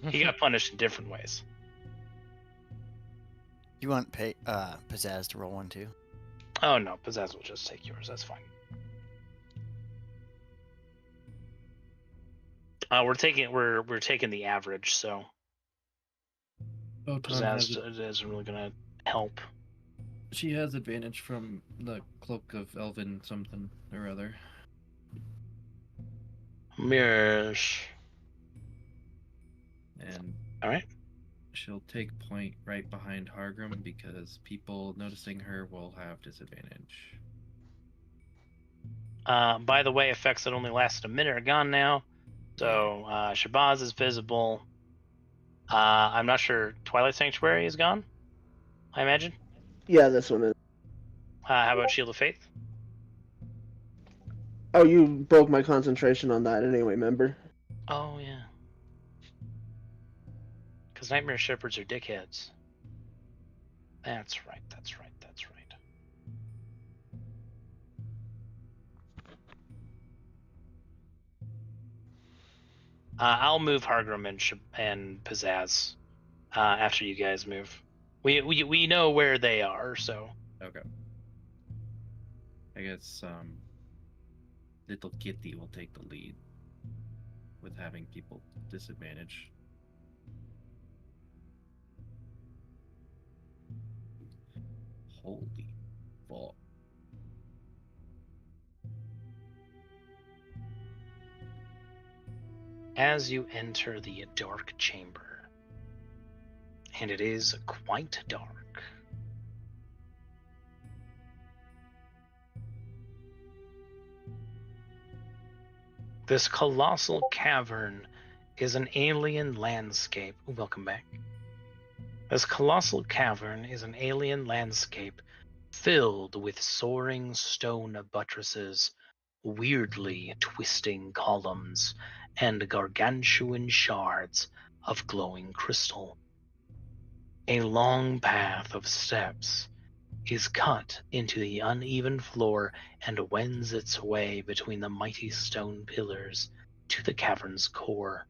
He got punished in different ways. You want Pizzazz to roll one too? Oh no, Pizzazz will just take yours. That's fine. We're taking the average, so Pizzazz isn't really gonna help. She has advantage from the cloak of Elven something or other. Mirrors. And all right. She'll take point right behind Hargrim because people noticing her will have disadvantage. By the way, effects that only lasted a minute are gone now. So Shabazz is visible. I'm not sure. Twilight Sanctuary is gone, I imagine. Yeah, this one is. How about Shield of Faith? Oh, you broke my concentration on that anyway, remember? Oh, yeah. Because Nightmare Shepherds are dickheads. That's right. I'll move Hargrim and Pizzazz after you guys move. We know where they are, so. Okay. I guess Little Kitty will take the lead with having people disadvantage. Holy fuck. As you enter the dark chamber, and it is quite dark, this colossal cavern is an alien landscape. Welcome back. This colossal cavern is an alien landscape filled with soaring stone buttresses, weirdly twisting columns, and gargantuan shards of glowing crystal. A long path of steps is cut into the uneven floor and wends its way between the mighty stone pillars to the cavern's core.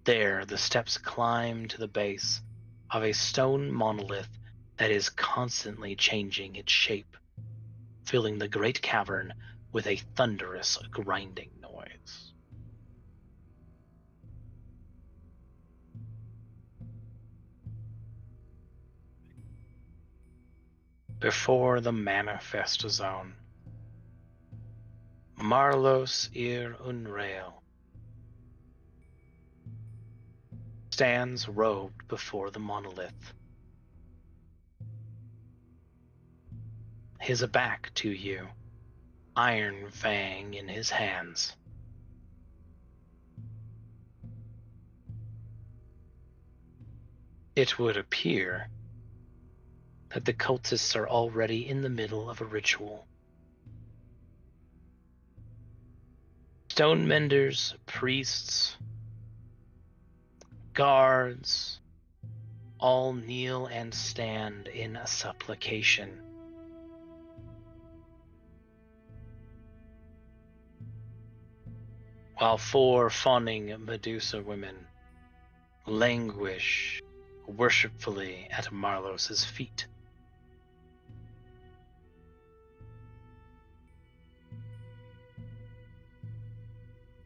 There, the steps climb to the base of a stone monolith that is constantly changing its shape, filling the great cavern with a thunderous grinding noise. Before the manifest zone, Marlos Ir Unrail stands robed before the monolith. His back to you, Iron Fang in his hands. It would appear that the cultists are already in the middle of a ritual. Stone menders, priests, guards, all kneel and stand in a supplication. While 4 fawning Medusa women languish worshipfully at Marlos's feet.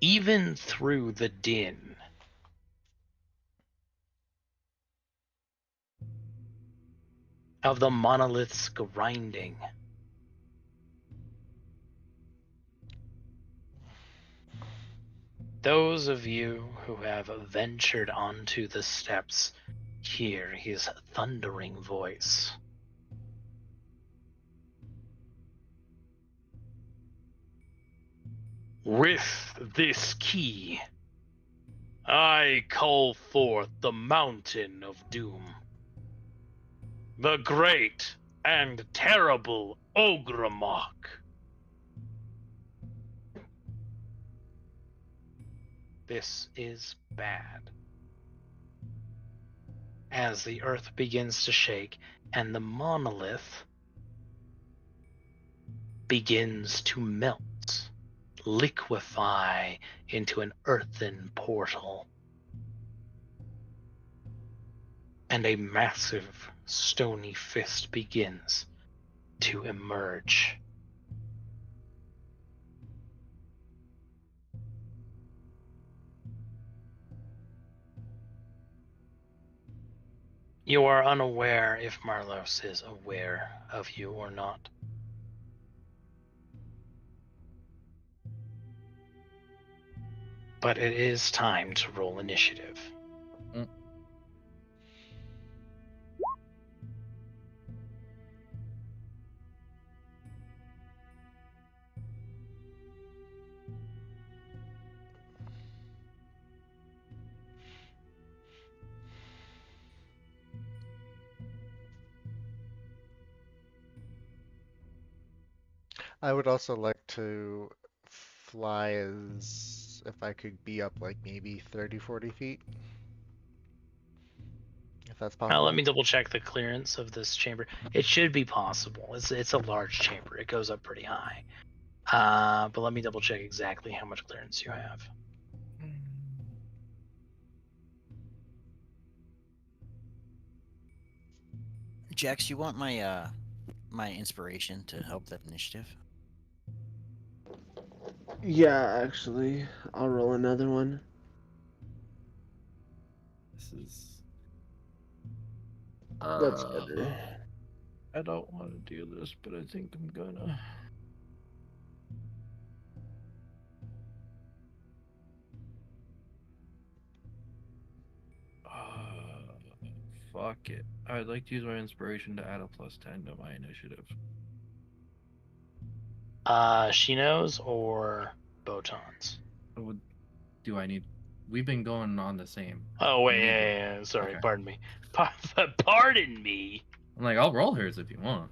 Even through the din, of the monolith's grinding, those of you who have ventured onto the steps hear his thundering voice. With this key, I call forth the Mountain of Doom. The great and terrible Ogremok. This is bad. As the earth begins to shake and the monolith begins to melt, liquefy into an earthen portal. And a massive stony fist begins to emerge. You are unaware if Marlos is aware of you or not. But it is time to roll initiative. I would also like to fly as if I could be up like maybe 30, 40 feet. If that's possible. Let me double check the clearance of this chamber. It should be possible. It's a large chamber. It goes up pretty high. But let me double check exactly how much clearance you have. Jax, you want my my inspiration to help that initiative? Yeah, actually, I'll roll another one. This is. That's better. I don't want to do this, but I think I'm gonna. Fuck it. I'd like to use my inspiration to add a +10 to my initiative. Shinos or Botons? Do I need? We've been going on the same. Oh wait, yeah. Sorry, Okay. pardon me. Pardon me. I'm like, I'll roll hers if you want.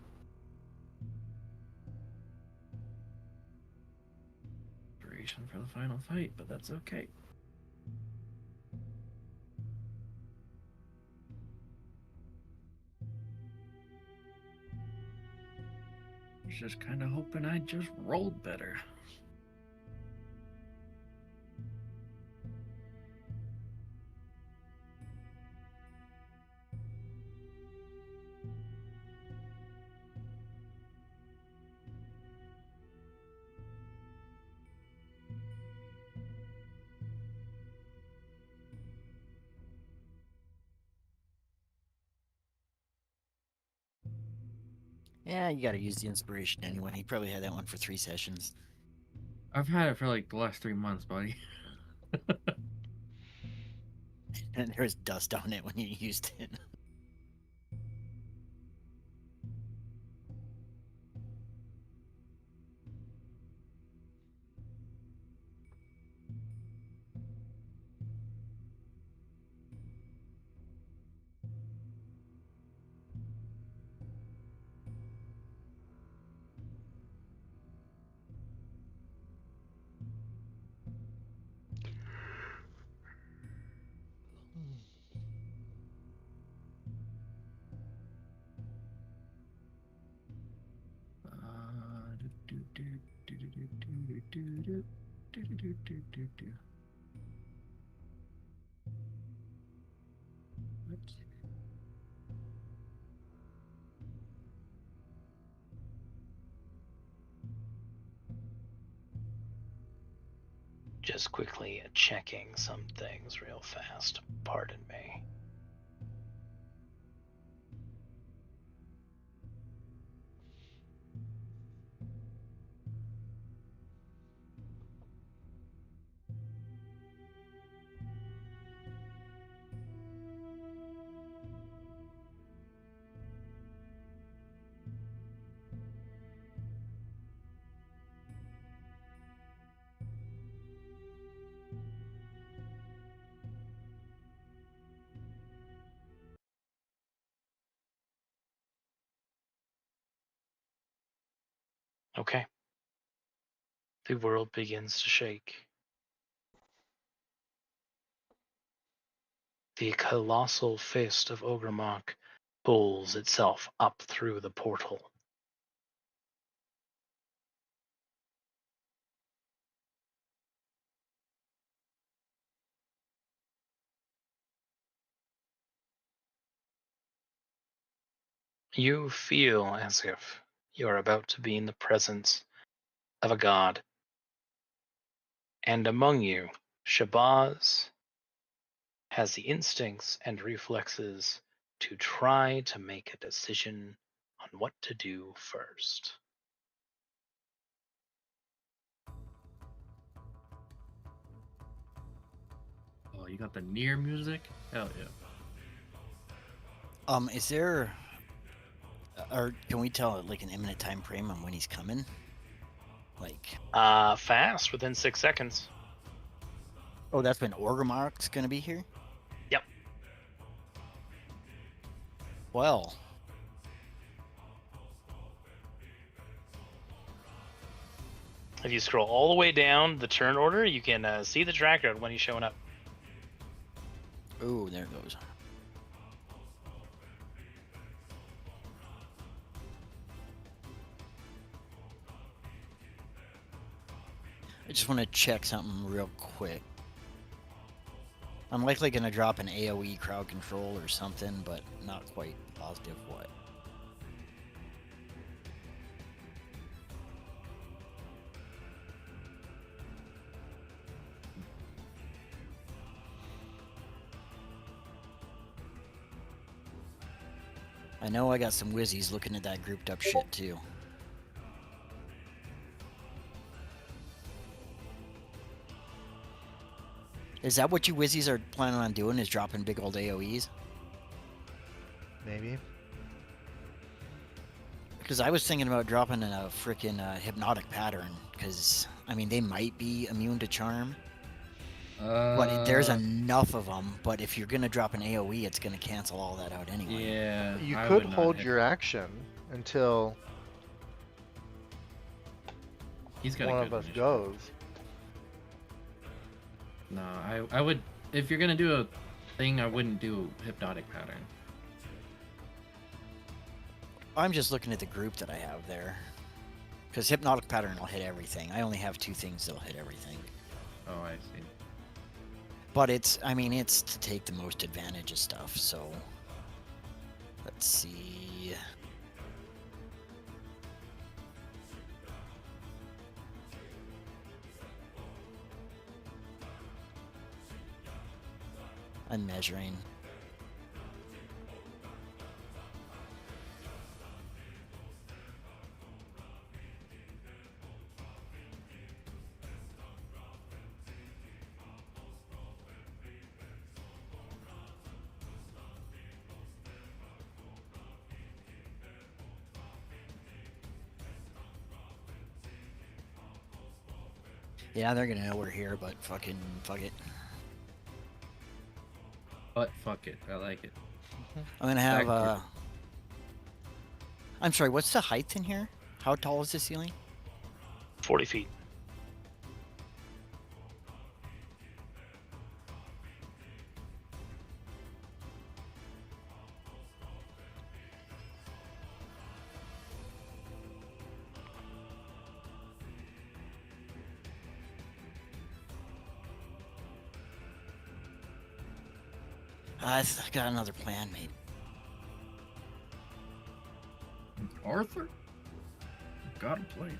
Inspiration for the final fight, but that's okay. I was just kind of hoping I just rolled better. Yeah, you gotta use the inspiration anyway. He probably had that one for 3 sessions. I've had it for like the last 3 months, buddy. And there was dust on it when you used it. Just quickly checking some things real fast. Pardon me. Okay. The world begins to shake. The colossal fist of Ogremok pulls itself up through the portal. You feel as if you are about to be in the presence of a god. And among you, Shabazz has the instincts and reflexes to try to make a decision on what to do first. Oh, you got the near music? Hell yeah. Is there, or can we tell like an imminent time frame on when he's coming? Like, Fast, within 6 seconds. oh, that's when Orgrimmark's gonna be here? Yep. Well. If you scroll all the way down the turn order, you can see the tracker when he's showing up. Ooh, there it goes. I just want to check something real quick. I'm likely going to drop an AoE crowd control or something, but not quite positive what. I know I got some whizzies looking at that grouped up shit too. Is that what you whizzies are planning on doing, is dropping big old AoEs? Maybe. Because I was thinking about dropping a freaking hypnotic pattern, because, I mean, they might be immune to charm. But there's enough of them, but if you're going to drop an AoE, it's going to cancel all that out anyway. Yeah. You I could would not hold hit- your action until He's got one a of good us initiative. goes. No, I would. If you're gonna do a thing, I wouldn't do hypnotic pattern. I'm just looking at the group that I have there. Because hypnotic pattern will hit everything. I only have 2 things that'll hit everything. Oh, I see. But it's, I mean, it's to take the most advantage of stuff, so... Let's see... I'm measuring. Yeah, they're gonna know we're here, but fuck it. But fuck it, I like it. I'm gonna have, Back I'm sorry, what's the height in here? How tall is the ceiling? 40 feet. I've got another plan, mate. Arthur? Got a plane.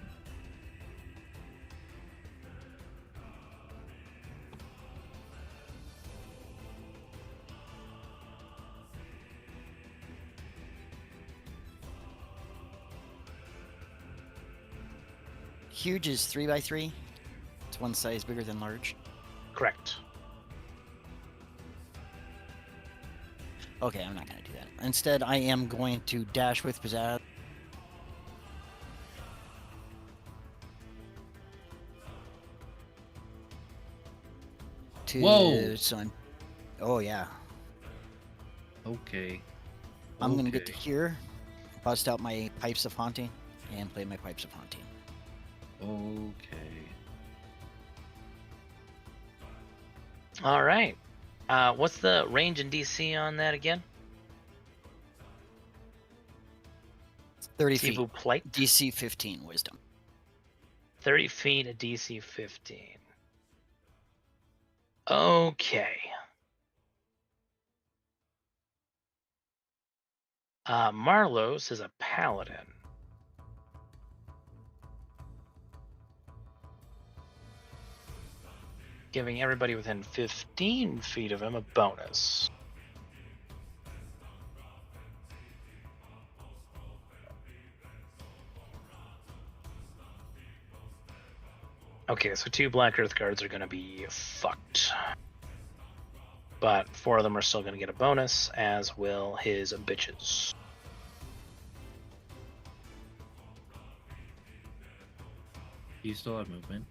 Huge is 3x3. It's one size bigger than large. Correct. Okay, I'm not gonna do that. Instead, I am going to dash with pizzazz. Whoa! Son. Oh yeah. Okay. I'm gonna get to Okay. here. Bust out my pipes of haunting. and play my Pipes of Haunting. Okay. All right. What's the range and DC on that again? 30 S'il vous feet. plaît. DC 15 Wisdom. 30 feet at DC 15. Okay. Marlos is a paladin. Giving everybody within 15 feet of him a bonus. Okay, so 2 Black Earth guards are going to be fucked. But 4 of them are still going to get a bonus, as will his bitches. Do you still have movement?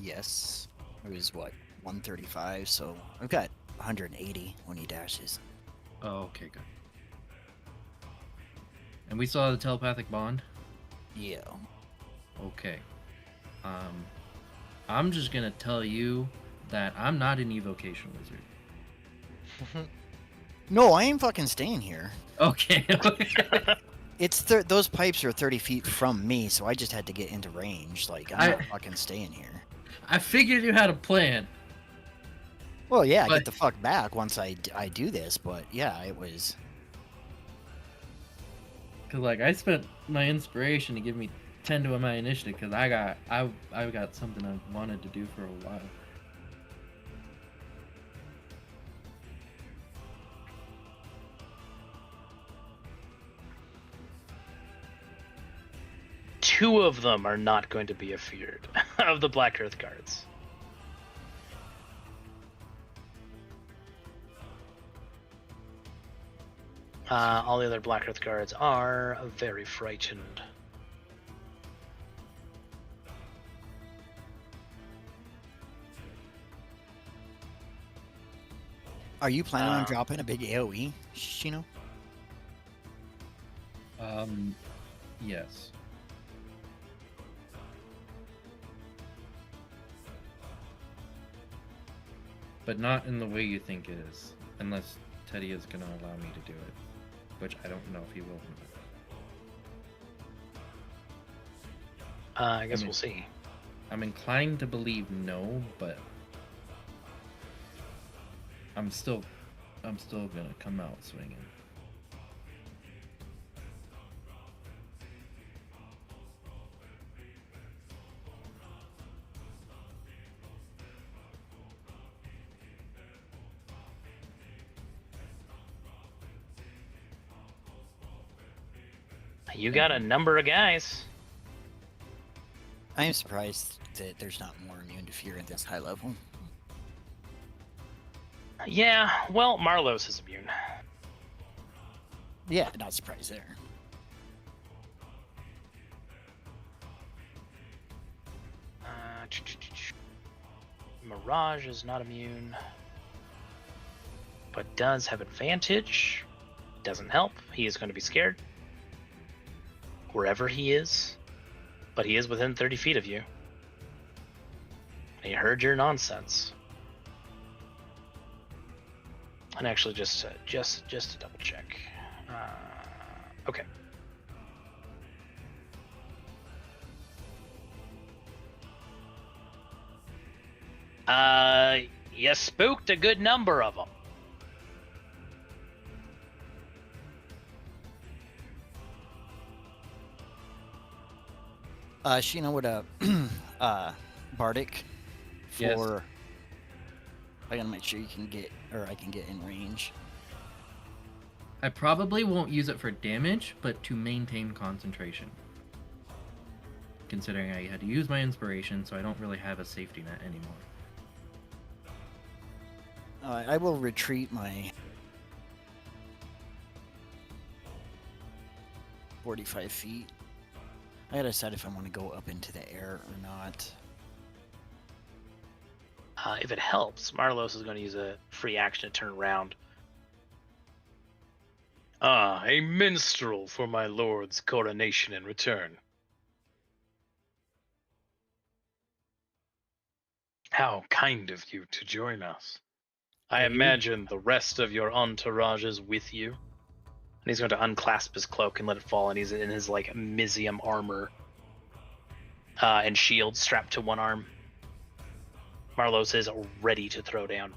Yes. It was what? 135, so I've got 180 when he dashes. Oh, okay, good. And we still have the telepathic bond? Yeah. Okay. I'm just gonna tell you that I'm not an evocation wizard. No, I ain't fucking staying here. Okay. It's those pipes are 30 feet from me, so I just had to get into range. Like, I'm not fucking staying here. I figured you had a plan. Well, yeah, I But- get the fuck back once I do this, but yeah, it was... Cause like I spent my inspiration to give me 10 to my initiative because I got something I wanted to do for a while. Two of them are not going to be afeared of the Black Earth guards. All the other Black Earth guards are very frightened. Are you planning on dropping a big AoE, Shino? Yes. But not in the way you think it is, unless Teddy is gonna allow me to do it, which I don't know if he will. I guess we'll see. I'm inclined to believe no, but I'm still gonna come out swinging. You got a number of guys. I am surprised that there's not more immune to fear at this high level. Yeah, well, Marlos is immune. Yeah, not surprised there. Mirage is not immune, but does have advantage. Doesn't help. He is going to be scared wherever he is, but he is within 30 feet of you. He heard your nonsense. And actually, just to double check. Okay. You spooked a good number of them. Shino, would Bardic for... Yes. I gotta make sure you can get, or I can get in range. I probably won't use it for damage, but to maintain concentration. Considering I had to use my inspiration, so I don't really have a safety net anymore. I will retreat my 45 feet. I gotta decide if I want to go up into the air or not. If it helps, Marlos is going to use a free action to turn around Ah, a minstrel for my lord's coronation in return. How kind of you to join us. I imagine the rest of your entourage is with you. And he's going to unclasp his cloak and let it fall, and he's in his like Mizium armor and shield strapped to one arm. Marlos is ready to throw down.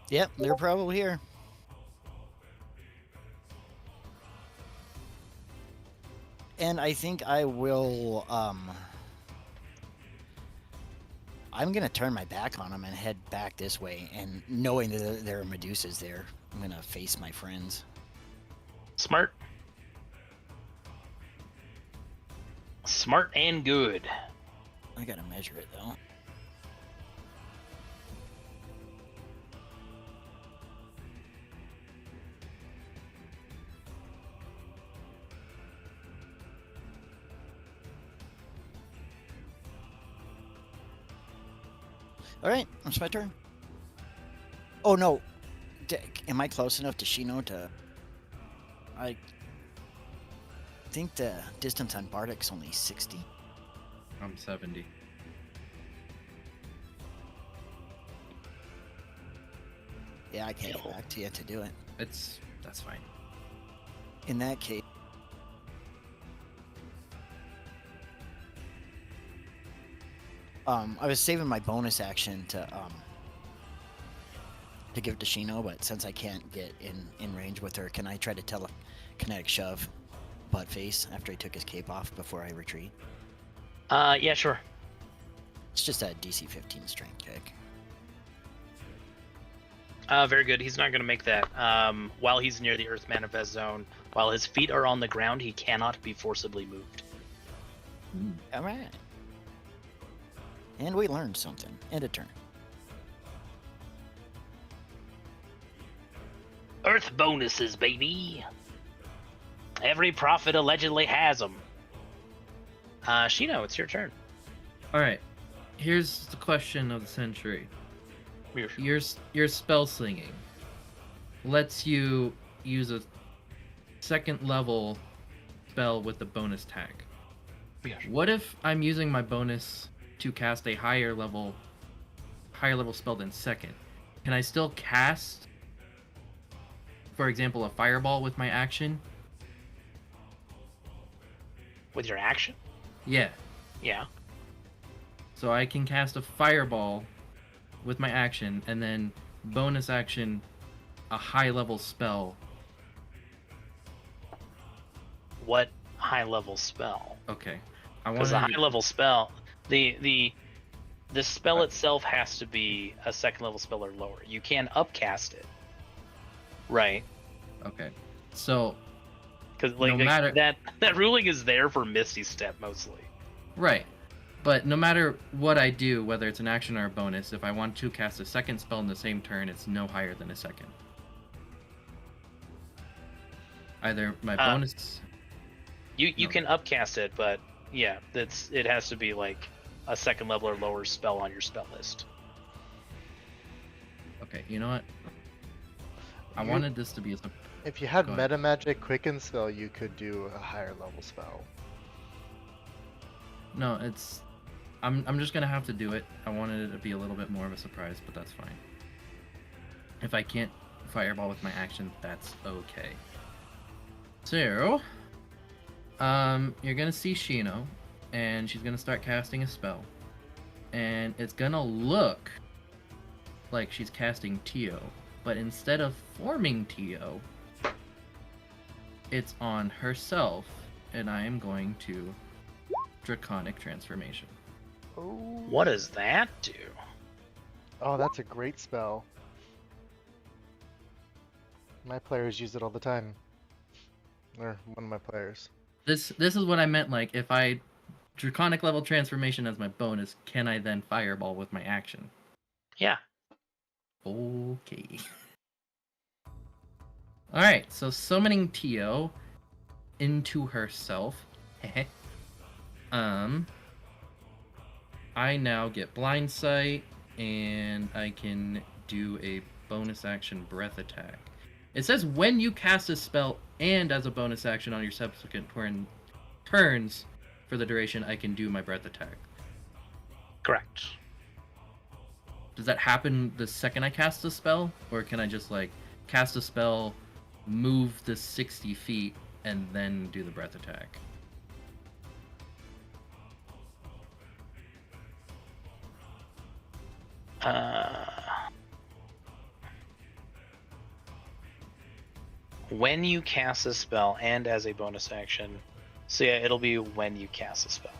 Yep, they're probably here. And I think I will, I'm gonna turn my back on them and head back this way, and knowing that there are Medusas there, I'm gonna face my friends. Smart. Smart and good. I gotta measure it, though. Alright, it's my turn. Oh no. Am I close enough to Shino to... I think the distance on Bardic's only 60. I'm 70. Yeah, I can't get back to you to do it. That's fine. In that case... I was saving my bonus action to give it to Shino, but since I can't get in range with her, can I try to telekinetic shove butt face after he took his cape off before I retreat? Yeah, sure. It's just a DC 15 strength check. Very good. He's not going to make that. While he's near the Earth Manifest Zone, while his feet are on the ground, he cannot be forcibly moved. All right. And we learned something. End of turn. Earth bonuses, baby. Every prophet allegedly has them. Shino, it's your turn. All right. Here's the question of the century. Yes. Your spell slinging lets you use a second level spell with the bonus tag. Yes. What if I'm using my bonus to cast a higher level spell than second? Can I still cast, for example, a fireball with my action? With your action? Yeah. Yeah. So I can cast a fireball with my action, and then bonus action a high level spell. What high level spell? Okay. Because the high level spell, the spell itself has to be a second level spell or lower. You can upcast it. Right. Okay. So because like no matter... that ruling is there for Misty Step mostly. Right. But no matter what I do, whether it's an action or a bonus, if I want to cast a second spell in the same turn, it's no higher than a second. Either my bonus... You can upcast it, but yeah, it has to be like a second level or lower spell on your spell list. Okay, you know what? I wanted this to be a... If you had Meta Magic Quicken spell, you could do a higher level spell. No, it's... I'm just gonna have to do it. I wanted it to be a little bit more of a surprise, but that's fine. If I can't fireball with my action, that's okay. So, you're gonna see Shino, and she's gonna start casting a spell. And it's gonna look like she's casting Tio, but instead of forming Tio, it's on herself, and I am going to Draconic Transformation. Oh. What does that do? Oh, that's a great spell. My players use it all the time. Or one of my players. This is what I meant, like, if I Draconic level transformation as my bonus, can I then fireball with my action? Yeah. Okay. Alright, so summoning Tio into herself. I now get blind sight, and I can do a bonus action breath attack. It says when you cast a spell and as a bonus action on your subsequent turns for the duration, I can do my breath attack. Correct. Does that happen the second I cast a spell? Or can I just, like, cast a spell, move the 60 feet, and then do the breath attack? When you cast a spell and as a bonus action. So yeah, it'll be when you cast a spell.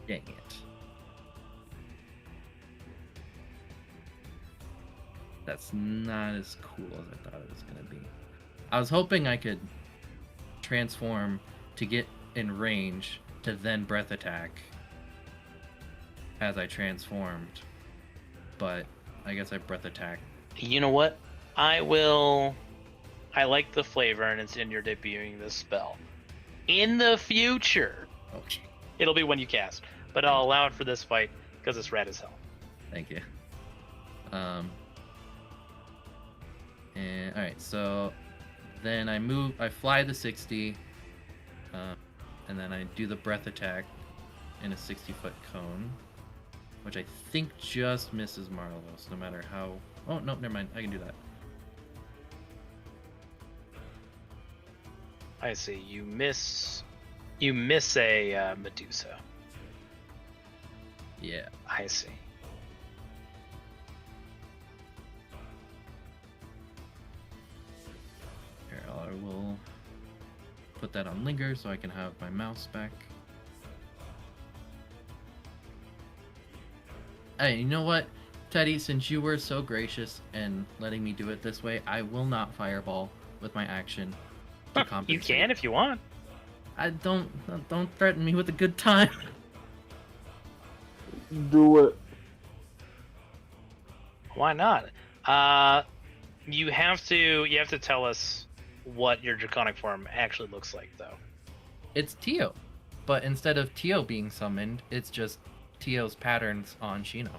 Dang it. That's not as cool as I thought it was going to be. I was hoping I could transform to get in range to then breath attack as I transformed. But I guess I breath attack. You know what? I like the flavor, and it's in your debuting this spell. In the future, Okay. it'll be when you cast, but I'll allow it for this fight because it's rad as hell. Thank you. And alright, so then I fly the 60, and then I do the breath attack in a 60-foot cone, which I think just misses Marlos, no matter how... Oh, no, never mind, I can do that. I see. You miss a Medusa. Yeah. I see. Here, I will put that on Linger so I can have my mouse back. Hey, you know what, Teddy? Since you were so gracious and letting me do it this way, I will not fireball with my action to compensate. You can if you want. I don't threaten me with a good time. Do it. Why not? You have to tell us what your draconic form actually looks like, though. It's Tio, but instead of Tio being summoned, it's just Tio's patterns on Shino.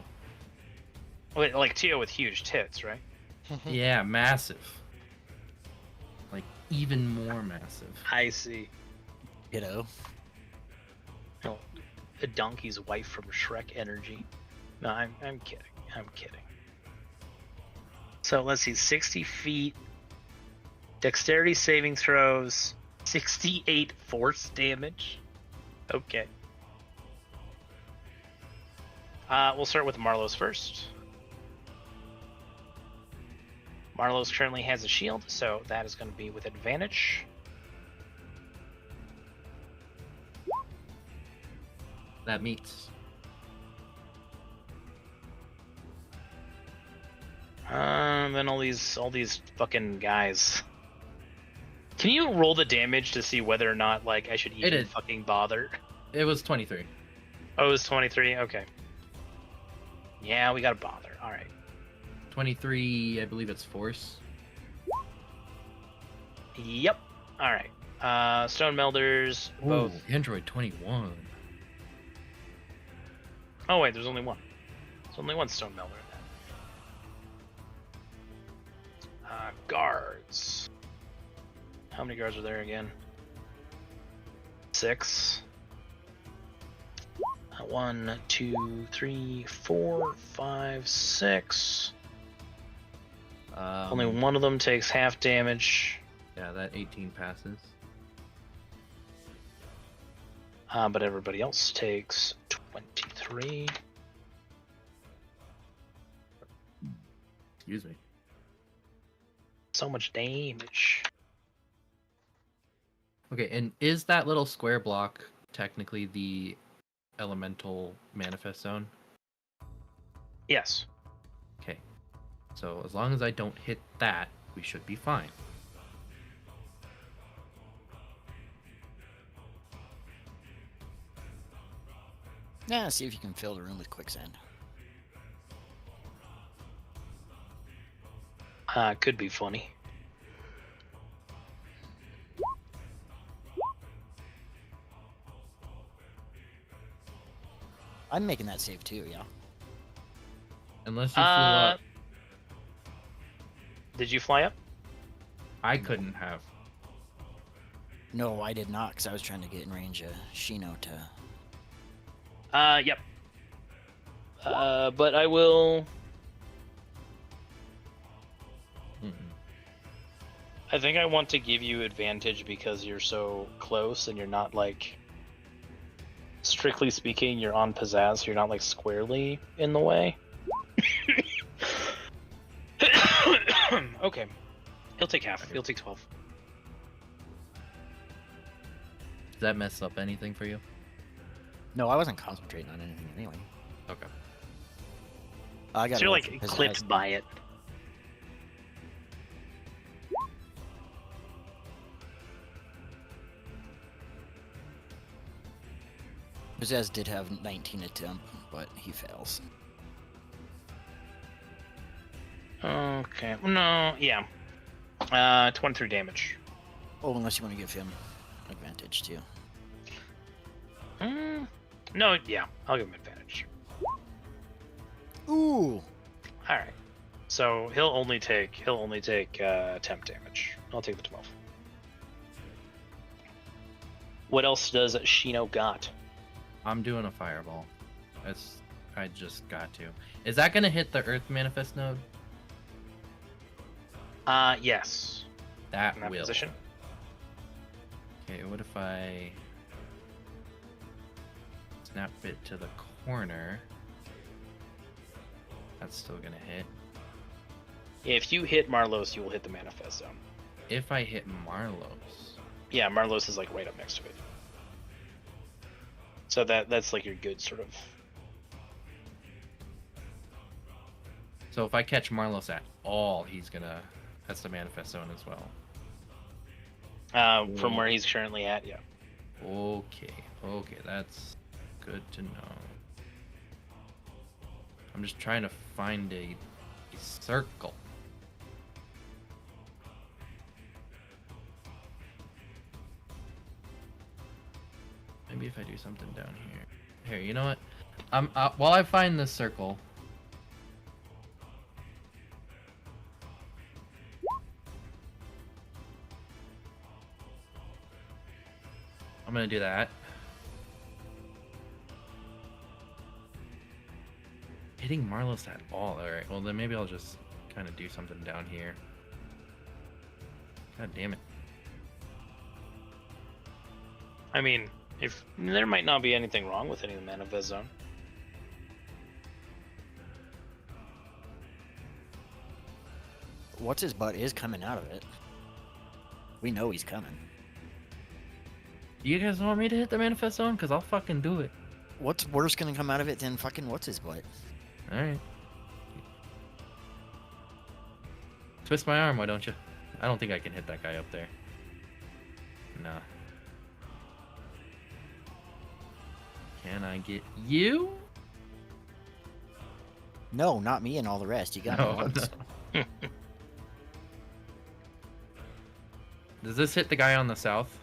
Wait, like Tio with huge tits, right? Yeah, massive. Like even more massive. I see. Ditto. Oh, a donkey's wife from Shrek Energy. No, I'm kidding. I'm kidding. So let's see, 60 feet, dexterity saving throws, 68 force damage. Okay. We'll start with Marlos first. Marlos currently has a shield, so that is going to be with advantage. That meets. Then all these fucking guys. Can you roll the damage to see whether or not like I should even fucking bother? It was 23. Oh, it was 23. Okay. Yeah, we gotta bother. All right. 23, I believe it's force. Yep. All right. Stone Melders both. Ooh, Android 21. Oh wait, there's only one. There's only one Stone Melder in that. Guards. How many guards are there again? 6. 1, 2, 3, 4, 5, 6. Only one of them takes half damage. Yeah, that 18 passes. But everybody else takes 23. Excuse me. So much damage. Okay, and is that little square block technically the elemental manifest zone? Yes. Okay. So as long as I don't hit that, we should be fine. Yeah, see if you can fill the room with quicksand. Could be funny. I'm making that save too, yeah. Unless you flew up. Did you fly up? I couldn't have. No, I did not, because I was trying to get in range of Shino to... Yep. But I will... I think I want to give you advantage because you're so close and you're not, like... Strictly speaking, you're on pizzazz, so you're not, like, squarely in the way. Okay. He'll take half. He'll take 12. Does that mess up anything for you? No, I wasn't concentrating on anything anyway. Okay. I got So you're, like, clipped by it. Pizzazz did have 19 attempt, but he fails. Okay. No, yeah. 23 damage. Oh, unless you want to give him advantage too. No, yeah. I'll give him advantage. Ooh. Alright. So he'll only take temp damage. I'll take the 12. What else does Shino got? I'm doing a fireball. I just got to. Is that gonna hit the Earth Manifest node? Yes. That In that will. position. Okay, what if I snap it to the corner? That's still gonna hit. If you hit Marlos, you will hit the Manifest Zone. If I hit Marlos, Yeah, Marlos is like right up next to it. So that's like your good sort of. so if I catch Marlos at all, that's the Manifest Zone as well. From where he's currently at, yeah. Okay, that's good to know. I'm just trying to find a circle. Maybe if I do something down here. Here, you know what? While I find this circle. I'm gonna do that. Hitting Marlos at all. Alright, well then maybe I'll just kind of do something down here. God damn it. I mean, if there might not be anything wrong with hitting the Manifest Zone. What's his butt is coming out of it. We know he's coming. You guys want me to hit the Manifest Zone? Because I'll fucking do it. What's worse gonna come out of it than fucking what's his butt? Alright. Twist my arm, why don't you? I don't think I can hit that guy up there. Nah. Can I get you? No, not me and all the rest. You got No, no votes. no. Does this hit the guy on the south?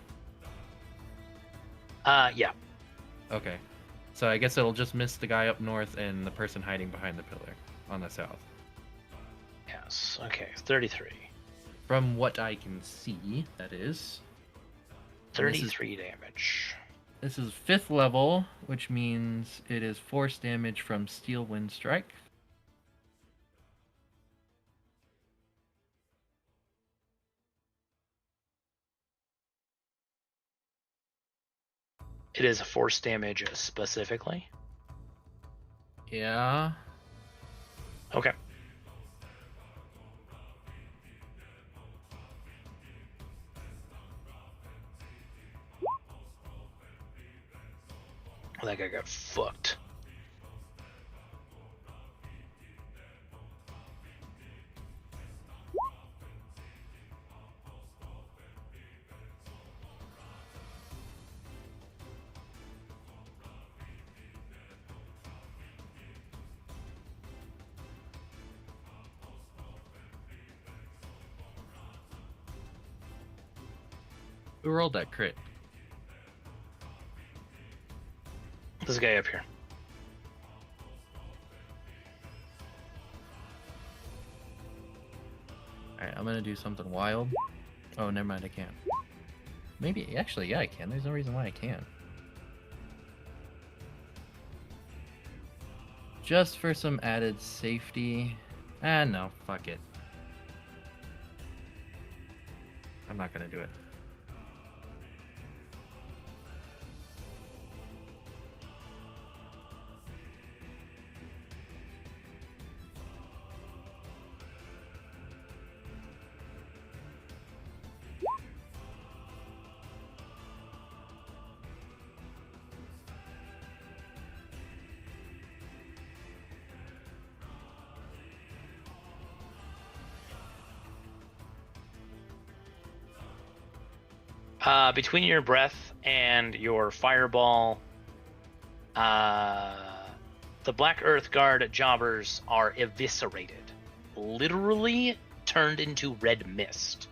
Yeah. Okay. So I guess it'll just miss the guy up north and the person hiding behind the pillar on the south. Yes. Okay. 33. From what I can see, that is. 33 damage. This is 5th level, which means it is force damage from Steel Wind Strike. It is force damage specifically. Yeah. Okay. That guy got fucked. Who rolled that crit? This guy up here. Alright, I'm gonna do something wild. Oh, never mind, I can't. Maybe, actually, yeah, I can. There's no reason why I can't. Just for some added safety. Ah, no, fuck it. I'm not gonna do it. Between your breath and your fireball, the Black Earth Guard jobbers are eviscerated, literally turned into red mist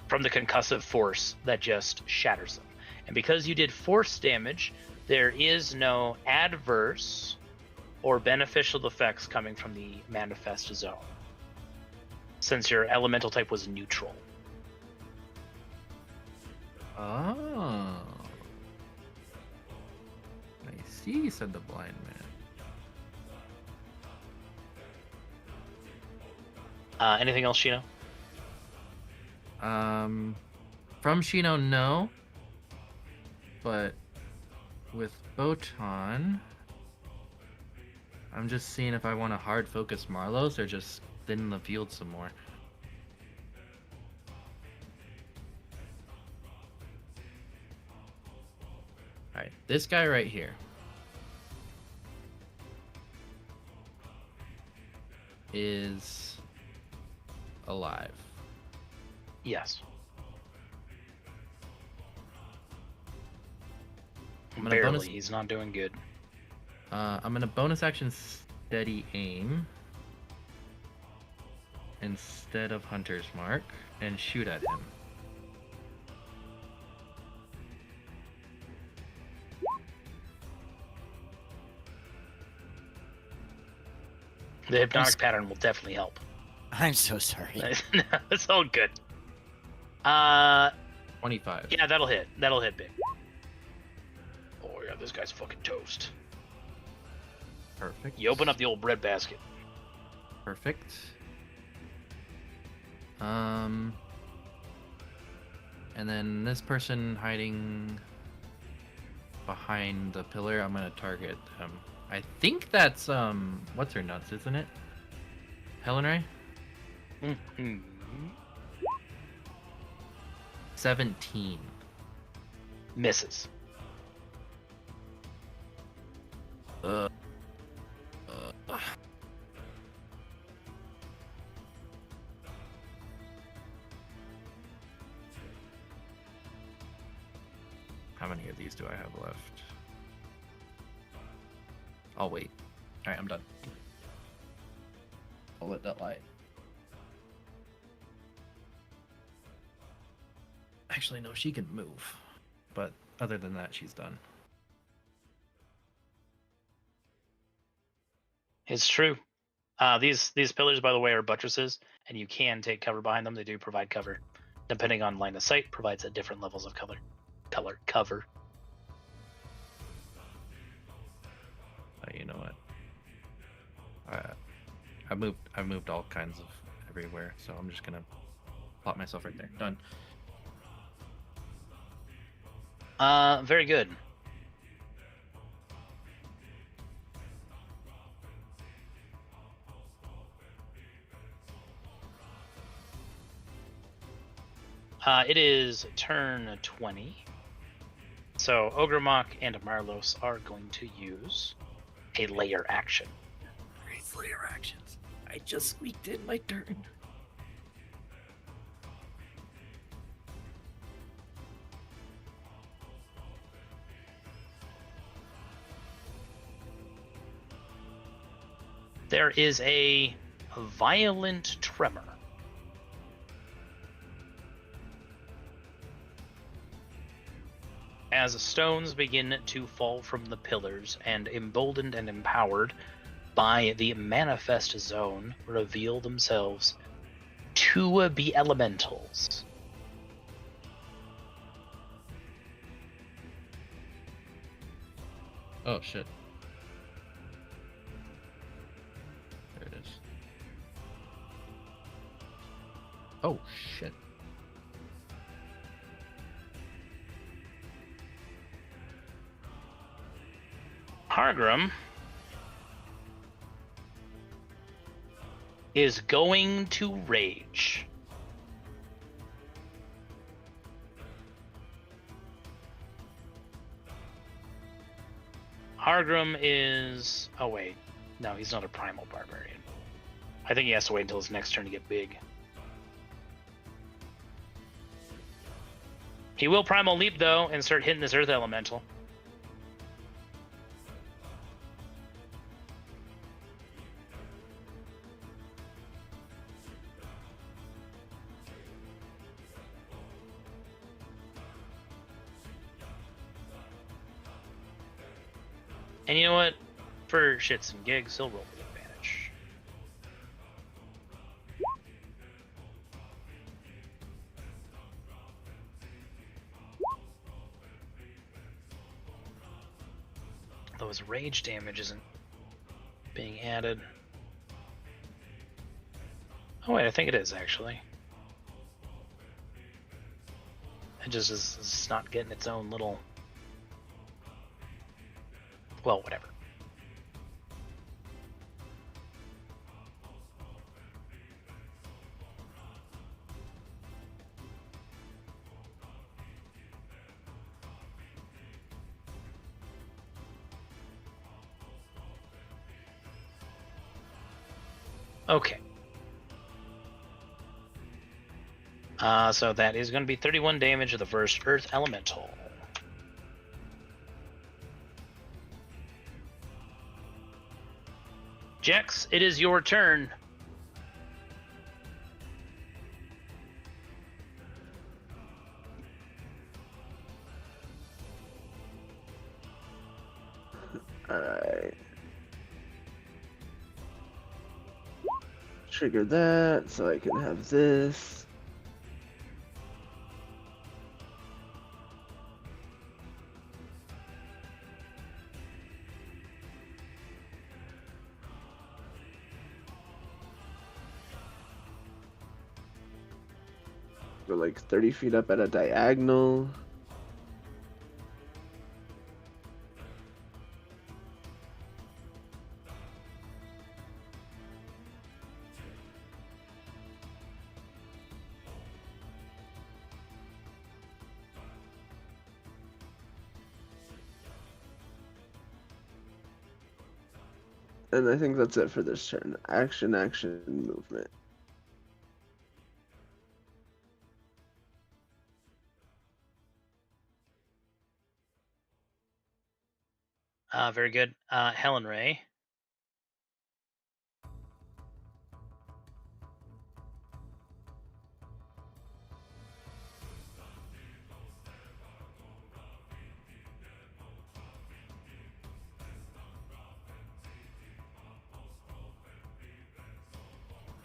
from the concussive force that just shatters them. And because you did force damage, there is no adverse or beneficial effects coming from the manifest zone, since your elemental type was neutral. Oh. I see, said the blind man. Anything else, Shino? From Shino, no. But with Botan, I'm just seeing if I want to hard focus Marlos or just thin the field some more. Alright, this guy right here is alive. Yes. I'm gonna Barely. bonus- He's not doing good. I'm gonna bonus action steady aim instead of Hunter's Mark and shoot at him. The hypnotic pattern will definitely help. I'm so sorry. It's all good. 25. Yeah, that'll hit. That'll hit big. Oh yeah, this guy's fucking toast. Perfect. You open up the old bread basket. Perfect. And then this person hiding behind the pillar, I'm gonna target him. I think that's what's her nuts, isn't it? Helen Ray? Mm-hmm. 17. Misses. How many of these do I have left? I'll wait. Alright, I'm done. I'll let that lie. Actually, no, she can move. But other than that, she's done. It's true. These pillars, by the way, are buttresses, and you can take cover behind them. They do provide cover. Depending on line of sight, provides at different levels of cover. You know what? I've moved all kinds of everywhere, so I'm just gonna plot myself right there. Done. Very good. It is turn 20. So Ogremok and Marlos are going to use a layer action. Great layer actions. I just squeaked in my turn. There is a violent tremor. As stones begin to fall from the pillars, and emboldened and empowered by the manifest zone, reveal themselves to be elementals. Oh shit. There it is. Oh shit. Hargrim is going to rage. Hargrim is... Oh, wait. No, he's not a primal barbarian. I think he has to wait until his next turn to get big. He will primal leap, though, and start hitting this earth elemental. And you know what? For shits and gigs, he'll roll with advantage. Though his rage damage isn't being added. Oh wait, I think it is actually. It just is it's not getting its own little... Well, whatever. Okay. So that is going to be 31 damage of the first Earth Elemental. Jex, it is your turn. Alright. Trigger that so I can have this. Go like 30 feet up at a diagonal. And I think that's it for this turn. Action, action, movement. Very good. Helen Ray.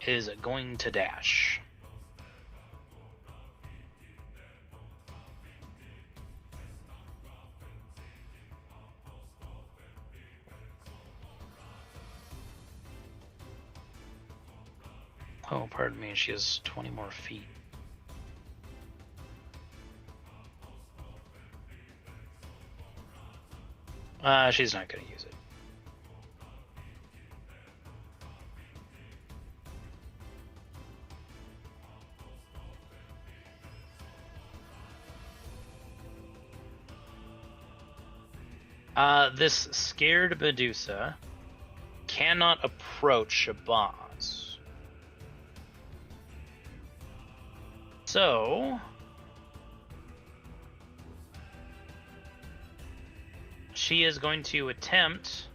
Is going to dash. Oh, pardon me, she has 20 more feet. She's not going to use it. This scared Medusa cannot approach a boss. So she is going to attempt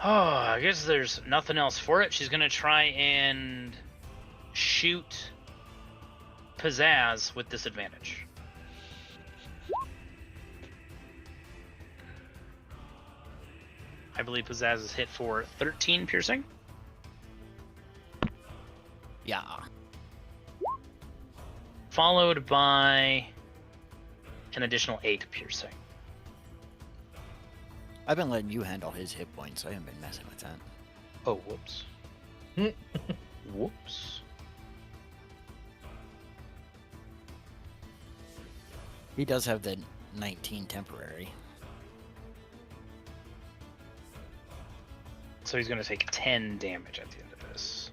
I guess there's nothing else for it. She's gonna try and shoot Pizzazz with disadvantage. I believe Pizzazz is hit for 13 piercing. Yeah. Followed by an additional 8 piercing. I've been letting you handle his hit points. I haven't been messing with that. Oh, whoops. Whoops. He does have the 19 temporary. So he's going to take 10 damage at the end of this.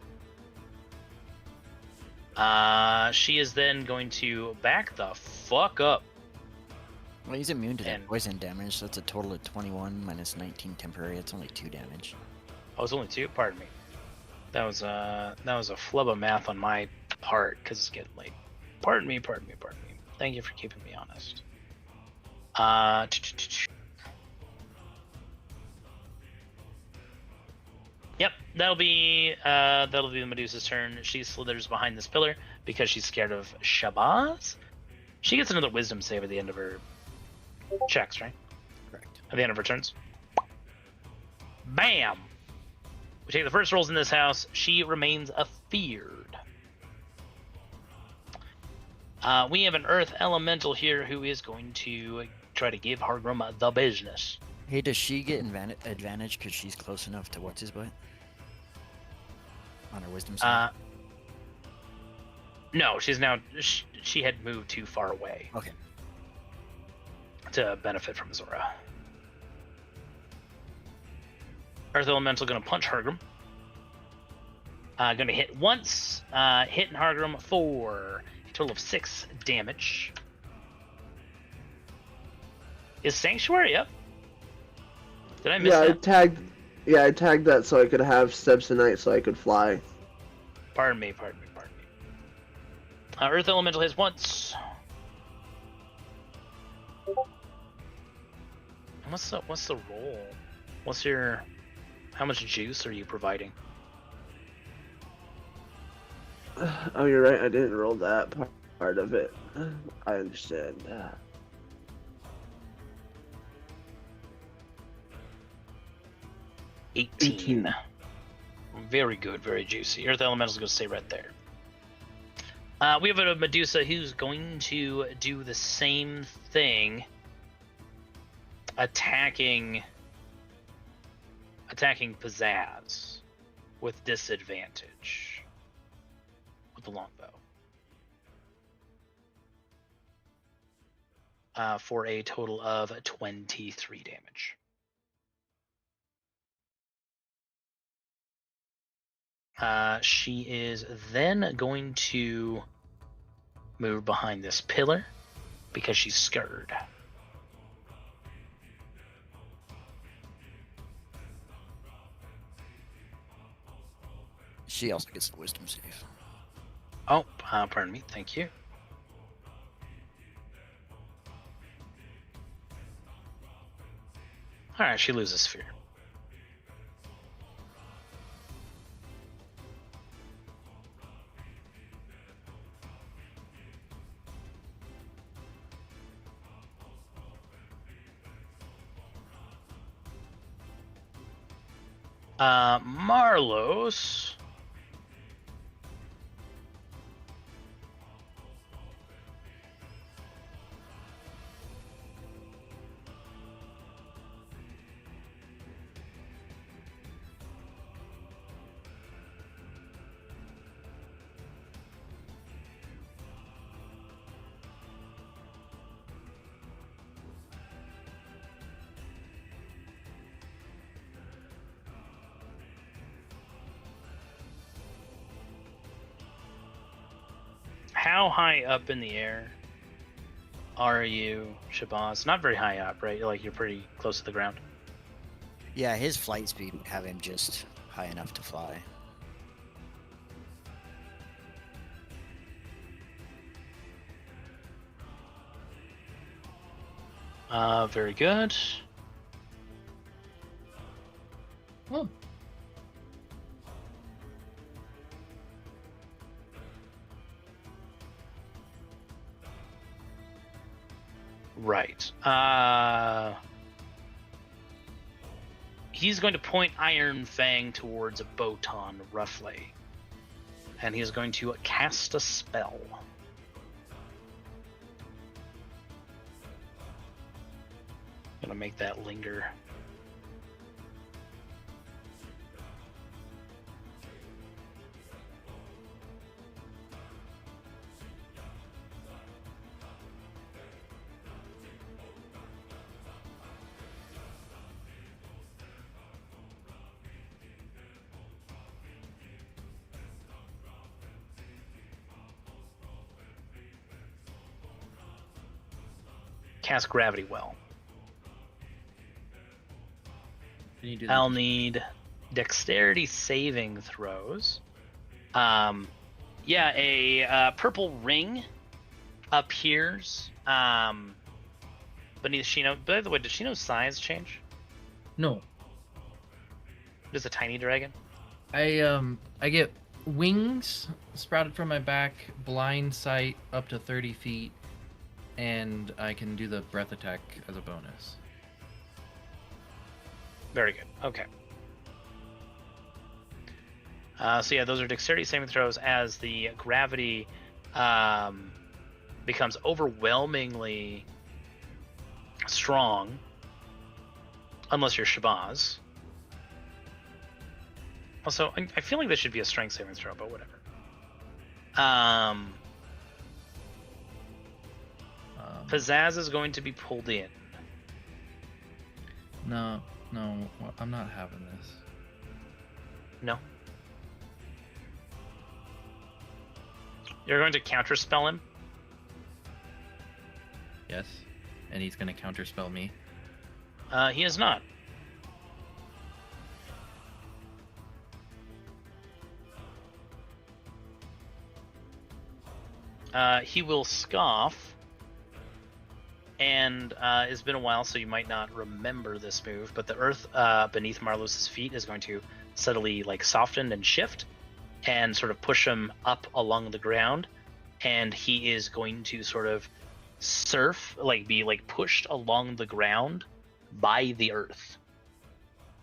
She is then going to back the fuck up. Well, he's immune to that And- poison damage, so it's a total of 21 minus 19 temporary. It's only 2 damage. Oh, it's only 2? Pardon me. That was a flub of math on my part, because it's getting late. Pardon me. Thank you for keeping me honest. Yep, that'll be the Medusa's turn. She slithers behind this pillar because she's scared of Shabazz. She gets another Wisdom save at the end of her checks, right? Correct. At the end of her turns. Bam! We take the first rolls in this house. She remains afeared. We have an Earth Elemental here who is going to try to give Hargrim the business. Hey, does she get advantage because she's close enough to what's his butt? On her wisdom save? No, she's now. She had moved too far away Okay. to benefit from Zora. Earth Elemental going to punch Hargrim. Going to hit once. Hitting Hargrim for a total of 6 damage. Is Sanctuary up? Did I miss Yeah, that? I tagged that so I could have Steps of Night so I could fly. Pardon me. Earth Elemental hits once. What's the roll? How much juice are you providing? Oh, you're right. I didn't roll that part of it. I understand. 18. Very good, very juicy. Earth Elemental is going to stay right there. We have a Medusa who's going to do the same thing, attacking Pizzazz with disadvantage with the longbow for a total of 23 damage. She is then going to move behind this pillar because she's scared. She also gets the wisdom save. Oh, pardon me. Thank you. All right, she loses fear. Marlos. How high up in the air are you, Shabazz? Not very high up, right? You're pretty close to the ground. Yeah, his flight speed would have him just high enough to fly. Very good. Oh. Right. he's going to point Iron Fang towards a Botan, roughly. And he is going to cast a spell. Gonna make that linger. Cast Gravity Well. Can you do I'll need dexterity saving throws. Yeah, a purple ring appears beneath Shino. By the way, does Shino's size change? No. Does a tiny dragon? I get wings sprouted from my back, blind sight up to 30 feet, and I can do the breath attack as a bonus. Very good. Okay. So yeah, those are dexterity saving throws as the gravity becomes overwhelmingly strong, unless you're Shabazz. Also, I feel like this should be a strength saving throw, but whatever. Pizzazz is going to be pulled in. No, I'm not having this. No. You're going to counterspell him? Yes, and he's gonna counterspell me. He is not. He will scoff, and it's been a while, so you might not remember this move, but the earth beneath Marlos's feet is going to subtly soften and shift and sort of push him up along the ground, and he is going to sort of surf, be pushed along the ground by the earth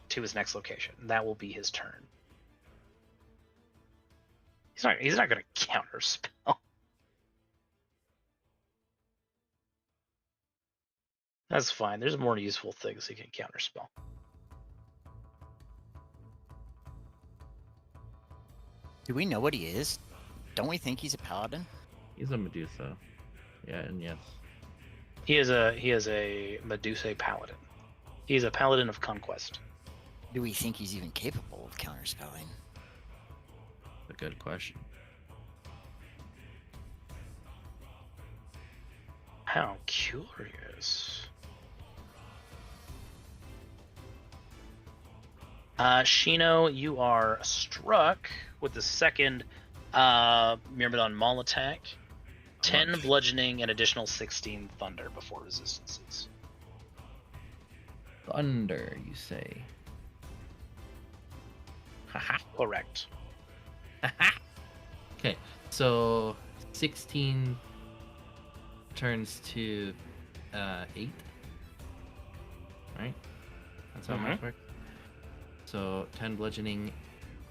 to his next location. That will be his turn. He's not going to counterspell. That's fine. There's more useful things he can counterspell. Do we know what he is? Don't we think he's a paladin? He's a Medusa. Yeah, and yes. He is a Medusa paladin. He's a paladin of conquest. Do we think he's even capable of counterspelling? A good question. How curious. Shino, you are struck with the second Myrmidon Maul attack. 10 bludgeoning and additional 16 thunder before resistances. Thunder, you say? Haha. Correct. Okay, so 16 turns to 8. Right? That's how much work. So 10 bludgeoning,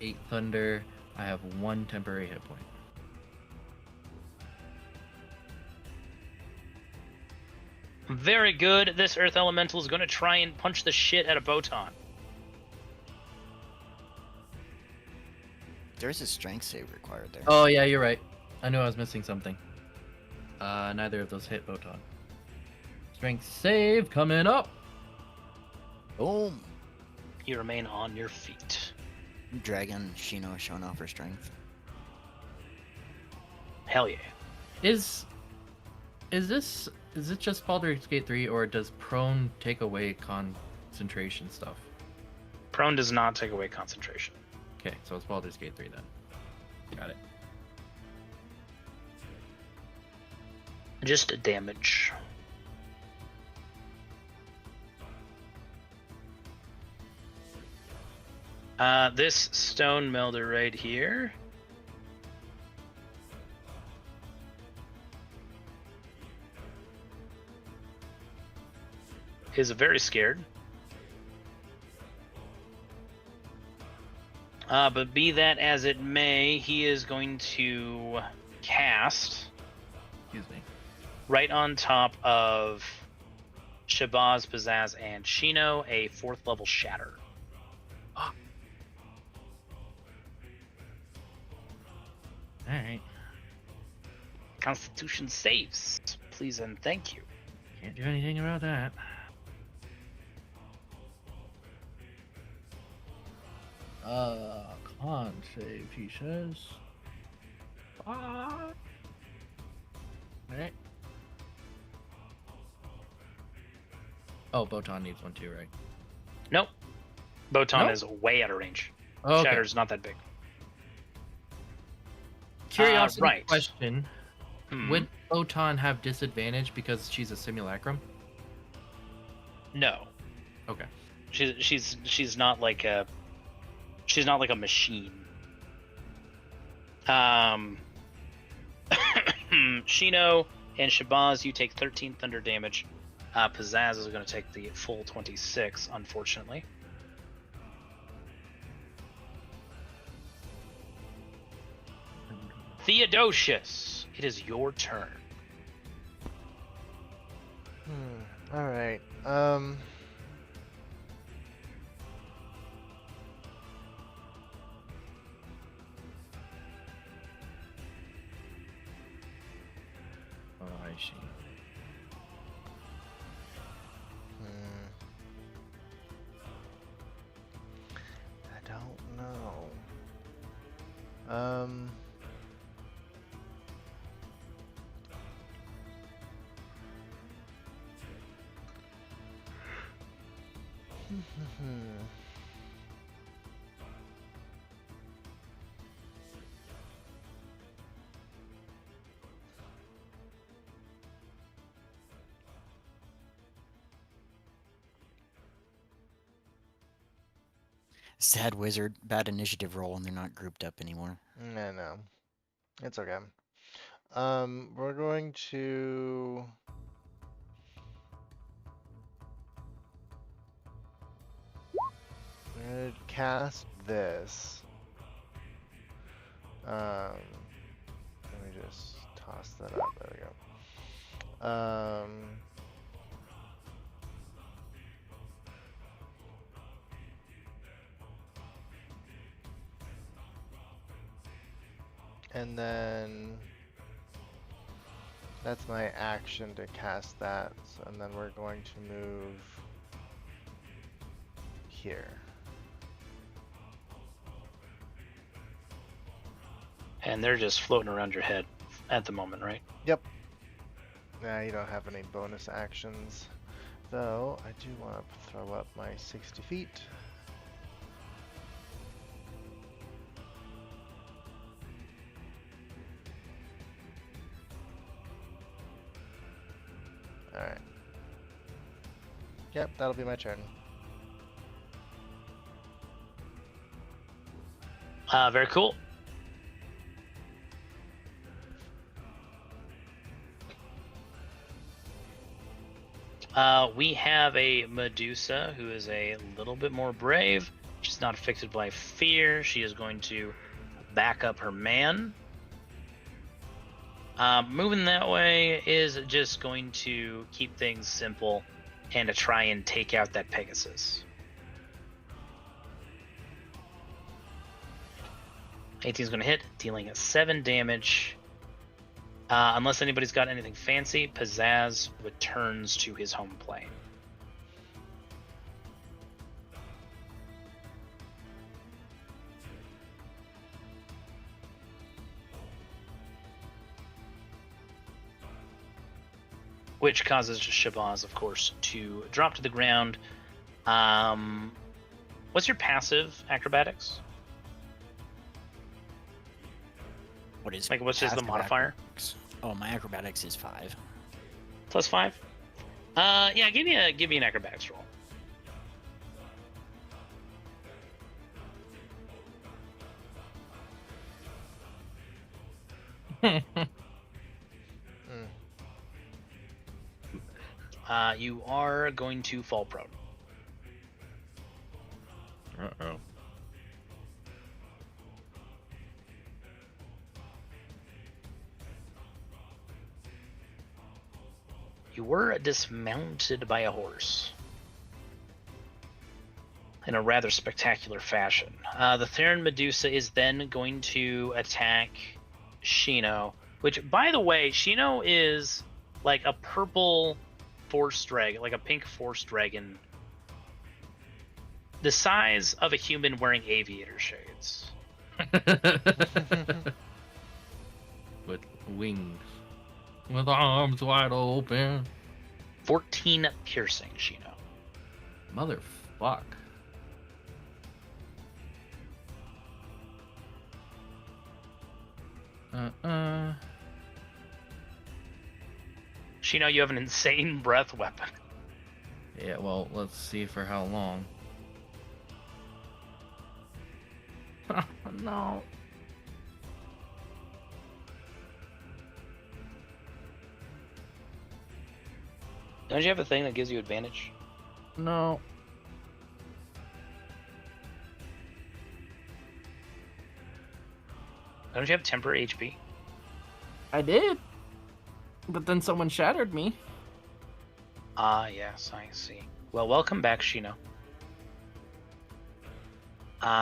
8 thunder. I have 1 temporary hit point. Very good. This Earth Elemental is going to try and punch the shit out of Botan. There's a strength save required there. Oh yeah, you're right. I knew I was missing something. Neither of those hit Botan. Strength save coming up. Boom. You remain on your feet. Dragon Shino showing off her strength. Hell yeah. Is it just Baldur's Gate 3, or does prone take away concentration stuff? Prone does not take away concentration. Okay, so it's Baldur's Gate 3 then. Got it. Just damage. This stone melder right here is very scared. But be that as it may, he is going to cast Excuse me. right on top of Shabazz, Pizzazz, and Shino a 4th level Shatter. Alright. Constitution saves, please and thank you. Can't do anything about that. Con save, he says. Alright. Oh, Botan needs one too, right? Nope. Botan Nope. is way out of range. Okay. Shatter's not that big. Curiosity right. question. Hmm. Would Botan have disadvantage because she's a simulacrum? No. Okay. She's not like a machine. Shino and Shabazz, you take 13 thunder damage. Pizzazz is going to take the full 26, unfortunately. Theodosius, it is your turn. All right. Oh, I see. I don't know. Sad wizard, bad initiative roll, and they're not grouped up anymore. No. It's okay. We're going to cast this. Let me just toss that up. There we go. And then that's my action to cast that. And then we're going to move here. And they're just floating around your head at the moment, right? Yep. Nah, you don't have any bonus actions. Though, I do want to throw up my 60 feet. Alright. Yep, that'll be my turn. Very cool. We have a Medusa who is a little bit more brave. She's not affected by fear. She is going to back up her man. Moving that way is just going to keep things simple and to try and take out that Pegasus. 18 is going to hit, dealing 7 damage. Unless anybody's got anything fancy, Pizzazz returns to his home plane. Which causes Shabazz, of course, to drop to the ground. What's your passive acrobatics? What is Like, what's just the passive modifier? acrobatics? Oh, my acrobatics is 5. +5? Yeah, give me an acrobatics roll. You are going to fall prone. Uh-oh. You were dismounted by a horse in a rather spectacular fashion. The Theron Medusa is then going to attack Shino, which, by the way, Shino is like a purple force dragon, like a pink force dragon, the size of a human wearing aviator shades. With wings. With arms wide open. 14 piercing, Shino. Motherfuck. Shino, you have an insane breath weapon. Yeah, well, let's see for how long. No. Don't you have a thing that gives you advantage? No. Don't you have temporary HP? I did. But then someone shattered me. Ah, yes, I see. Well, welcome back, Shino.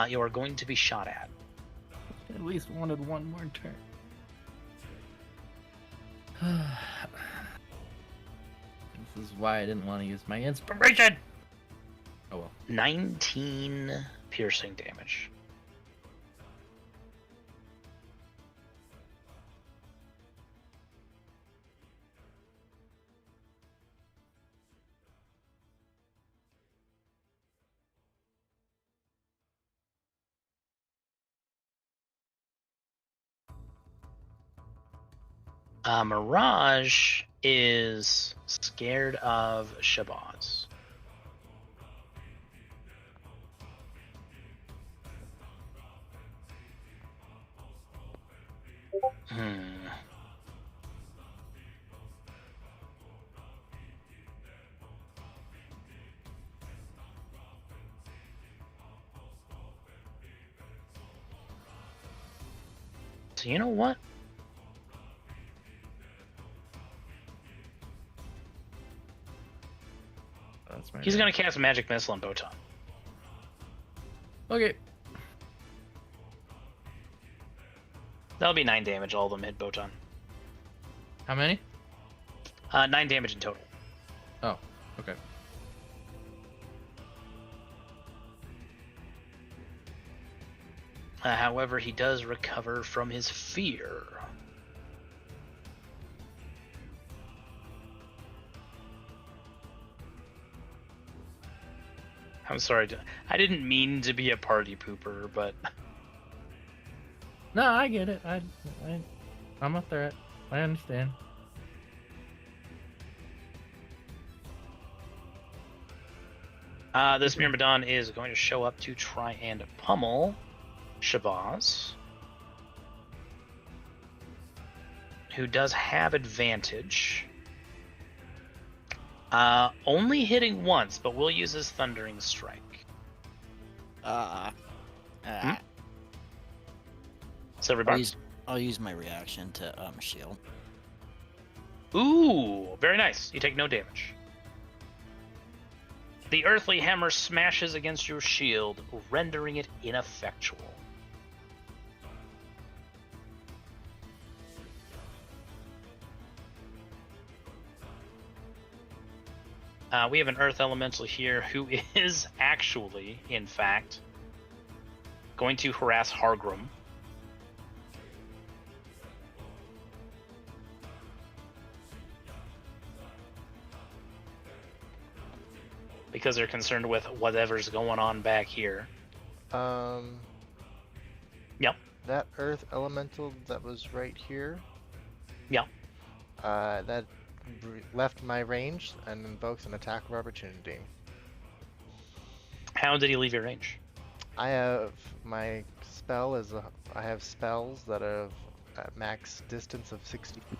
You are going to be shot at. At least wanted one more turn. This is why I didn't want to use my inspiration. Oh well. 19 piercing damage. Mirage is scared of Shabazz. So you know what? He's gonna cast Magic Missile on Botan. Okay. That'll be 9 damage. All of them hit Botan. How many? 9 damage in total. Oh, okay. However, he does recover from his fear. I'm sorry, I didn't mean to be a party pooper, but... No, I get it. I'm a threat. I understand. This Myrmidon is going to show up to try and pummel Shabazz, who does have advantage. Only hitting once, but will use his Thundering Strike. Silver bar. I'll use my reaction to shield. Ooh, very nice. You take no damage. The earthly hammer smashes against your shield, rendering it ineffectual. We have an earth elemental here who is actually, in fact, going to harass Hargrim. Because they're concerned with whatever's going on back here. Yep. That earth elemental that was right here. Yep. That left my range and invokes an attack of opportunity. How did he leave your range? I have my spell I have spells that have at max distance of 60 feet.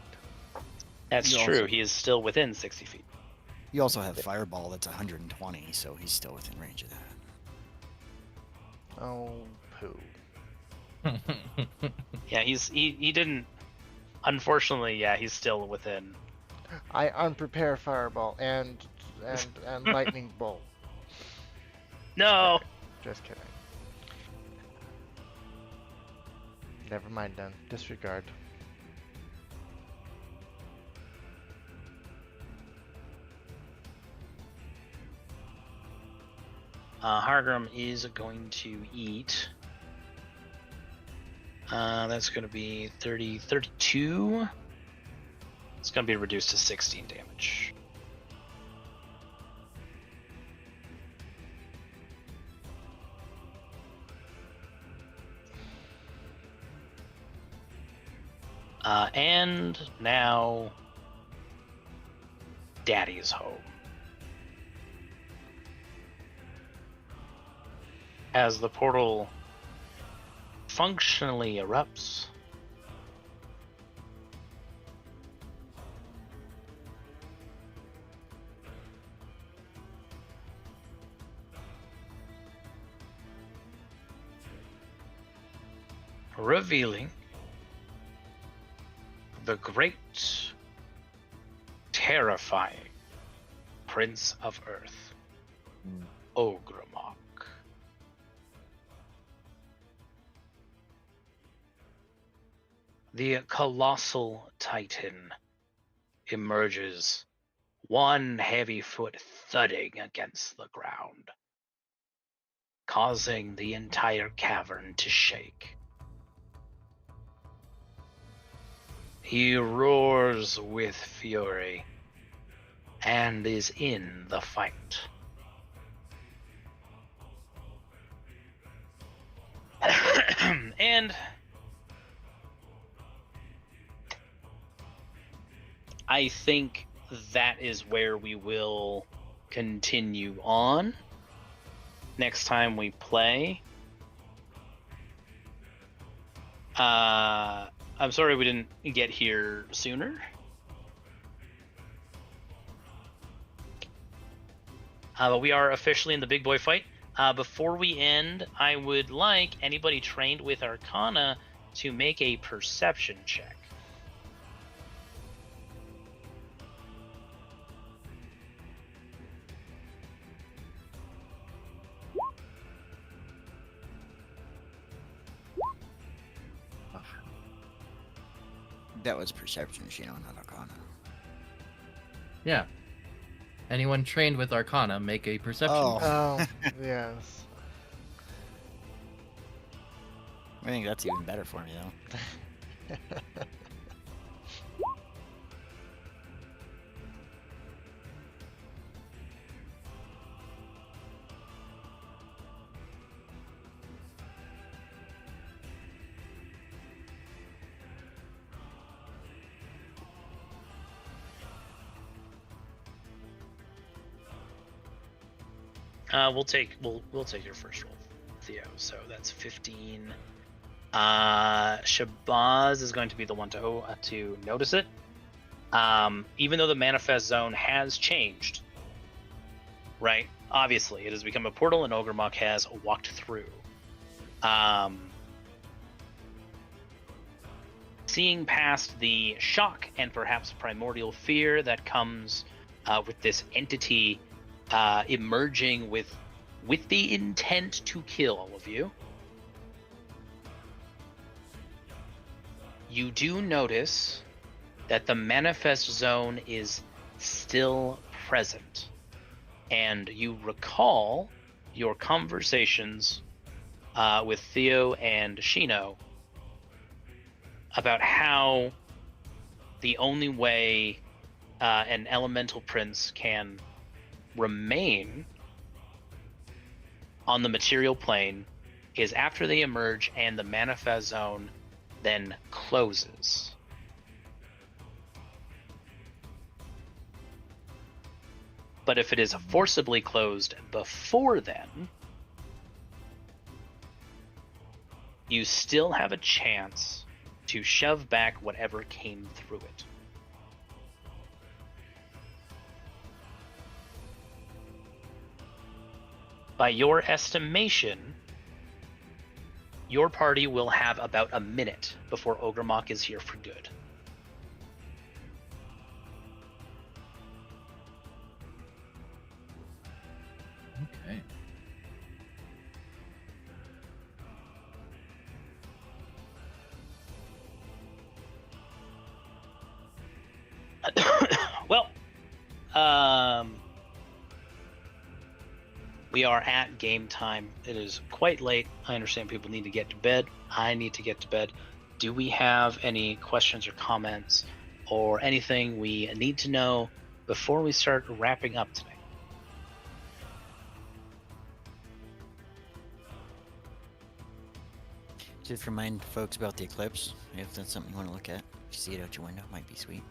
That's true. He is still within 60 feet. You also have Fireball that's 120, so he's still within range of that. Oh, poo. Yeah, he didn't. Unfortunately, yeah, he's still within. I unprepare fireball and lightning bolt. No. Just kidding. Never mind then. Disregard. Hargrim is going to eat. That's going to be 32. It's going to be reduced to 16 damage. And now Daddy's home. As the portal functionally erupts, revealing the great, terrifying Prince of Earth, Ogramok. The colossal titan emerges, one heavy foot thudding against the ground, causing the entire cavern to shake. He roars with fury and is in the fight. And I think that is where we will continue on next time we play. I'm sorry we didn't get here sooner. But we are officially in the big boy fight. Before we end, I would like anybody trained with Arcana to make a perception check. That was perception, not Arcana. Yeah. Anyone trained with Arcana, make a perception. Oh, yes. I think that's even better for me, though. We'll take your first roll, Theo. So that's 15. Shabazz is going to be the one to notice it. Even though the manifest zone has changed, right? Obviously, it has become a portal, and Ogramok has walked through. Seeing past the shock and perhaps primordial fear that comes with this entity emerging with the intent to kill all of you, you do notice that the manifest zone is still present, and you recall your conversations with Theo and Shino about how the only way an elemental prince can remain on the material plane is after they emerge and the manifest zone then closes. But if it is forcibly closed before then, you still have a chance to shove back whatever came through it. By your estimation, your party will have about a minute before Ogramok is here for good. Okay. Well, we are at game time. It is quite late. I understand people need to get to bed. I need to get to bed. Do we have any questions or comments or anything we need to know before we start wrapping up today? Just remind folks about the eclipse, if that's something you want to look at. If you see it out your window, it might be sweet.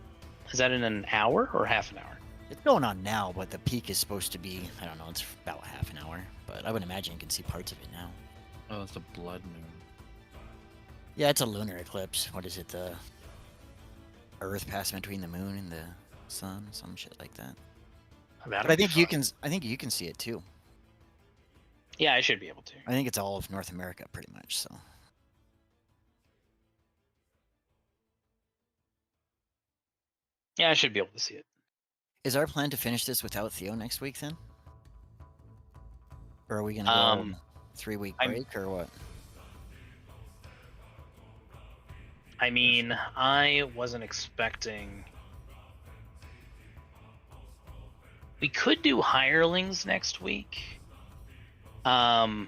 Is that in an hour or half an hour? It's going on now, but the peak is supposed to be, I don't know, it's about half an hour. But I would imagine you can see parts of it now. Oh, it's a blood moon. Yeah, it's a lunar eclipse. What is it? The Earth passing between the moon and the sun, some shit like that. But I think you can. I think you can see it too. Yeah, I should be able to. I think it's all of North America, pretty much. So. Yeah, I should be able to see it. Is our plan to finish this without Theo next week then? Or are we gonna go on 3-week break or what? I mean, I wasn't expecting. We could do hirelings next week. I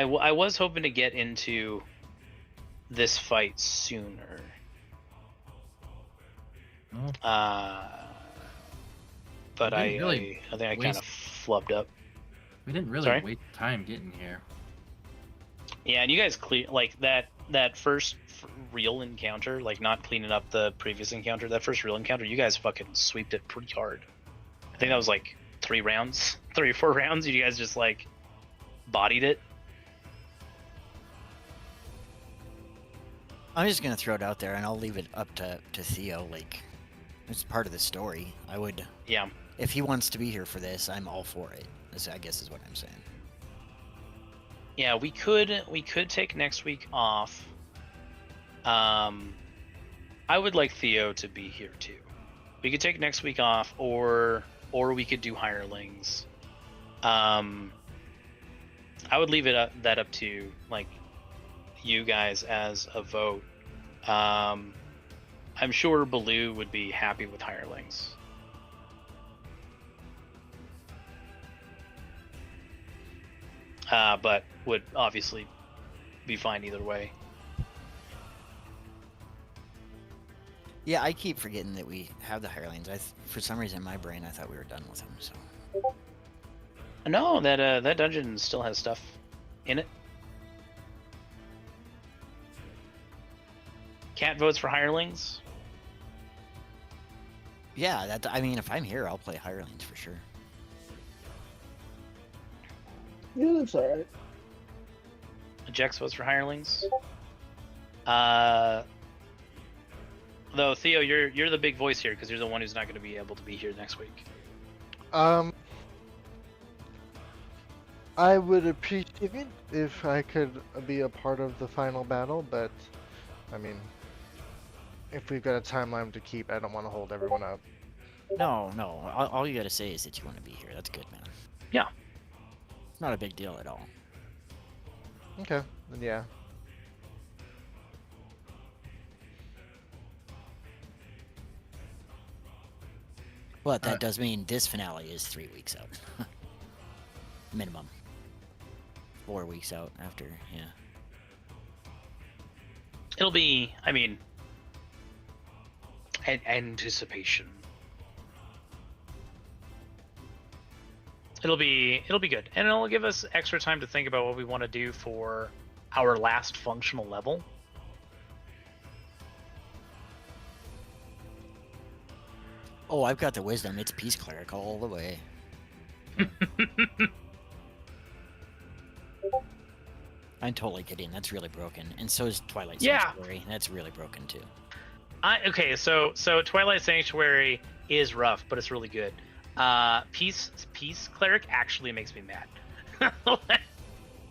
was hoping to get into this fight sooner. But I think I kind of flubbed up. We didn't really waste time getting here. Yeah, and you guys like that first real encounter, like not cleaning up the previous encounter. That first real encounter, you guys fucking sweeped it pretty hard. I think that was like 3 or 4 rounds. You guys just like bodied it. I'm just gonna throw it out there, and I'll leave it up to Theo. Like, it's part of the story. I would. Yeah. If he wants to be here for this, I'm all for it. I guess is what I'm saying. Yeah, we could take next week off. I would like Theo to be here too. We could take next week off, or we could do hirelings. I would leave it up to like you guys as a vote. I'm sure Baloo would be happy with hirelings. But would obviously be fine either way. Yeah, I keep forgetting that we have the hirelings. For some reason in my brain I thought we were done with them. So. No, that dungeon still has stuff in it. Cat votes for hirelings. Yeah, I mean, if I'm here, I'll play hirelings for sure. Yeah, that's alright. Jex votes for hirelings. Though Theo, you're the big voice here because you're the one who's not going to be able to be here next week. I would appreciate it if I could be a part of the final battle, but I mean, if we've got a timeline to keep, I don't want to hold everyone up. No. All you gotta say is that you want to be here. That's good, man. Yeah. It's not a big deal at all. Okay, then yeah. But that does mean this finale is 3 weeks out. Minimum. 4 weeks out after, yeah. It'll be, I mean, anticipation. It'll be good, and it'll give us extra time to think about what we want to do for our last functional level. Oh, I've got the wisdom. It's Peace Cleric all the way. I'm totally kidding. That's really broken, and so is Twilight Sanctuary. That's really broken too. Okay, so Twilight Sanctuary is rough, but it's really good. Peace Cleric actually makes me mad.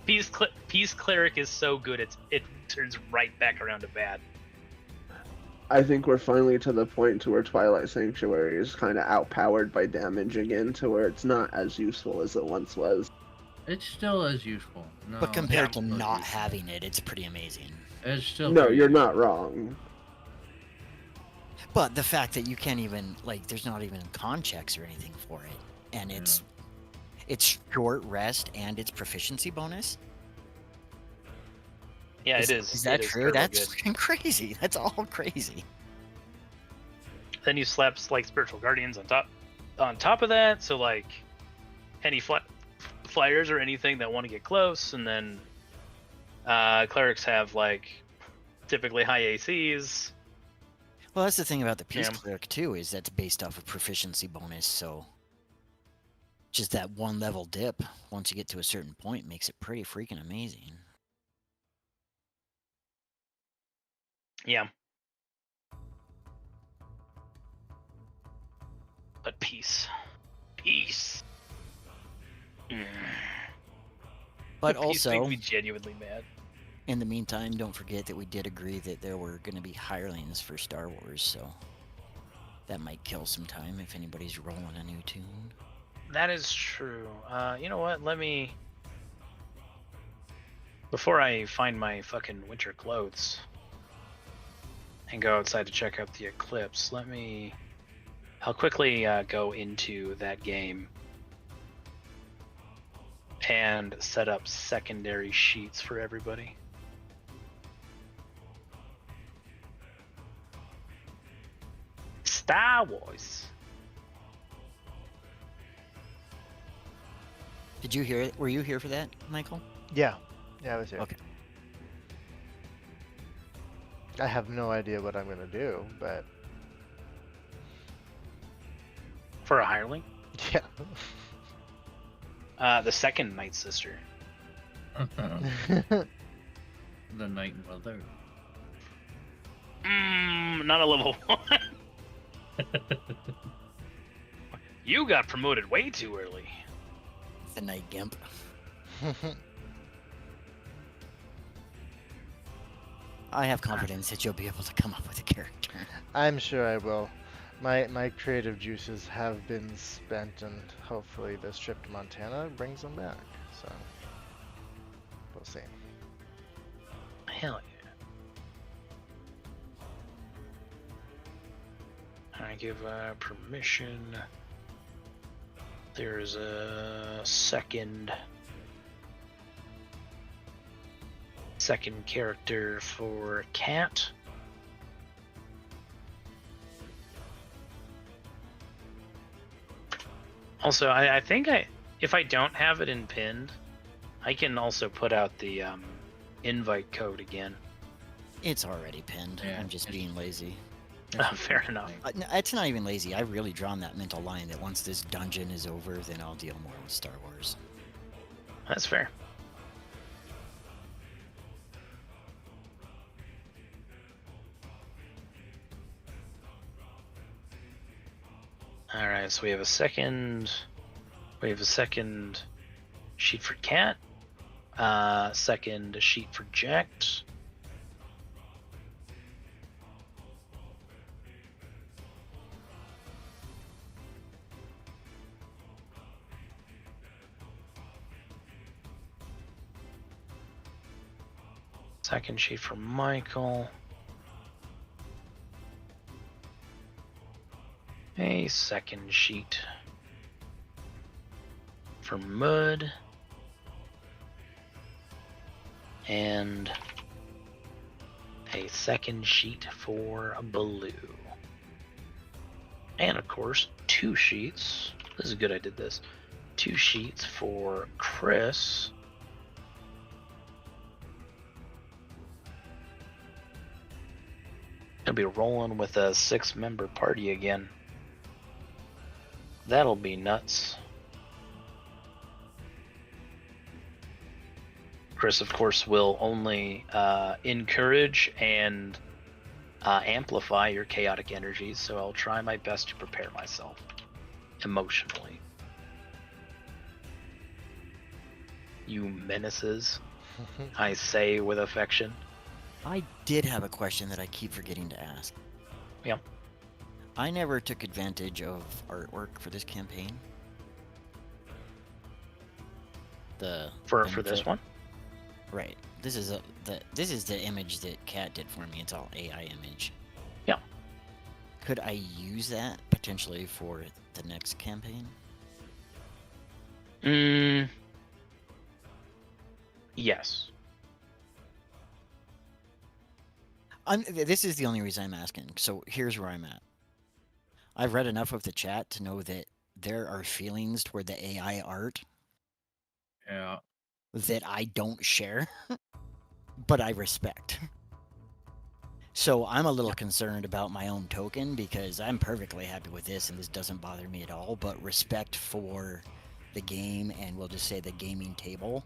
Peace Cleric is so good, it turns right back around to bad. I think we're finally to the point to where Twilight Sanctuary is kind of outpowered by damage again, to where it's not as useful as it once was. It's still as useful. No, But compared it's to still not useful. having it, it's pretty amazing. It's still No, very you're useful. not wrong. But the fact that you can't even, like, there's not even con checks or anything for it, and it's short rest and it's proficiency bonus. Yeah, it is. Is that it is true? turbo That's good. fucking crazy. That's all crazy. Then you slap like spiritual guardians on top of that, so like any flyers or anything that want to get close, and then clerics have like typically high ACs. Well, that's the thing about the Peace Yeah. Cleric too, is that's based off of proficiency bonus, so just that one level dip once you get to a certain point makes it pretty freaking amazing. Yeah. But peace. But Peace also, makes me genuinely mad. in the meantime, don't forget that we did agree that there were going to be hirelings for Star Wars, so that might kill some time if anybody's rolling a new tune. That is true. You know what? Let me, before I find my fucking winter clothes and go outside to check out the eclipse, I'll quickly go into that game and set up secondary sheets for everybody. Star Wars. Did you hear it? Were you here for that, Michael? Yeah, I was here. Okay. I have no idea what I'm gonna do, but For a hireling? yeah. The second Night Sister. The Night Mother. Not a level 1. You got promoted way too early. The Night Gimp. I have confidence that you'll be able to come up with a character. I'm sure I will. My creative juices have been spent, and hopefully this trip to Montana brings them back. So we'll see. Hell yeah. I give permission. There's a second character for Cat. Also, I think if I don't have it in pinned, I can also put out the invite code again. It's already pinned. Yeah, I'm just being lazy. Fair enough. It's not even lazy. I've really drawn that mental line that once this dungeon is over, then I'll deal more with Star Wars. That's fair. All right, so we have a second sheet for Cat, second sheet for Jacked. Second sheet for Michael. A second sheet for Mud. And a second sheet for Blue. And of course, 2 sheets. This is good I did this. 2 sheets for Chris. Gonna be rolling with a 6-member party again. That'll be nuts. Chris, of course, will only encourage and amplify your chaotic energies, so I'll try my best to prepare myself emotionally. You menaces, I say with affection. I did have a question that I keep forgetting to ask. Yeah. I never took advantage of artwork for this campaign. For this one? Right. This is the image that Kat did for me. It's all AI image. Yeah. Could I use that potentially for the next campaign? Yes. This is the only reason I'm asking. So here's where I'm at. I've read enough of the chat to know that there are feelings toward the AI art Yeah. that I don't share, but I respect. So I'm a little concerned about my own token because I'm perfectly happy with this and this doesn't bother me at all, but respect for the game and we'll just say the gaming table,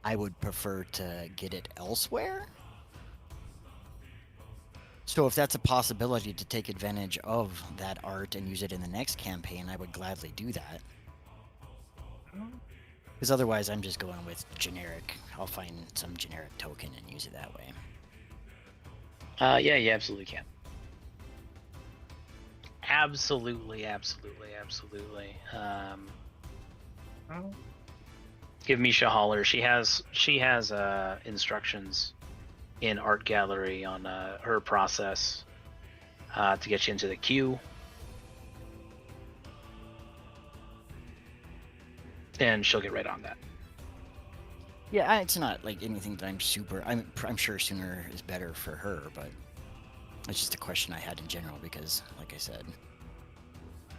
I would prefer to get it elsewhere. So if that's a possibility to take advantage of that art and use it in the next campaign, I would gladly do that. Because otherwise I'm just going with generic. I'll find some generic token and use it that way. Yeah, you absolutely can. Absolutely. Give Misha a holler. She has instructions in Art Gallery on her process to get you into the queue. And she'll get right on that. Yeah, it's not like anything that I'm sure sooner is better for her, but it's just a question I had in general because, like I said,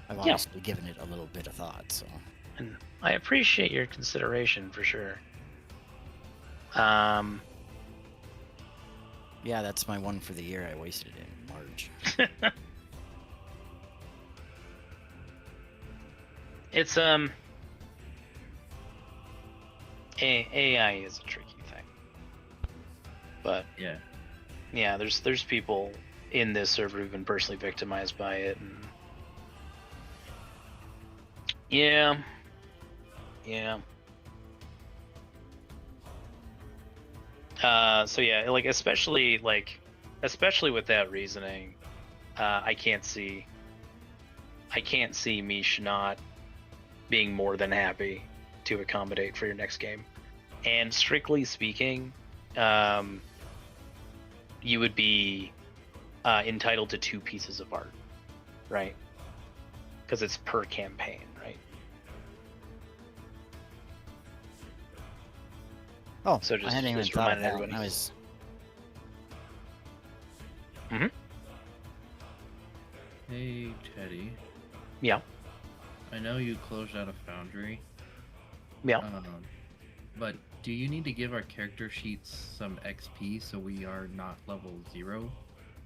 I've obviously given it a little bit of thought, so. And I appreciate your consideration for sure. Yeah, that's my one for the year. I wasted it in March. It's AI is a tricky thing, but yeah, there's people in this server who've been personally victimized by it, and yeah. So yeah, like especially with that reasoning, I can't see Mish not being more than happy to accommodate for your next game. And strictly speaking, you would be entitled to 2 pieces of art, right? Because it's per campaign, right? Oh, so just, I hadn't even just thought of reminding that. everybody. I was. Hey, Teddy. Yeah. I know you closed out a foundry. Yeah. But do you need to give our character sheets some XP so we are not level 0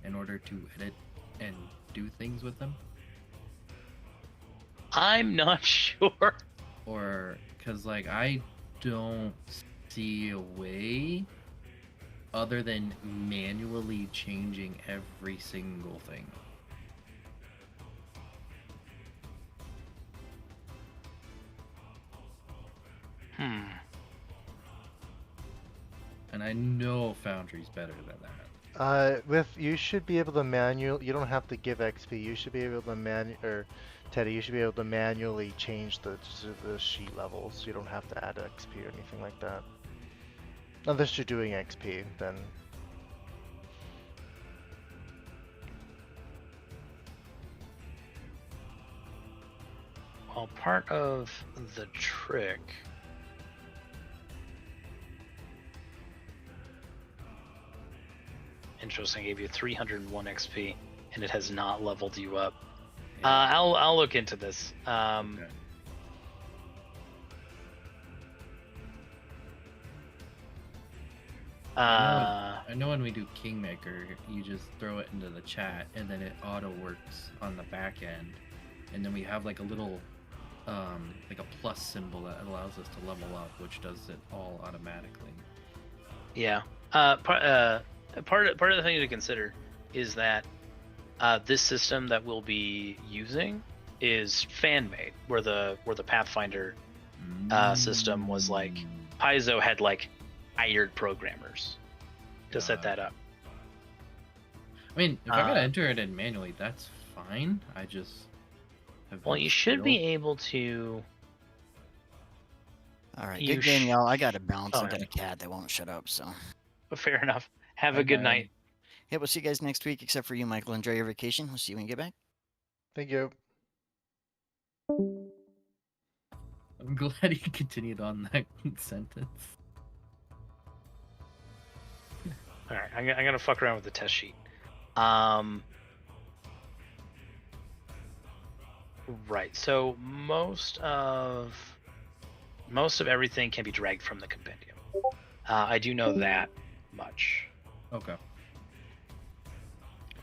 in order to edit and do things with them? I'm not sure. Or, because, like, I don't see a way other than manually changing every single thing. And I know Foundry's better than that. You should be able to you don't have to give XP. You should be able to Teddy, you should be able to manually change the sheet levels. You don't have to add XP or anything like that. Unless you're doing XP, then. Well, part of the trick. Interesting, gave you 301 XP, and it has not leveled you up. Yeah. I'll look into this. Okay. I know when we do Kingmaker, you just throw it into the chat, and then it auto works on the back end, and then we have like a little, like a plus symbol that allows us to level up, which does it all automatically. Yeah. Part of the thing to consider is that this system that we'll be using is fan-made, where the Pathfinder system was like Paizo had like hired programmers to set that up. I mean, if I gotta enter it in manually, that's fine. I just have Well, no you should skill. be able to. All right, You good game, sh- y'all. I got to bounce. Oh, I got yeah. a cat that won't shut up. So, Fair enough. Have a Bye, good bye. night. yeah, we'll see you guys next week. Except for you, Michael. Enjoy your vacation. We'll see you when you get back. Thank you. I'm glad you continued on that sentence. All right, I'm gonna fuck around with the test sheet. Right. So most of everything can be dragged from the compendium. I do know that much. Okay.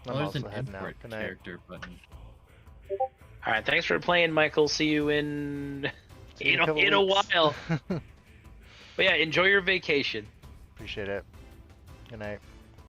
I'm There's also an heading out. import Good night. character button. All right. Thanks for playing, Michael. See you in See you in in a weeks. while. But yeah, enjoy your vacation. Appreciate it. Good night.